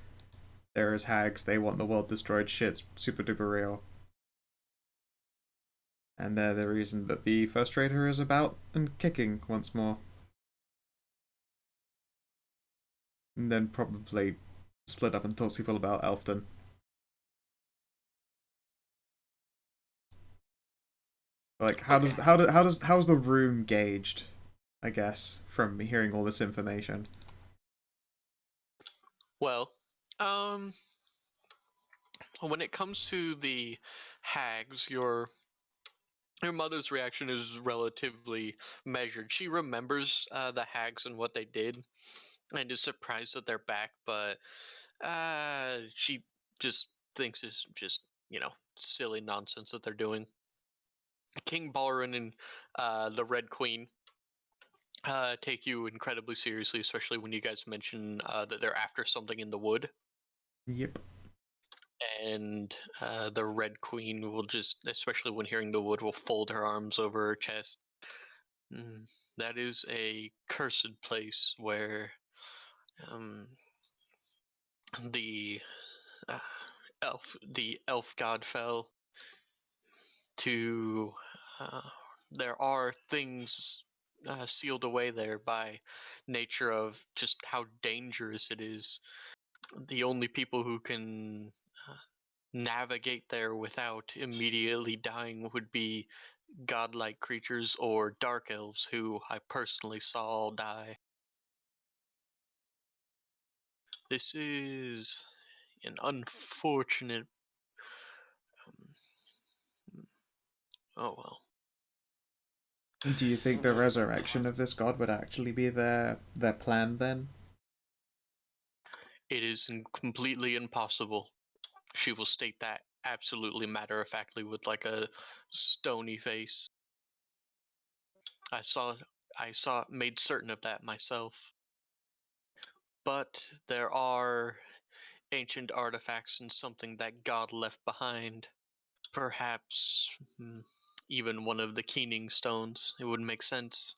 is hags, they want the world destroyed, shit's super duper real. And they're the reason that the first traitor is about and kicking once more. And then probably split up and talk to people about Elfton. Like, how's the room gauged? I guess from hearing all this information. Well, when it comes to the hags, your mother's reaction is relatively measured. She remembers the hags and what they did, and is surprised that they're back, but she just thinks it's just silly nonsense that they're doing. King Balrin and the Red Queen take you incredibly seriously, especially when you guys mention that they're after something in the wood. Yep. And the Red Queen will just, especially when hearing the wood, will fold her arms over her chest. That is a cursed place where the uh, elf god fell to. There are things sealed away there by nature of just how dangerous it is. The only people who can navigate there without immediately dying would be godlike creatures or dark elves, who I personally saw all die. This is an unfortunate. Oh well. Do you think the resurrection of this god would actually be their plan then? It is completely impossible. She will state that absolutely matter of factly with like a stony face. Made certain of that myself. But there are ancient artifacts and something that God left behind. Perhaps even one of the keening stones. It would make sense.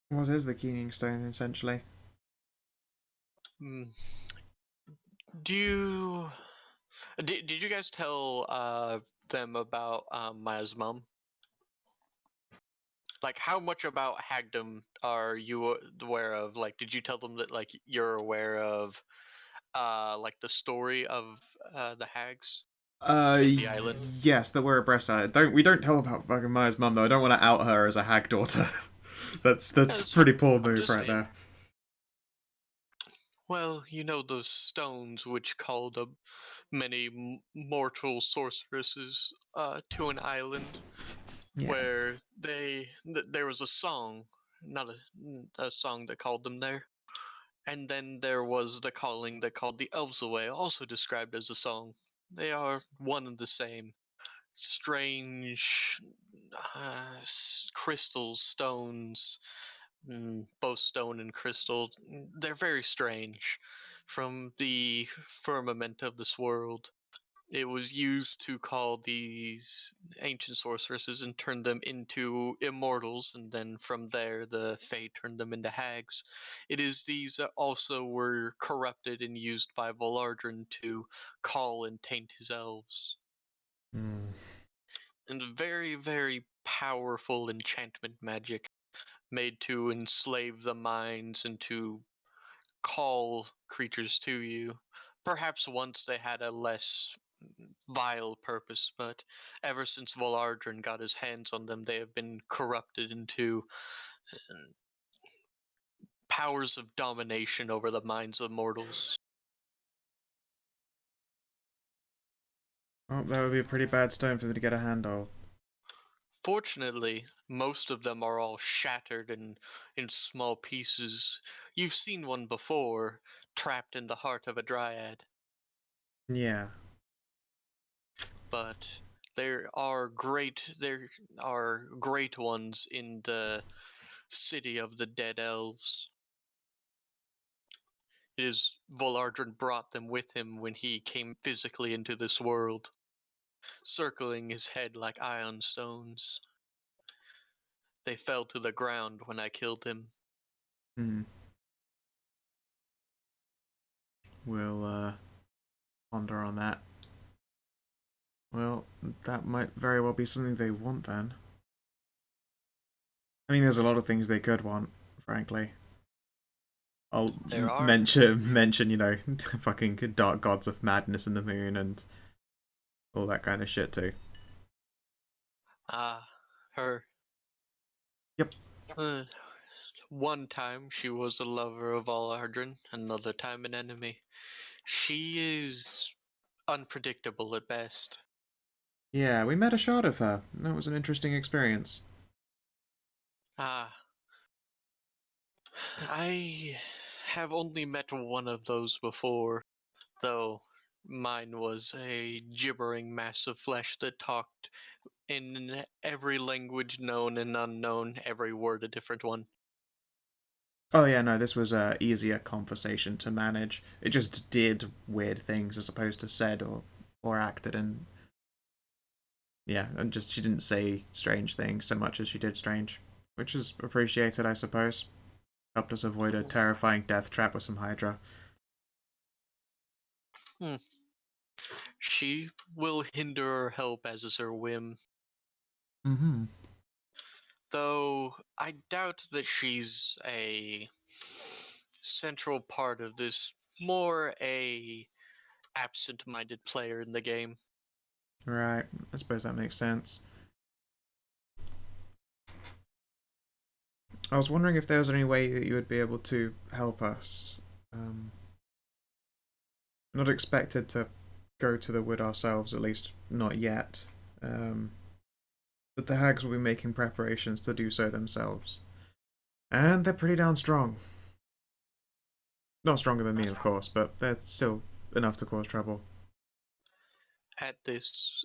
What is the keening stone essentially? Do you did you guys tell them about Maya's mom? Like, how much about hagdom are you aware of? Like, did you tell them that like you're aware of like the story of the hags in the island? Yes, that we're abreast of it. We don't tell about fucking Maya's mum though. I don't want to out her as a hag daughter. that's pretty poor move right there. Well, you know those stones which called up many mortal sorceresses to an island, where there was a song, not a song that called them there, And then there was the calling that called the elves away, also described as a song. They are one and the same. Strange crystals, stones, both stone and crystal. They're very strange from the firmament of this world. It was used to call these ancient sorceresses and turn them into immortals, and then from there the Fae turned them into hags. It is these that also were corrupted and used by Volardrin to call and taint his elves. Hmm. And very, very powerful enchantment magic made to enslave the minds and to call creatures to you. Perhaps once they had a less vile purpose, but ever since Volardrin got his hands on them, they have been corrupted into powers of domination over the minds of mortals. Oh, that would be a pretty bad stone for me to get a hand on. Fortunately, most of them are all shattered and in small pieces. You've seen one before, trapped in the heart of a dryad. Yeah. But there are great ones in the city of the dead elves. It is Volardrin brought them with him when he came physically into this world, circling his head like ion stones. They fell to the ground when I killed him. We'll ponder on that. Well, that might very well be something they want then. I mean, there's a lot of things they could want, frankly. I'll There are. mention, you know, fucking dark gods of madness in the moon and all that kind of shit too. Her. Yep. One time she was a lover of Volardrin, another time an enemy. She is unpredictable at best. Yeah, we met a shot of her. That was an interesting experience. I have only met one of those before, though mine was a gibbering mass of flesh that talked in every language known and unknown, every word a different one. Oh yeah, no, this was a easier conversation to manage. It just did weird things as opposed to said or acted, and yeah, and just she didn't say strange things so much as she did strange, which is appreciated, I suppose. Helped us avoid a terrifying death trap with some Hydra. She will hinder or help as is her whim. Mm-hmm. Though I doubt that she's a central part of this, more a absent-minded player in the game. Right, I suppose that makes sense. I was wondering if there was any way that you would be able to help us. Not expected to go to the wood ourselves, at least not yet. But the hags will be making preparations to do so themselves. And they're pretty darn strong. Not stronger than me, of course, but they're still enough to cause trouble. At this,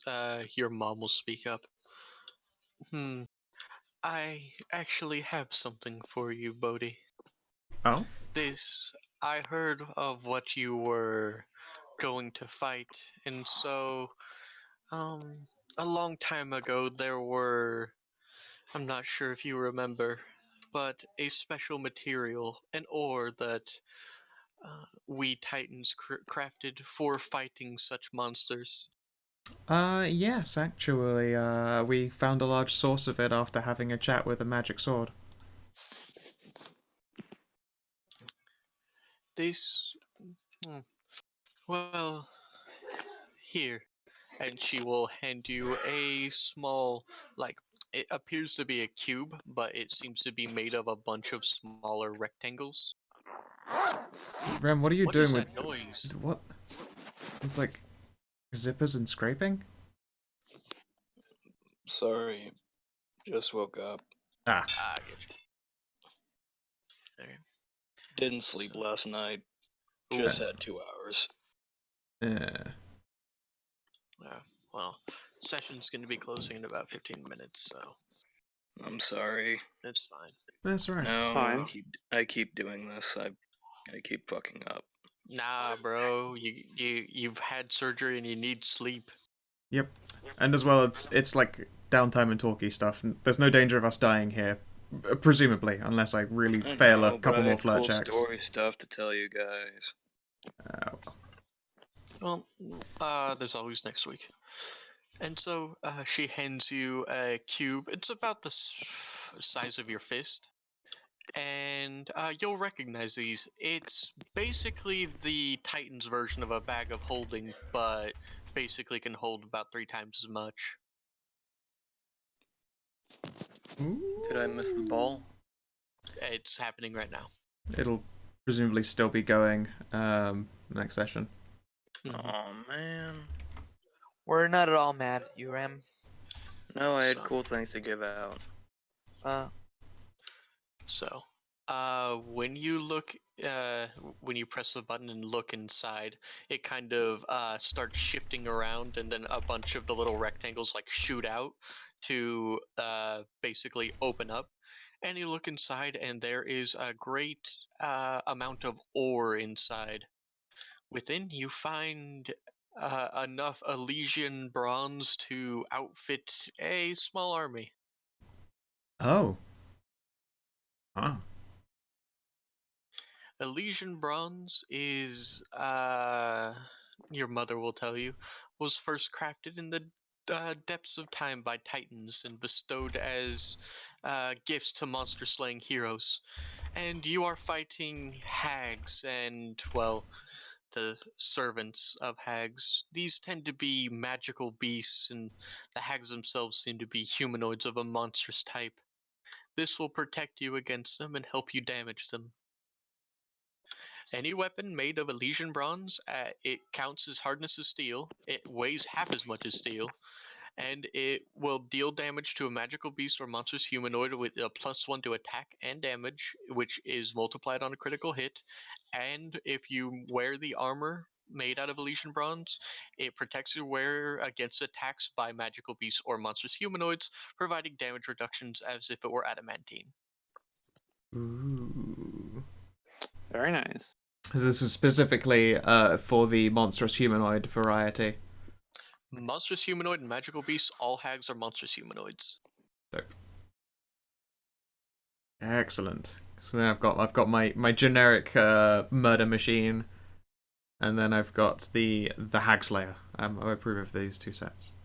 your mom will speak up. I actually have something for you, Bodhi. Oh? I heard of what you were going to fight, and so, a long time ago I'm not sure if you remember, but a special material, an ore that we Titans crafted for fighting such monsters. Yes, actually, we found a large source of it after having a chat with a magic sword. This, hmm, well, here, and she will hand you a small, like, it appears to be a cube, but it seems to be made of a bunch of smaller rectangles. Rem, what are you What doing is with... that noise? What? It's like zippers and scraping? Sorry, just woke up. Ah. I get you. Okay. Didn't sleep last night. Just had 2 hours. Yeah. Well, session's going to be closing in about 15 minutes, so I'm sorry. it's fine. That's right. No, fine. I keep doing this. I keep fucking up. Nah, bro, you've had surgery and you need sleep. Yep. And as well, it's like downtime and talky stuff. There's no danger of us dying here, presumably, unless I really I fail know, a couple but I more had flirt cool checks. story stuff to tell you guys. Well, there's always next week. And so she hands you a cube. It's about the size of your fist. And you'll recognize these. It's basically the Titan's version of a bag of holding, but basically can hold about 3 times as much. Did I miss the ball? It's happening right now. It'll presumably still be going next session. Oh man. We're not at all mad at you, Ram. No, I had So- cool things to give out. So, when you look, when you press the button and look inside, it kind of starts shifting around, and then a bunch of the little rectangles like shoot out to basically open up. And you look inside, and there is a great amount of ore inside. Within, you find enough Elysian bronze to outfit a small army. Oh. Huh. Elysian bronze is, your mother will tell you, was first crafted in the depths of time by Titans and bestowed as gifts to monster slaying heroes. And you are fighting hags and, well, the servants of hags. These tend to be magical beasts, and the hags themselves seem to be humanoids of a monstrous type. This will protect you against them and help you damage them. Any weapon made of Elysian bronze, it counts as hardness of steel, it weighs half as much as steel, and it will deal damage to a magical beast or monstrous humanoid with a +1 to attack and damage, which is multiplied on a critical hit. And if you wear the armor made out of Elysian bronze, it protects your wearer against attacks by magical beasts or monstrous humanoids, providing damage reductions as if it were adamantine. Ooh. Very nice. So this is specifically for the monstrous humanoid variety. Monstrous humanoid and magical beasts, all hags are monstrous humanoids. Dope. Excellent. So then I've got my generic murder machine, and then I've got the Hag Slayer. I approve of these 2 sets.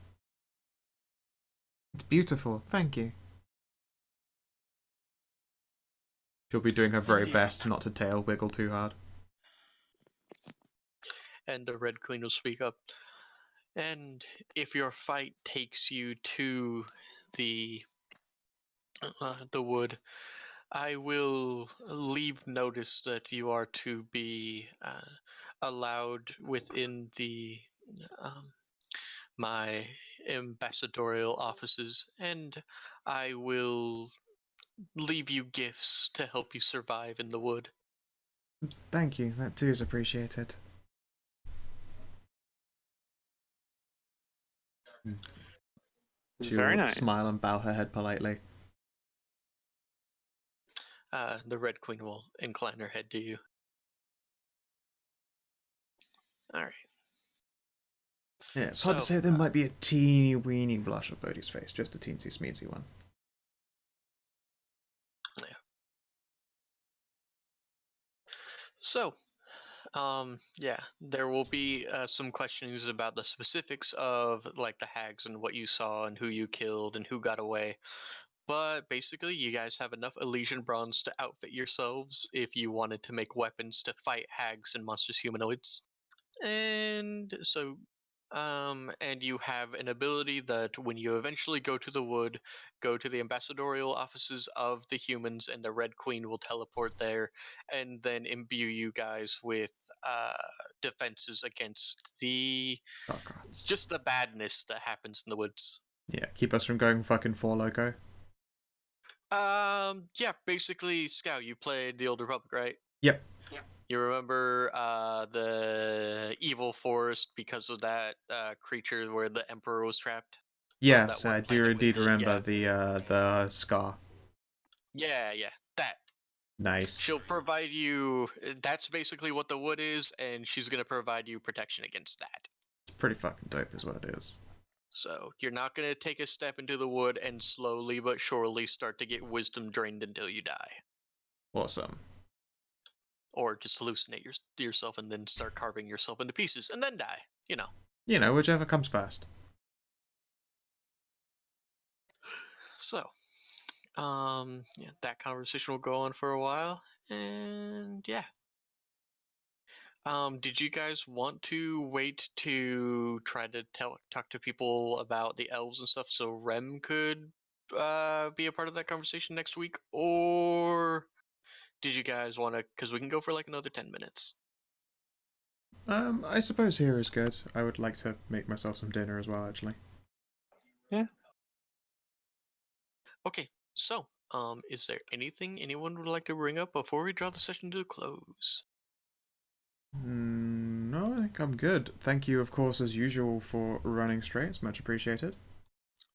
It's beautiful. Thank you. She'll be doing her very best not to tail wiggle too hard. And the Red Queen will speak up. And if your fight takes you to the wood, I will leave notice that you are to be allowed within the my ambassadorial offices, and I will leave you gifts to help you survive in the wood. Thank you. That too is appreciated. She'll Very nice. smile and bow her head politely. The Red Queen will incline her head to you. Alright. Yeah, it's hard to So, say. There might be a teeny weeny blush on Bodhi's face, just a teensy smeensy one. So, yeah, there will be some questionings about the specifics of like the hags and what you saw and who you killed and who got away. But basically, you guys have enough Elysian bronze to outfit yourselves if you wanted to make weapons to fight hags and monstrous humanoids. And so, and you have an ability that when you eventually go to the wood, go to the ambassadorial offices of the humans, and the Red Queen will teleport there, and then imbue you guys with defenses against the Dark arts. just the badness that happens in the woods. Yeah, keep us from going fucking 4 loco. Yeah, basically, Scout, you played the Old Republic, right? Yep. You remember the evil forest because of that creature where the emperor was trapped? Yes, that one I do planet with indeed remember yeah. the scar. Yeah, that. Nice. She'll provide you. That's basically what the wood is, and she's gonna provide you protection against that. It's pretty fucking dope, is what it is. So you're not gonna take a step into the wood and slowly but surely start to get wisdom drained until you die, Awesome. or just hallucinate yourself and then start carving yourself into pieces and then die. You know. You know, whichever comes first. So, yeah, that conversation will go on for a while, and yeah. Did you guys want to wait to try to talk to people about the elves and stuff so Rem could be a part of that conversation next week, or did you guys want to? Because we can go for like another 10 minutes. I suppose here is good. I would like to make myself some dinner as well, actually. Yeah. Okay, so is there anything anyone would like to bring up before we draw the session to a close? No, I think I'm good. Thank you, of course, as usual, for running straight. It's much appreciated.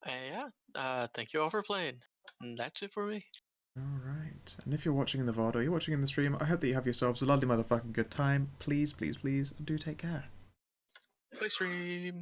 Yeah. Thank you all for playing. And that's it for me. Alright. And if you're watching in the VOD or you're watching in the stream, I hope that you have yourselves a lovely motherfucking good time. Please, please, please, do take care. Bye, stream.